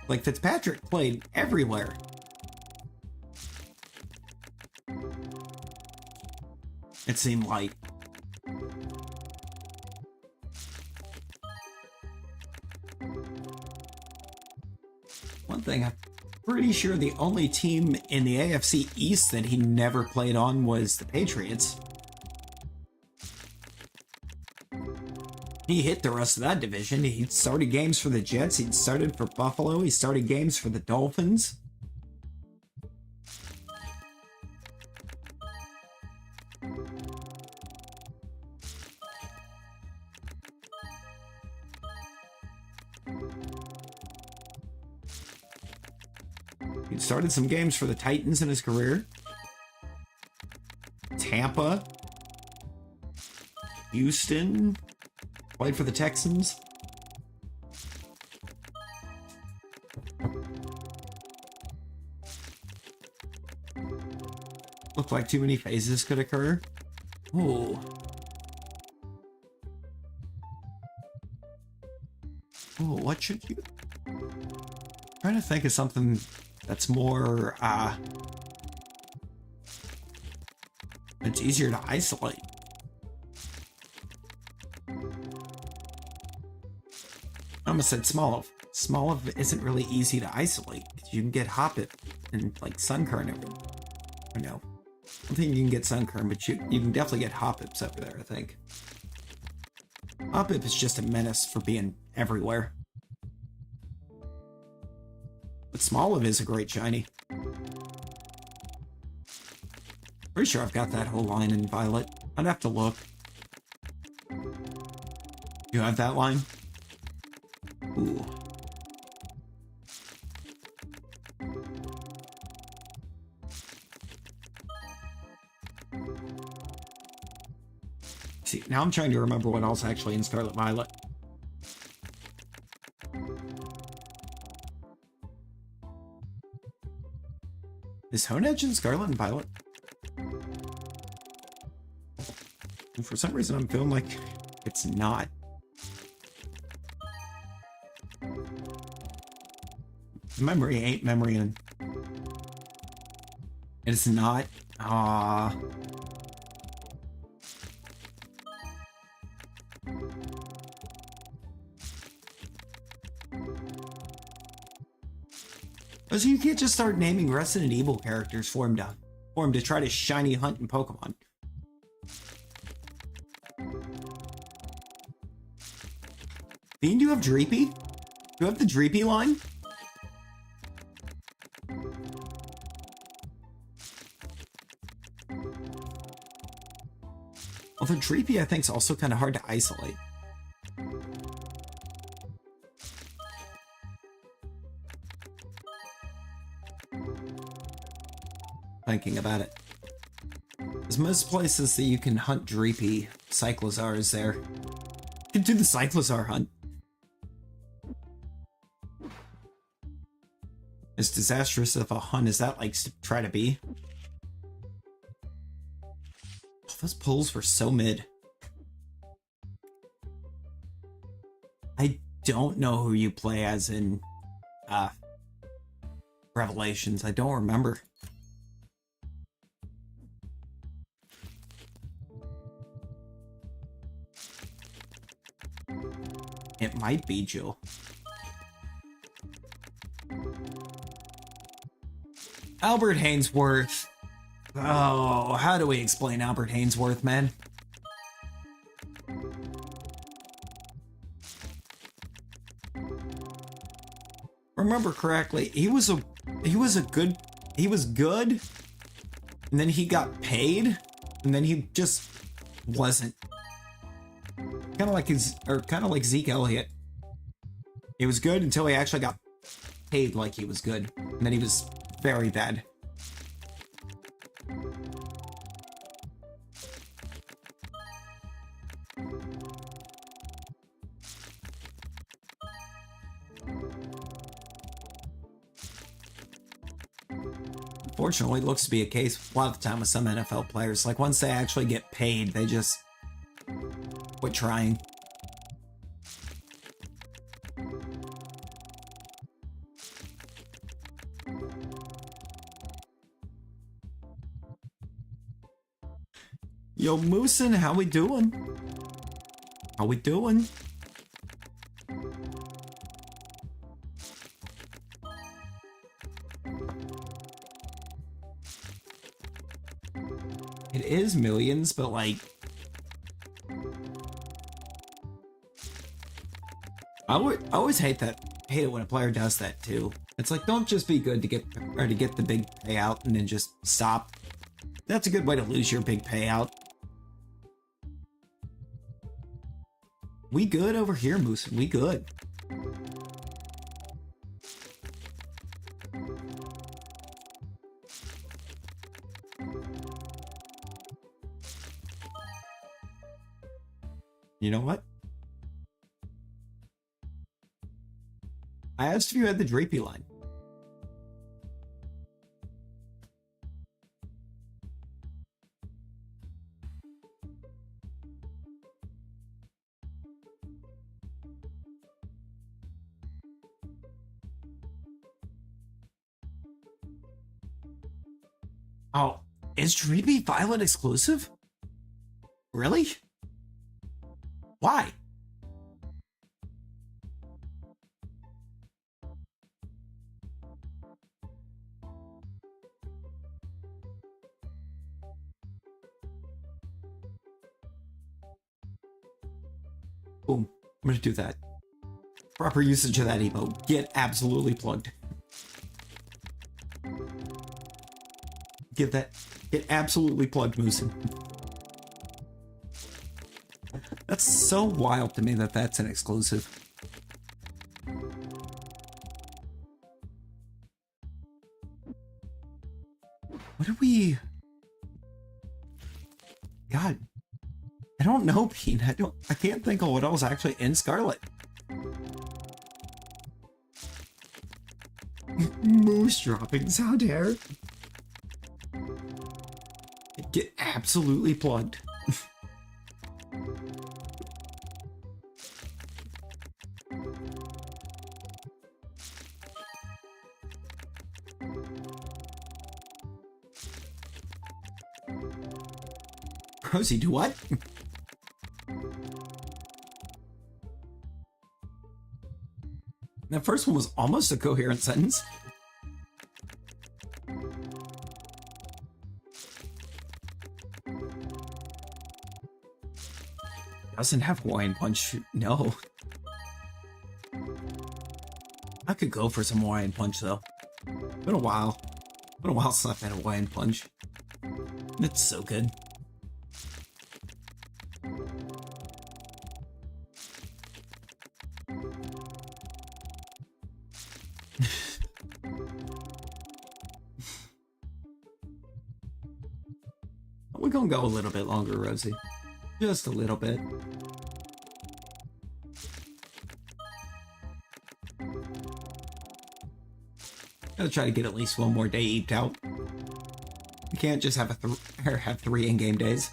Like, Fitzpatrick played everywhere. It seemed like. One thing, I'm pretty sure the only team in the AFC East that he never played on was the Patriots. He hit the rest of that division. He started games for the Jets. He started for Buffalo. He started games for the Dolphins. He started some games for the Titans in his career. Tampa. Houston. Played for the Texans. Looked like too many phases could occur. Ooh. Ooh, what should you... Trying to think of something that's more, it's easier to isolate. I almost said Smoliv. Smoliv isn't really easy to isolate because you can get Hoppit and like Sunkern over there. Or no, I don't think you can get Sunkern, but you can definitely get Hoppips over there, I think. Hoppip is just a menace for being everywhere. But Smoliv is a great shiny. Pretty sure I've got that whole line in Violet. I'd have to look. You have that line? Ooh. See, now I'm trying to remember what else actually in Scarlet Violet. Is Honedge in Scarlet and Violet? And for some reason I'm feeling like it's not. Memory ain't memory and it's not. Ah. So you can't just start naming Resident Evil characters for him to try to shiny hunt in Pokemon. Bean, do you have Dreepy? Do you have the Dreepy line? Although Dreepy, I think, is also kind of hard to isolate. Thinking about it. There's most places that you can hunt Dreepy, Cyclozar is there. You can do the Cyclozar hunt. As disastrous of a hunt as that likes to try to be. Oh, those pulls were so mid. I don't know who you play as in Revelations. I don't remember. It might be Jill. Albert Hainsworth. Oh, how do we explain Albert Hainsworth, man? Remember correctly, he was good, and then he got paid, and then he just wasn't. Kind of like Zeke Elliott. He was good until he actually got paid like he was good, and then he was very bad. Unfortunately, it looks to be a case a lot of the time with some NFL players. Like, once they actually get paid, they just quit trying. Yo, Moosin, how we doing? How we doing? It is millions, but like... I always hate it when a player does that too. It's like, don't just be good to get the big payout and then just stop. That's a good way to lose your big payout. We good over here, Moose. We good. You know what? I asked if you had the Drapey line. Oh, is Dreepy Violet exclusive? Really? Why? Boom. I'm gonna do that. Proper usage of that emote. Get absolutely plugged. Get absolutely plugged, Moosin. That's so wild to me that that's an exclusive. What do we... God. I don't know, Bean. I can't think of what else actually in Scarlet. Moose droppings, how dare. Get absolutely plugged. Rosie, do what? That first one was almost a coherent sentence. Doesn't have Hawaiian Punch. No. I could go for some Hawaiian Punch though. Been a while. Been a while since I've had Hawaiian Punch. It's so good. We're gonna go a little bit longer, Rosie. Just a little bit. Gotta try to get at least one more day eked out. We can't just have have 3 in-game days.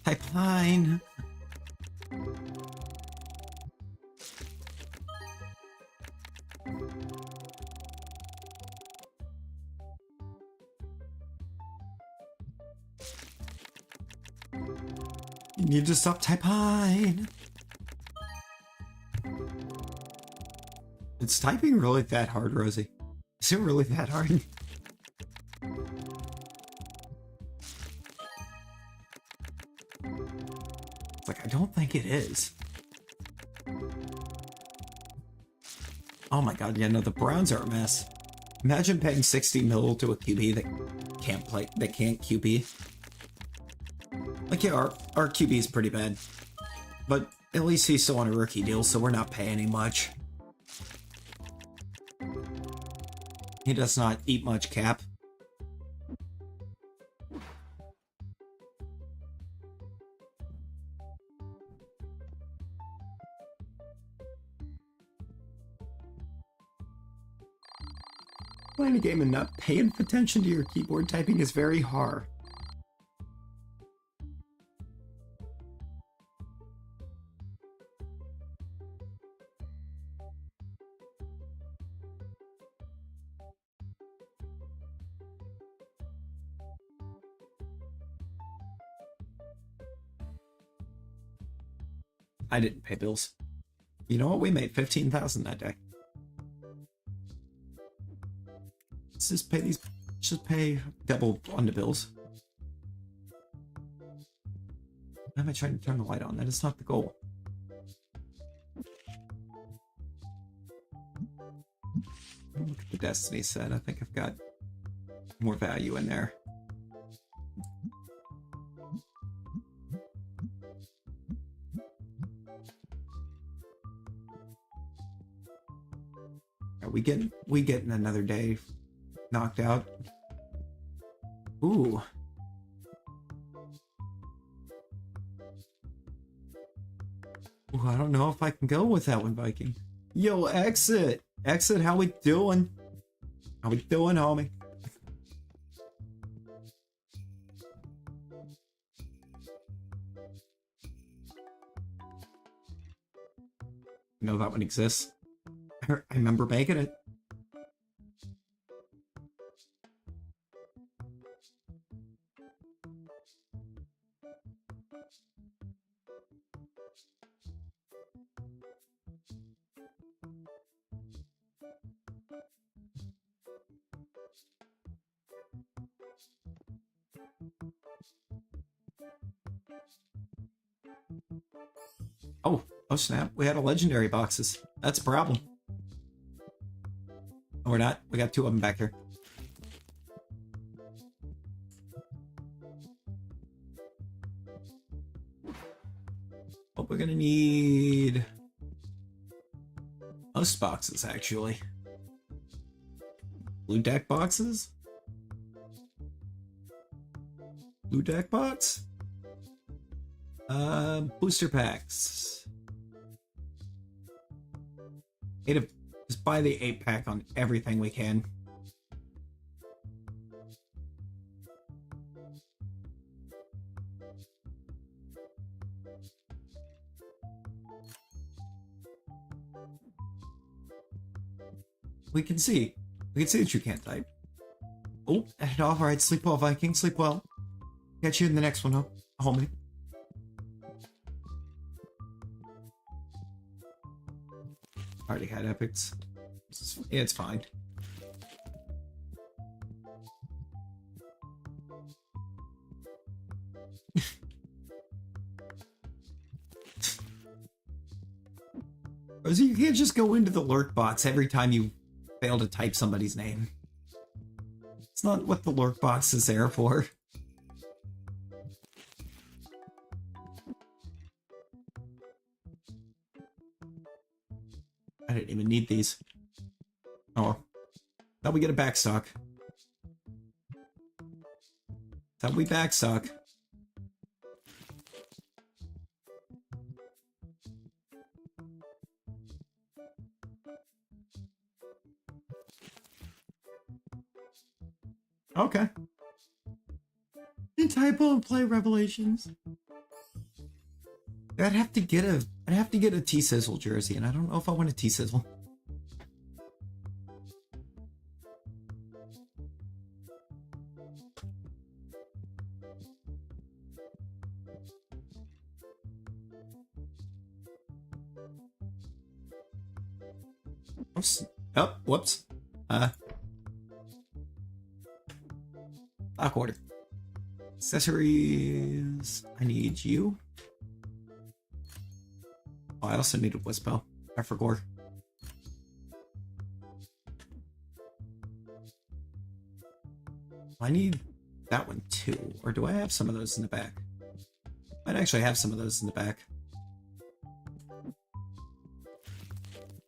Pipeline. You need to stop typing. Is typing really that hard, Rosie? Is it really that hard? It's like, I don't think it is. Oh my god, yeah, no, the Browns are a mess. Imagine paying 60 mil to a QB that can't play, that can't QB. Like, yeah, our QB is pretty bad. But at least he's still on a rookie deal, so we're not paying him much. He does not eat much cap. Playing a game and not paying attention to your keyboard typing is very hard. I didn't pay bills. You know what? We made 15,000 that day. Let's just pay these. Just pay double on the bills. Why am I trying to turn the light on? That is not the goal. Look at the Destiny set. I think I've got more value in there. We getting another day knocked out. Ooh. Ooh, I don't know if I can go with that one, Viking. Yo, Exit! Exit, how we doing? How we doing, homie? You know that one exists. I remember making it. Oh snap, we had a legendary boxes. That's a problem. Oh, we're not. We got two of them back here. Oh, we're gonna need most boxes, actually. Blue deck boxes? Blue deck box? Booster packs. Just buy the 8-pack on everything we can. We can see that you can't type. Oh, alright, sleep well, Viking, sleep well. Catch you in the next one, homie. Already had epics. It's fine. Rosie, you can't just go into the lurk box every time you fail to type somebody's name. It's not what the lurk box is there for. I didn't even need these. Oh. Thought we get a backstock. Thought we backstock. Okay. In typo and play Revelations. I'd have to get a T-Sizzle jersey, and I don't know if I want a T-Sizzle. Oops. Oh, whoops. Back order. Accessories. I need you. Oh, I also need a Wispo. I forgot. I need that one too. Or do I have some of those in the back? Might actually have some of those in the back.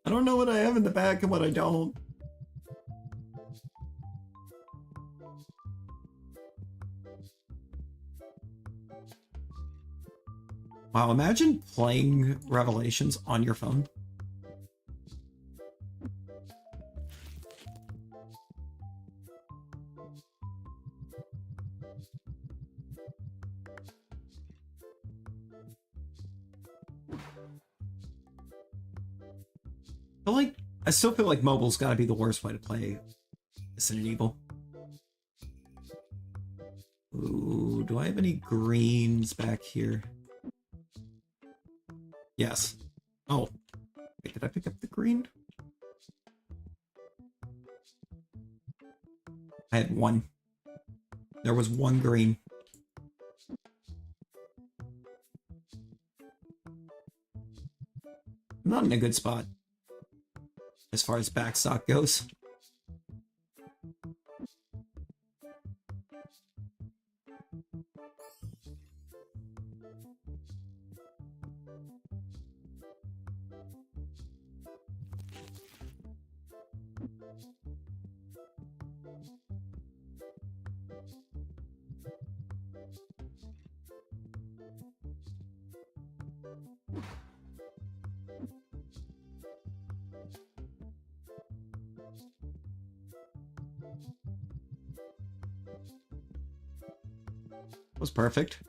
I don't know what I have in the back and what I don't. Wow, imagine playing Revelations on your phone. I still feel like mobile's gotta be the worst way to play Resident Evil. Ooh, do I have any greens back here? Yes. Oh. Wait, did I pick up the green? I had one. There was one green. I'm not in a good spot as far as backstock goes. Was perfect.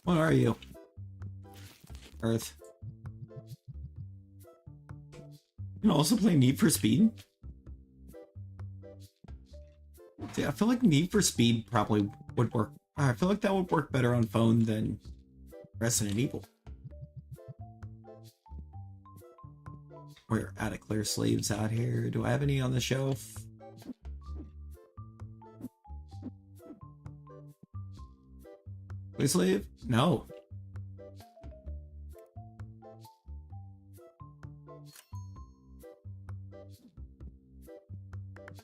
What are you? Earth. You can also play Need for Speed? See, I feel like Need for Speed probably would work. I feel like that would work better on phone than Resident Evil. We're out of clear sleeves out here. Do I have any on the shelf? Please leave? No.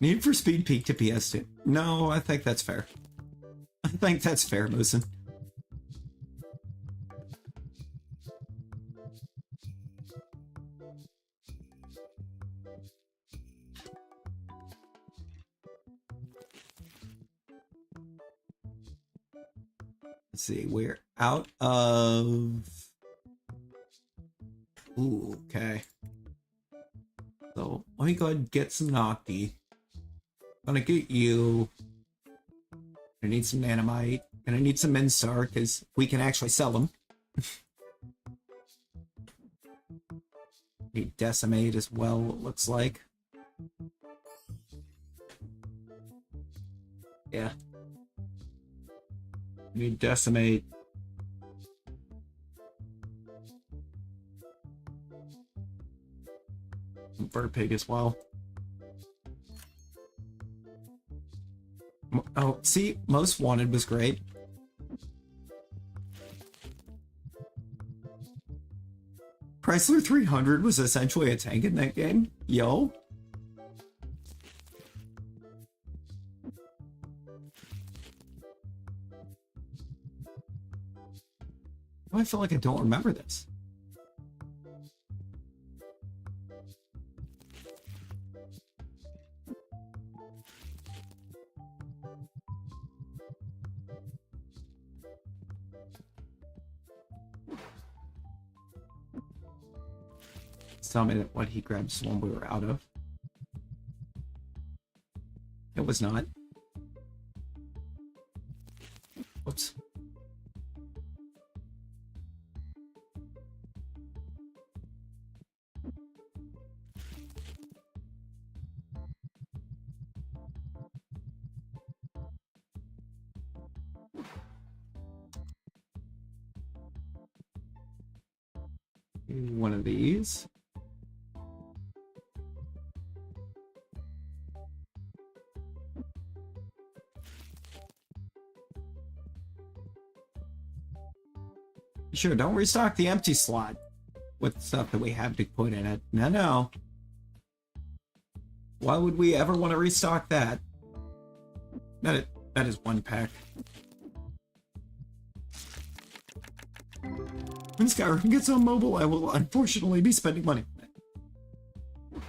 Need for Speed peak to PS2. No, I think that's fair. I think that's fair, Moosin. Let's see, we're out of... Ooh, okay. So, let me go ahead and get some Nocti. Gonna get you. Gonna need some Nanomite. Gonna need some Minstar, because we can actually sell them. Need Decimate as well, it looks like. Yeah. Need Decimate. Some Verpig as well. Oh, see, Most Wanted was great. Chrysler 300 was essentially a tank in that game. Yo. I feel like I don't remember this. Tell me that what he grabbed is the one we were out of. It was not. Whoops. One of these. Sure, don't restock the empty slot with stuff that we have to put in it. No, no. Why would we ever want to restock that? That is one pack. When Skyrim gets on mobile, I will unfortunately be spending money on it.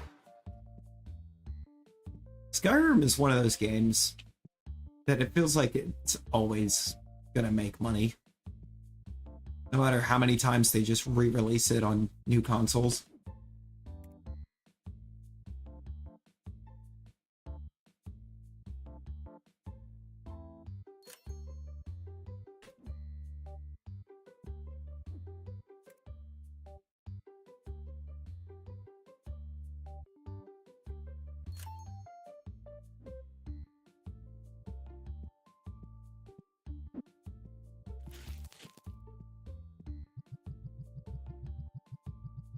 Skyrim is one of those games that it feels like it's always gonna make money. No matter how many times they just re-release it on new consoles.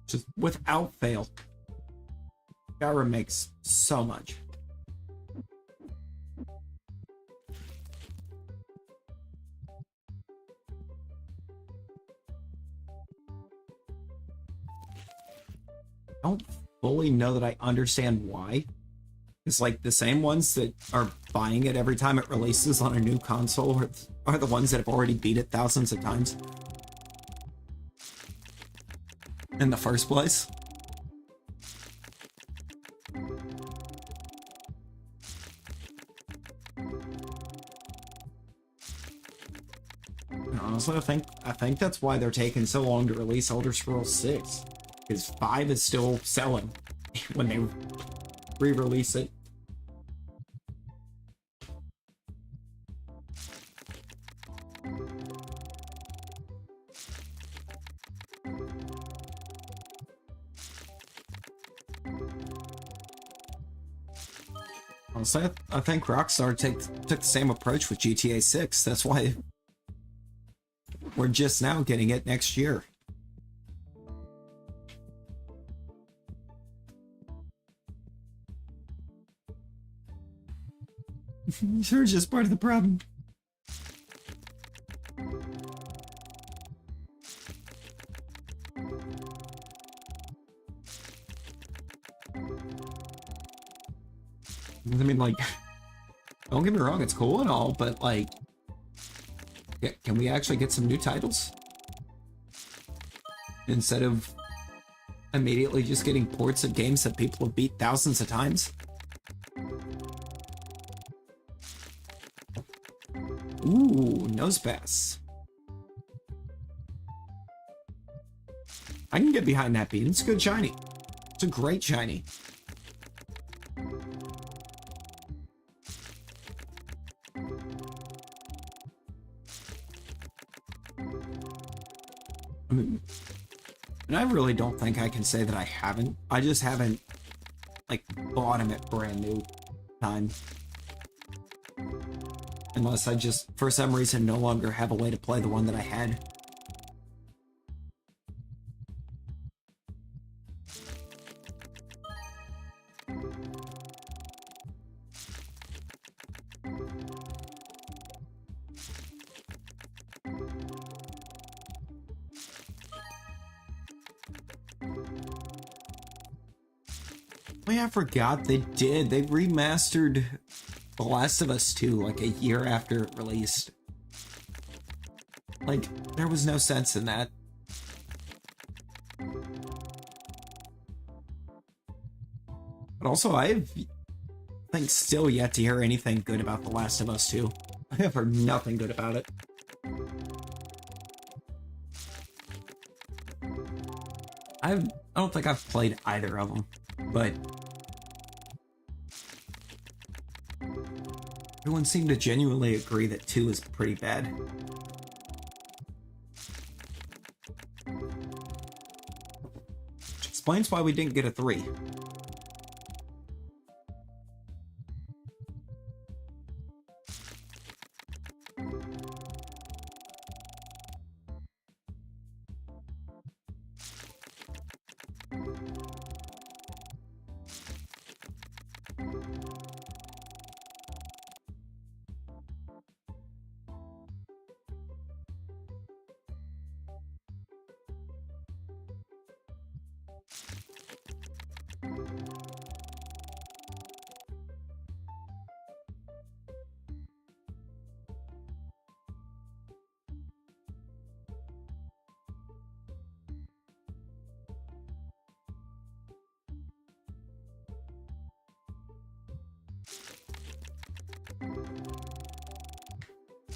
Just without fail. Skyrim makes so much. I don't fully know that I understand why. It's like the same ones that are buying it every time it releases on a new console are the ones that have already beat it thousands of times. In the first place. Honestly, I think that's why they're taking so long to release Elder Scrolls 6. Because 5 is still selling when they re-release it. Honestly, I think Rockstar took the same approach with GTA 6. That's why we're just now getting it next year. You're just part of the problem. I mean, like, don't get me wrong, it's cool and all, but like, can we actually get some new titles? Instead of immediately just getting ports of games that people have beat thousands of times. Ooh, nose pass. I can get behind that beat. It's a good shiny. It's a great shiny. I mean, and I really don't think I can say that I haven't. I just haven't, like, bought him at brand new time. Unless I just, for some reason, no longer have a way to play the one that I had. Oh yeah, I forgot they did. They remastered The Last of Us 2 like a year after it released. Like, there was no sense in that. But also, I think still yet to hear anything good about The Last of Us 2. I have heard nothing good about it. I don't think I've played either of them, but everyone seemed to genuinely agree that 2 is pretty bad. Which explains why we didn't get a 3.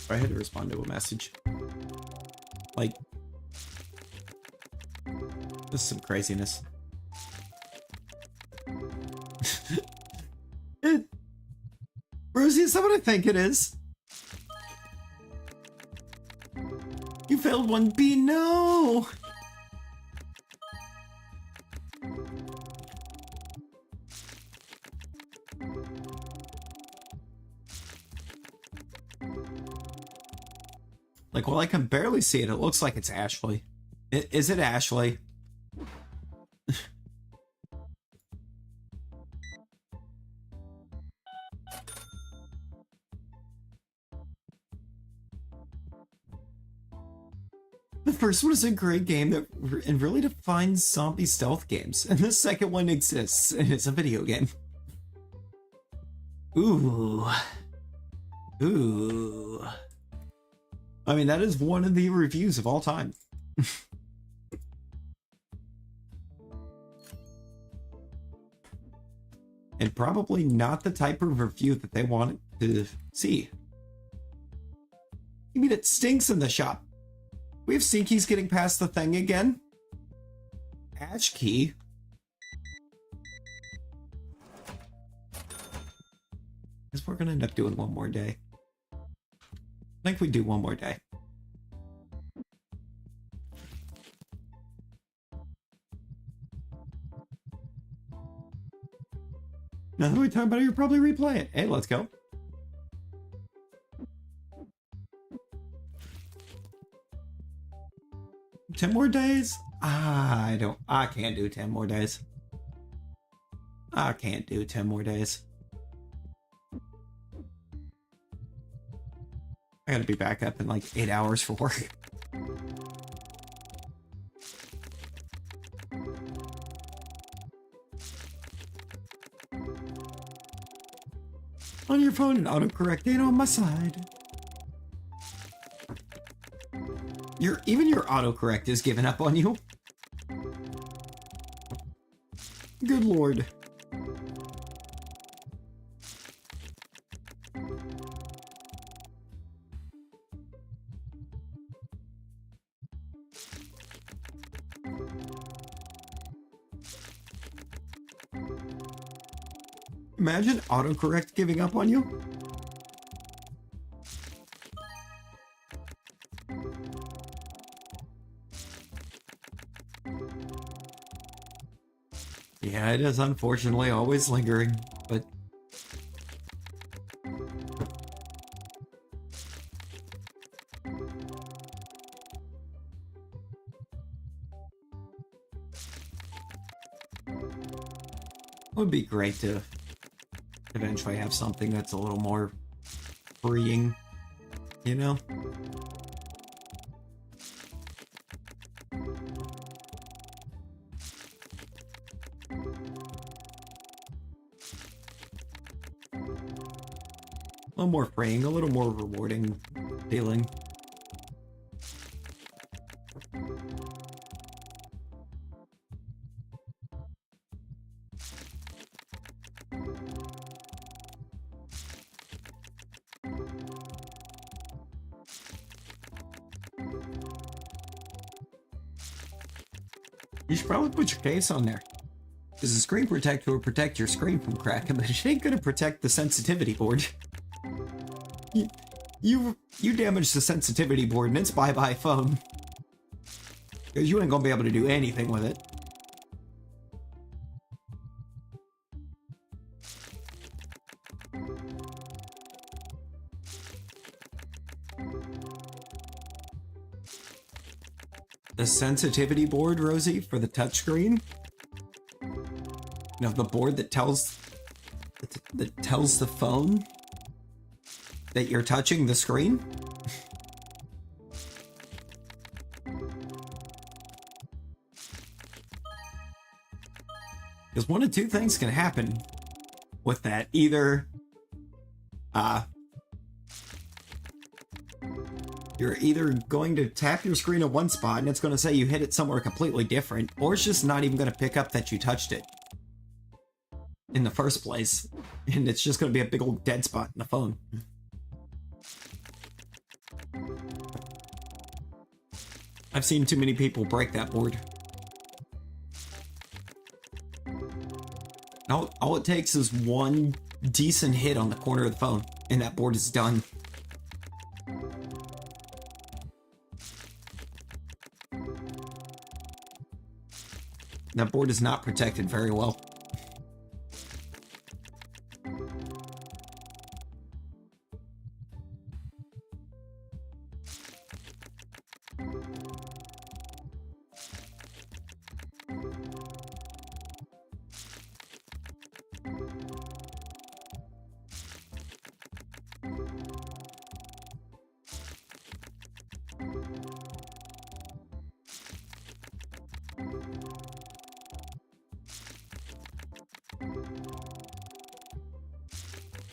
I had to respond to a message. Like, this is some craziness. Rosie, is that what I think it is? You failed 1B, no! Like, well, I can barely see it. It looks like it's Ashley. Is it Ashley? The first one is a great game that really defines zombie stealth games, and the second one exists, and it's a video game. Ooh. Ooh. I mean, that is one of the reviews of all time. And probably not the type of review that they wanted to see. You mean it stinks in the shop? We have Seekies getting past the thing again? Ash Key? Guess we're gonna end up doing one more day. I think we do one more day. Now that we talk about it, you'll probably replay it. Hey, let's go. Ten more days? I can't do 10 more days. I can't do 10 more days. I gotta be back up in like 8 hours for work. on your phone and autocorrect ain't on my side. Even your autocorrect is giving up on you. Good lord. Imagine autocorrect giving up on you. Yeah, it is unfortunately always lingering, but it would be great to eventually have something that's a little more freeing, you know? A little more freeing, a little more rewarding feeling. You should probably put your case on there. Because the screen protector will protect your screen from cracking, but it ain't gonna protect the sensitivity board. You damage the sensitivity board and it's bye-bye phone. Because you ain't gonna be able to do anything with it. The sensitivity board, Rosie, for the touchscreen? You know, the board that tells the phone that you're touching the screen? Because one of two things can happen with that. Either you're either going to tap your screen at one spot and it's going to say you hit it somewhere completely different, or it's just not even going to pick up that you touched it in the first place, and it's just going to be a big old dead spot in the phone. I've seen too many people break that board. All it takes is one decent hit on the corner of the phone, and that board is done. That board is not protected very well.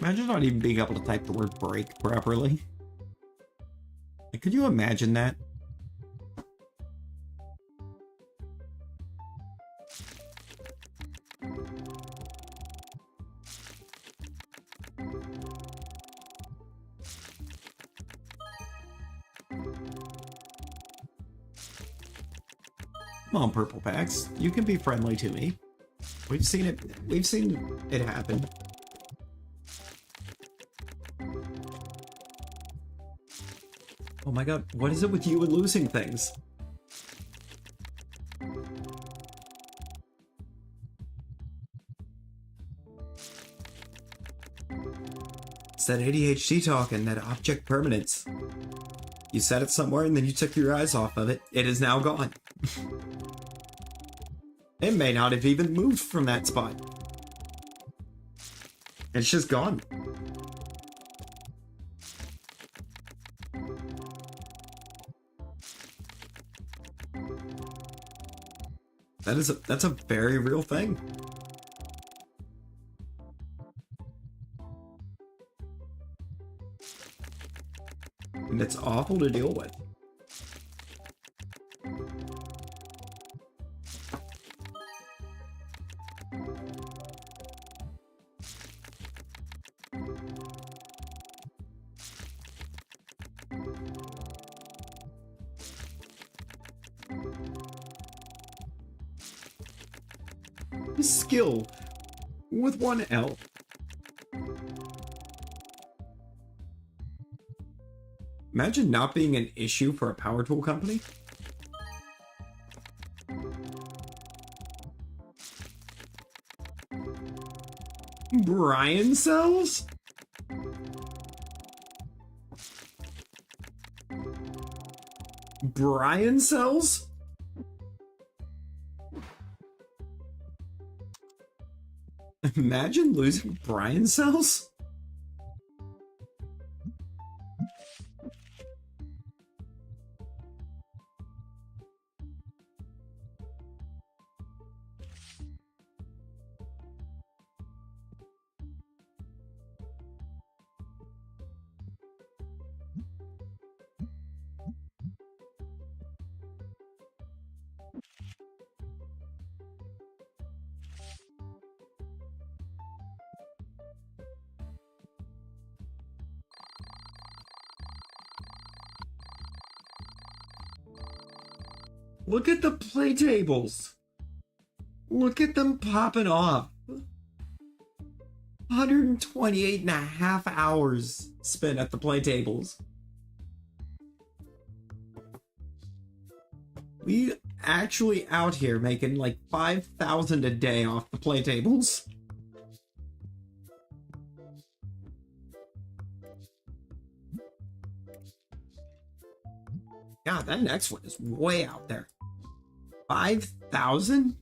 Imagine not even being able to type the word break properly. Like, could you imagine that? Come on, Purple Packs. You can be friendly to me. We've seen it happen. Oh my god, what is it with you and losing things? It's that ADHD talking, that object permanence. You set it somewhere and then you took your eyes off of it. It is now gone. It may not have even moved from that spot. It's just gone. That's a very real thing. And it's awful to deal with. Skill with one L. Imagine not being an issue for a power tool company. Brian cells? Brian cells? Imagine losing Brian cells? Look at the play tables. Look at them popping off. 128 and a half hours spent at the play tables. We actually out here making like 5,000 a day off the play tables. God, that next one is way out there. 5,000?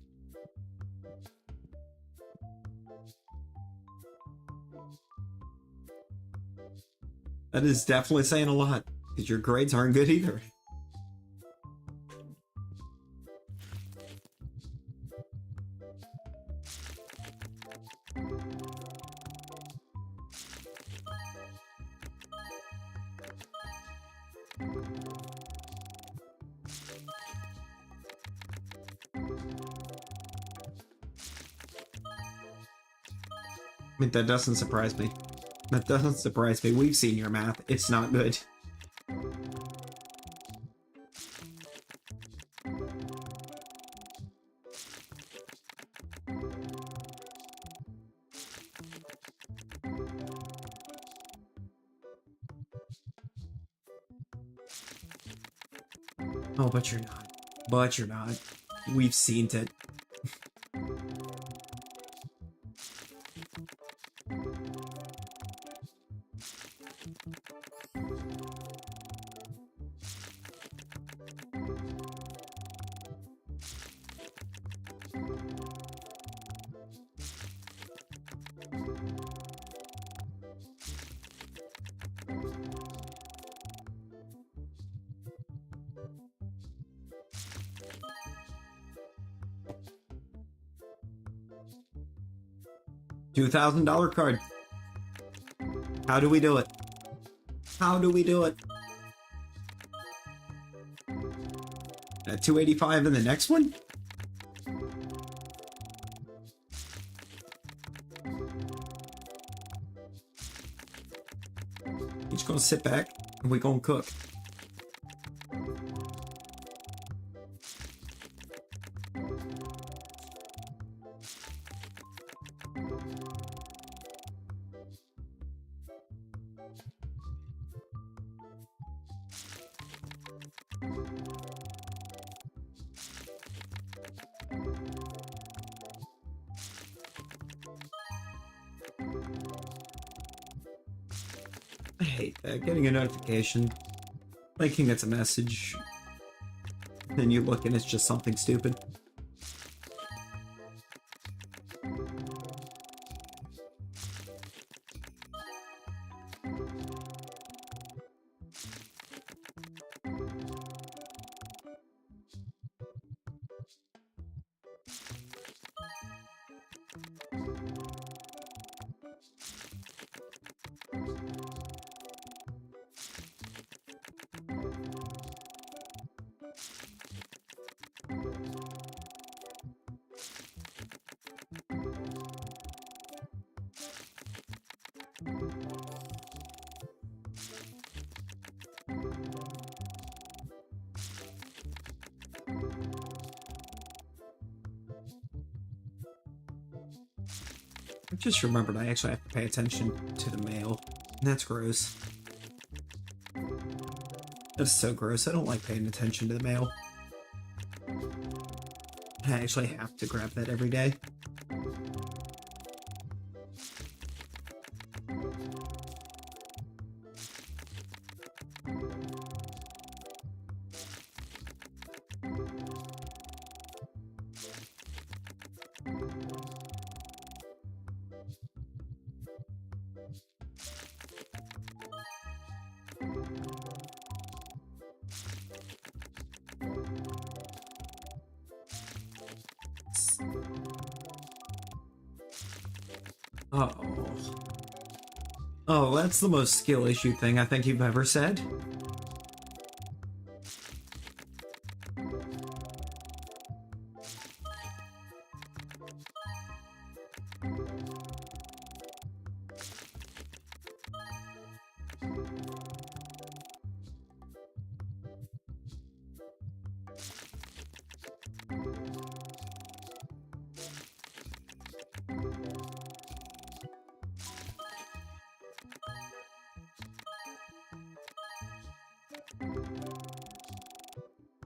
That is definitely saying a lot, because your grades aren't good either. I mean, that doesn't surprise me. That doesn't surprise me. We've seen your math. It's not good. Oh, but you're not. But you're not. We've seen it. $2,000 card. How do we do it? How do we do it? At 285 in the next one? We're just gonna sit back and we're gonna cook. I hate that. Getting a notification, thinking it's a message, then you look and it's just something stupid. I just remembered I actually have to pay attention to the mail. That's gross. That's so gross. I don't like paying attention to the mail. I actually have to grab that every day. Oh. Oh, that's the most skill issue thing I think you've ever said.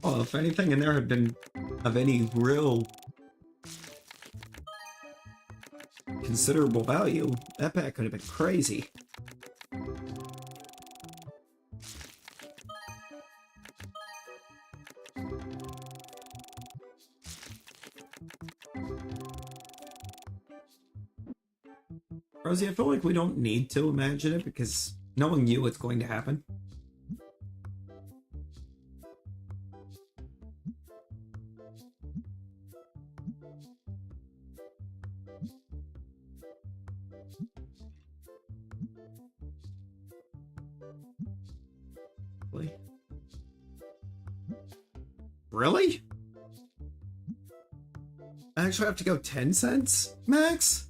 Well, if anything in there had been of any real considerable value, that pack could have been crazy. Rosie, I feel like we don't need to imagine it because knowing you, it's going to happen. Really? Really? I actually have to go 10 cents, max?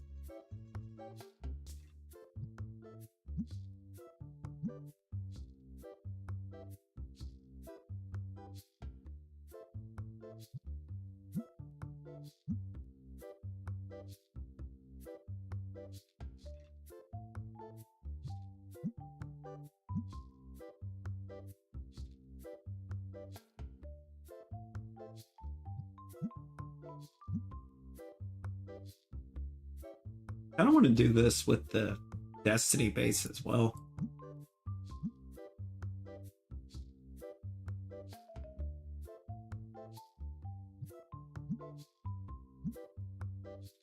I don't want to do this with the Destiny base as well.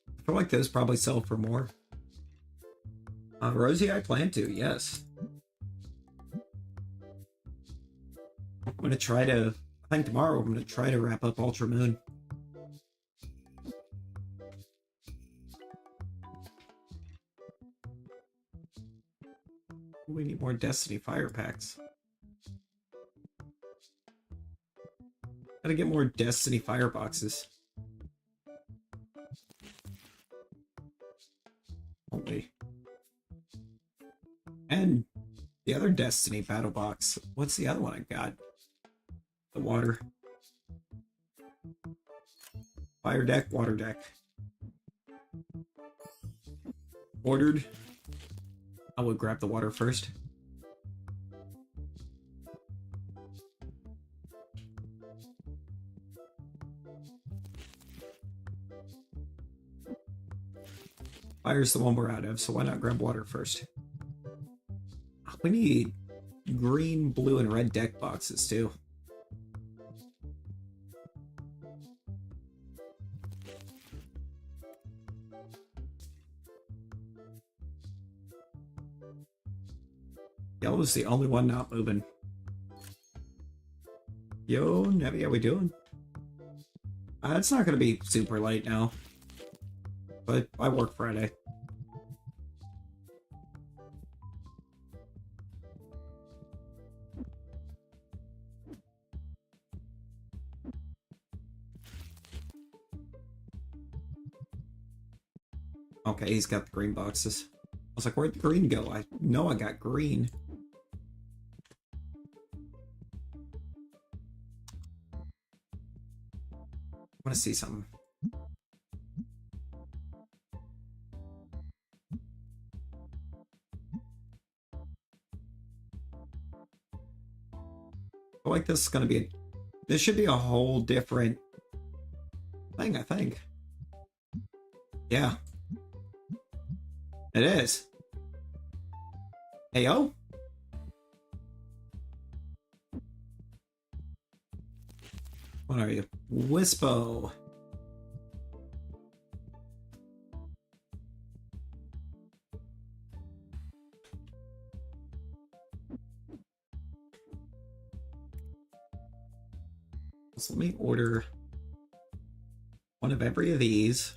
I feel like those probably sell for more. Rosie, I plan to, yes. I'm gonna try to, I think tomorrow I'm gonna try to wrap up Ultra Moon. We need more Destiny Fire Packs. Gotta get more Destiny Fire Boxes. Only. And the other Destiny Battle Box. What's the other one I got? The water. Fire deck, water deck. Ordered. I would grab the water first. Fire's the one we're out of, so why not grab water first? We need green, blue, and red deck boxes too. Yellow's the only one not moving. Yo, Nebby, how we doing? It's not gonna be super late now, but I work Friday. Okay, he's got the green boxes. I was like, where'd the green go? I know I got green. I want to see something. I feel like this is gonna be this should be a whole different thing, I think. Yeah. It is. Hey, yo. What are you? Wispo. So let me order one of every of these.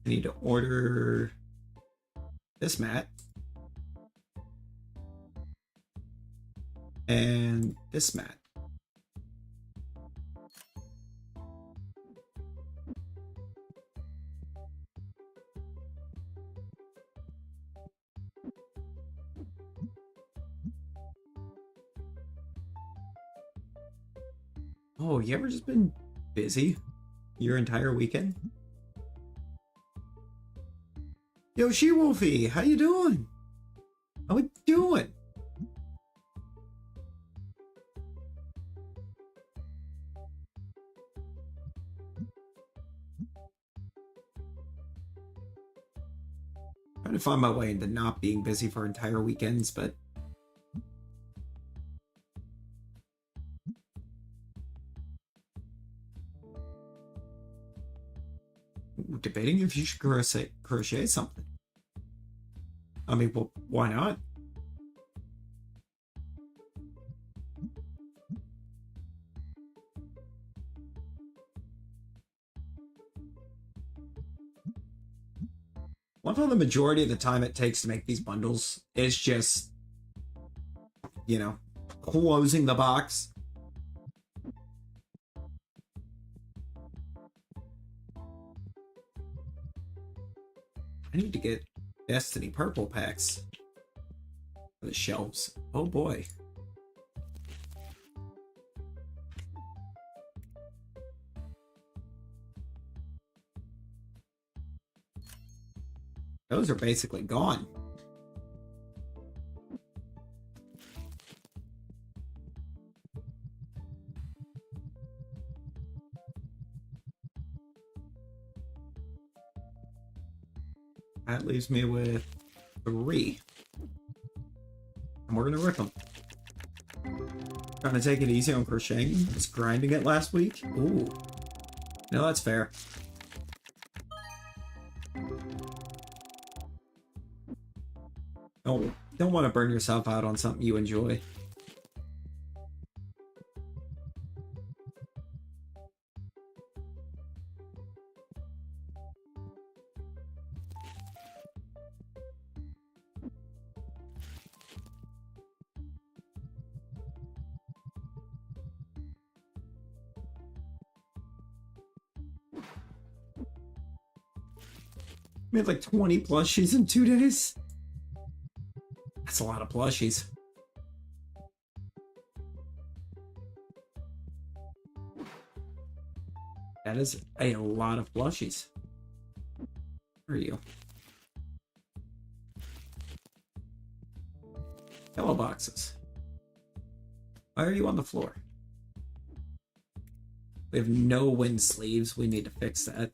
I need to order this mat. And this mat. Oh, you ever just been busy your entire weekend? Yo, She-Wolfie, how you doing? How we doing? Trying to find my way into not being busy for entire weekends, but debating if you should crochet something. I mean, well, why not? One of the majority of the time it takes to make these bundles is just, you know, closing the box. I need to get Destiny purple packs for the shelves. Oh boy. Those are basically gone. That leaves me with 3. And we're gonna rip them. Trying to take it easy on crocheting. Just grinding it last week. Ooh. No, that's fair. Don't want to burn yourself out on something you enjoy. We had like 20 plushies in 2 days. That's a lot of plushies. That is a lot of plushies. Where are you? Yellow boxes. Why are you on the floor? We have no wind sleeves. We need to fix that.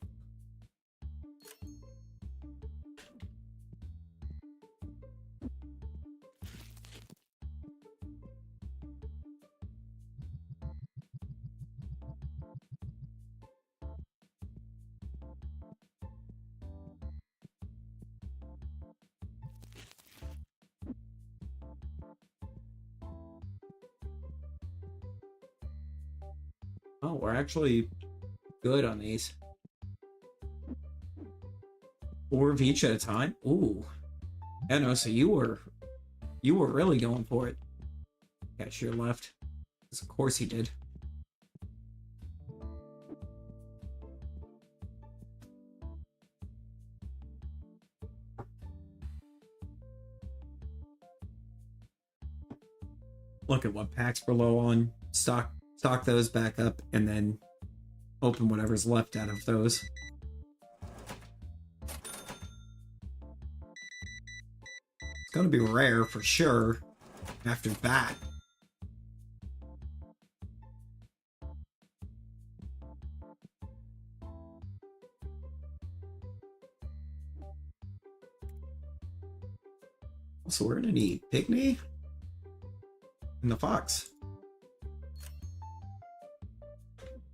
Oh, we're actually good on these. 4 of each at a time? Ooh. Yeah, no, so you were really going for it. Cashier left. Because of course he did. Look at what packs we're low on. Stock those back up and then open whatever's left out of those. It's gonna be rare for sure. after that. So we're gonna need Pygmy and the Fox.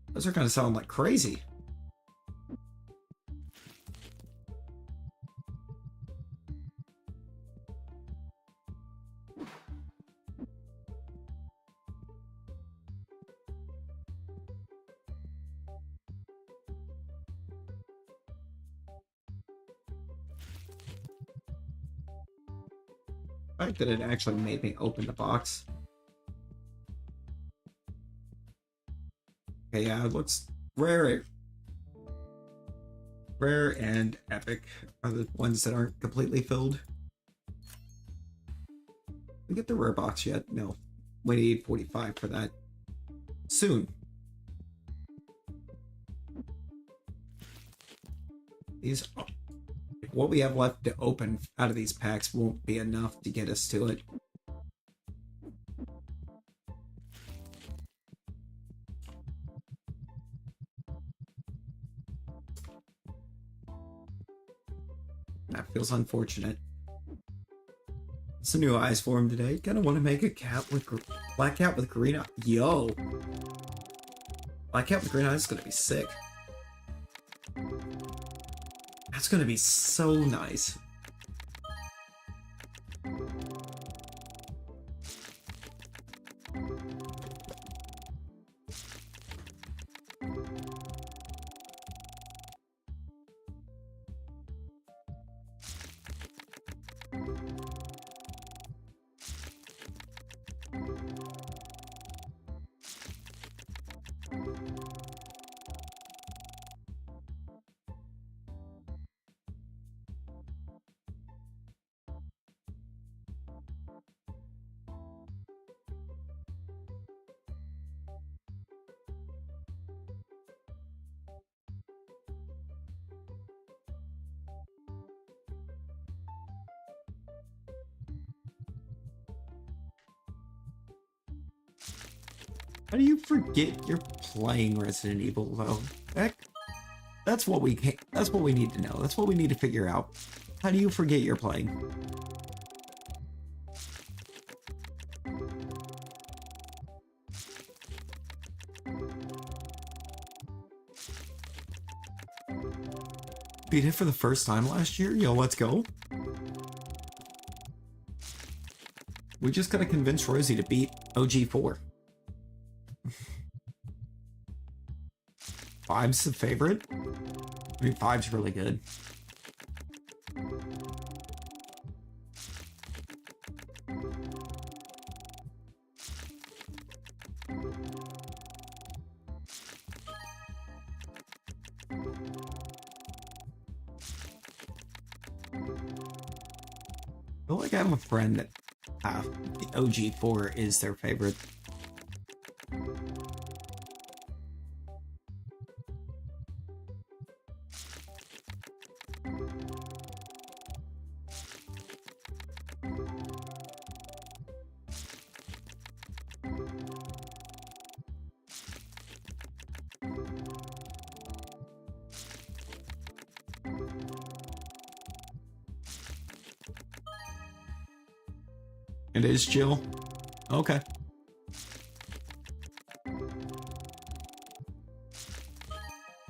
Those are gonna sound like crazy. The fact that it actually made me open the box. Okay, yeah, it looks rare. Rare and epic are the ones that aren't completely filled. We get the rare box yet? No. We need 45 for that. Soon. These, what we have left to open out of these packs won't be enough to get us to it. That feels unfortunate. It's a new eyes for him today. Kinda want to make a cat with black cat with green eyes. Yo! Black cat with green eyes is gonna be sick. That's gonna be so nice. How do you forget you're playing Resident Evil though? That's what we need to know. That's what we need to figure out. How do you forget you're playing? Beat it for the first time last year? Yo, let's go. We just gotta convince Rosie to beat OG4. Five's the favorite? I mean, Five's really good. I feel like I have a friend that the OG4 is their favorite. It is Jill? Okay.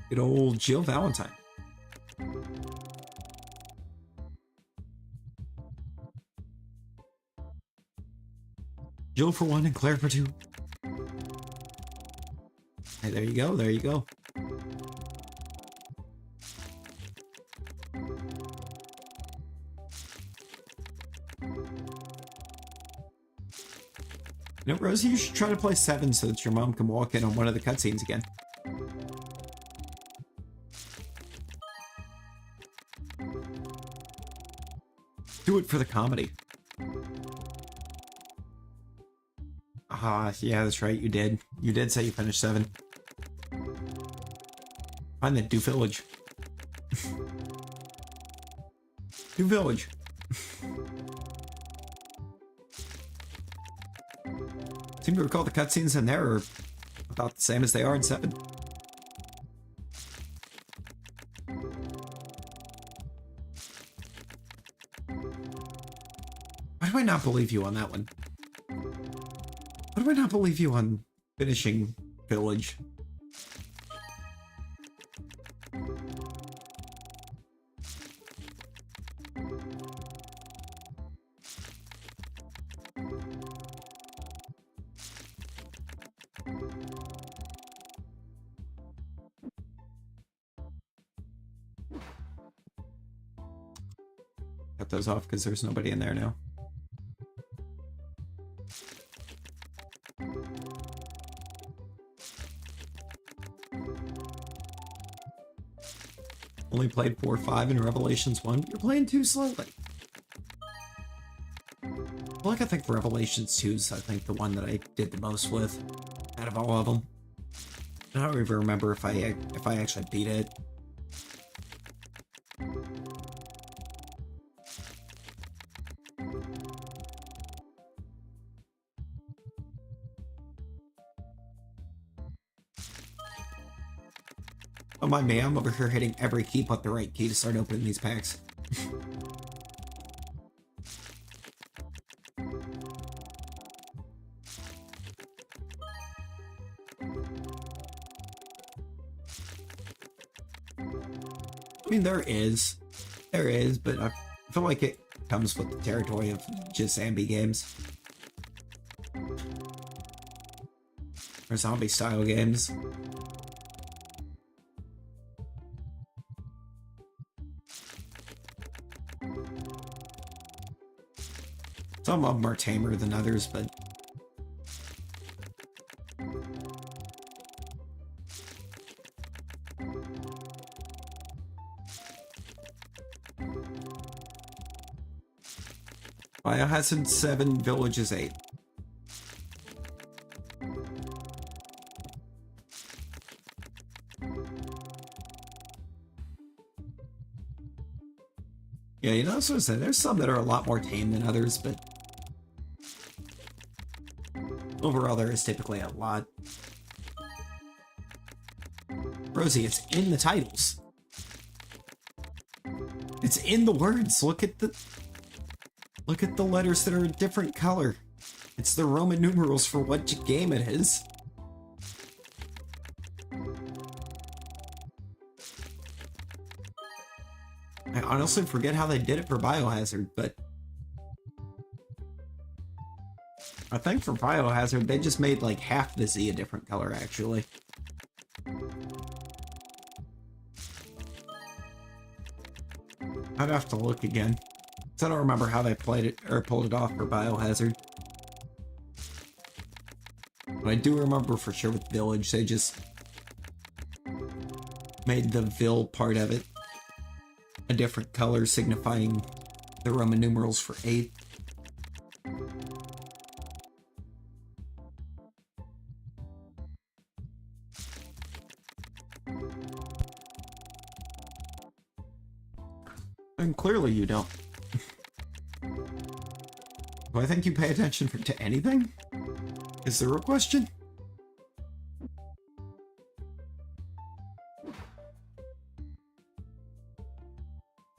Good old Jill Valentine. Jill for one and Claire for two. Hey, there you go, there you go. You know, Rosie, you should try to play 7 so that your mom can walk in on one of the cutscenes again. Do it for the comedy. Ah, yeah, that's right, you did. You did say you finished 7. Find the Do Village. Do Village. seem to recall the cutscenes in there are about the same as they are in 7. Why do I not believe you on that one? Why do I not believe you on finishing Village? Cut those off because there's nobody in there now. Only played 4-5 in Revelations 1. You're playing too slowly. Well, I think Revelations 2 is, I think, the one that I did the most with out of all of them. I don't even remember if I actually beat it. Oh my man, I'm over here hitting every key but the right key to start opening these packs. I mean, there is, but I feel like it comes with the territory of just Zambi games. Or zombie-style games. Some of them are tamer than others, but... Biohazard 7, Village is 8. Yeah, you know, that's what I'm saying. There's some that are a lot more tame than others, but... overall, there is typically a lot. Rosie, it's in the titles. It's in the words. Look at the letters that are a different color. It's the Roman numerals for what game it is. I honestly forget how they did it for Biohazard, but I think for Biohazard, they just made like half the Z a different color, actually. I'd have to look again. So I don't remember how they played it or pulled it off for Biohazard. But I do remember for sure with Village, they just made the Vil part of it a different color, signifying the Roman numerals for 8. And clearly you don't. Do I think you pay attention to anything? Is there a question?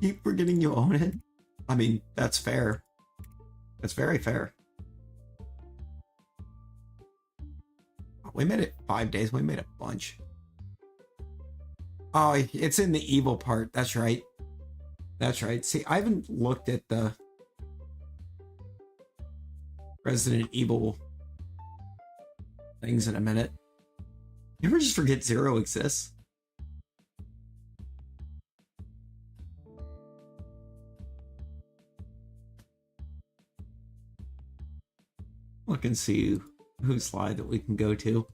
Keep forgetting you own it? I mean, that's fair. That's very fair. We made it 5 days. We made a bunch. Oh, it's in the evil part. That's right. That's right. See, I haven't looked at the Resident Evil things in a minute. You ever just forget Zero exists? Look and see whose slide that we can go to.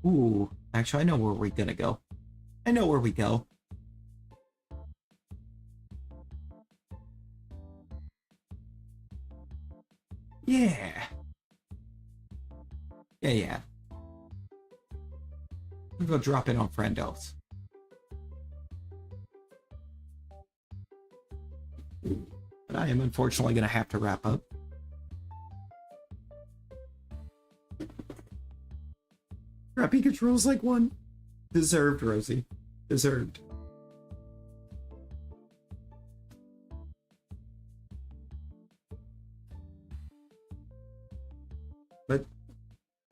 Ooh, actually, I know where we're gonna go. I know where we go. Yeah. Yeah. We'll go drop in on Friendos. But I am unfortunately going to have to wrap up. Crappy controls like one. Deserved, Rosie. Deserved. But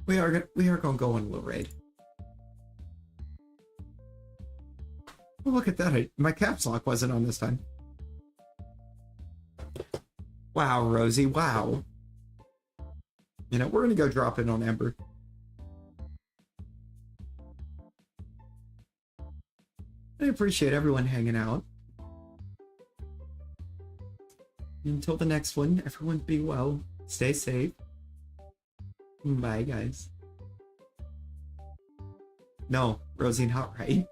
we are gonna go on a little raid. Oh, look at that! My caps lock wasn't on this time. Wow, Rosie! Wow. You know, we're gonna go drop it on Ember. I appreciate everyone hanging out. Until the next one, everyone be well, stay safe. Bye, guys. No, Rosie, not right.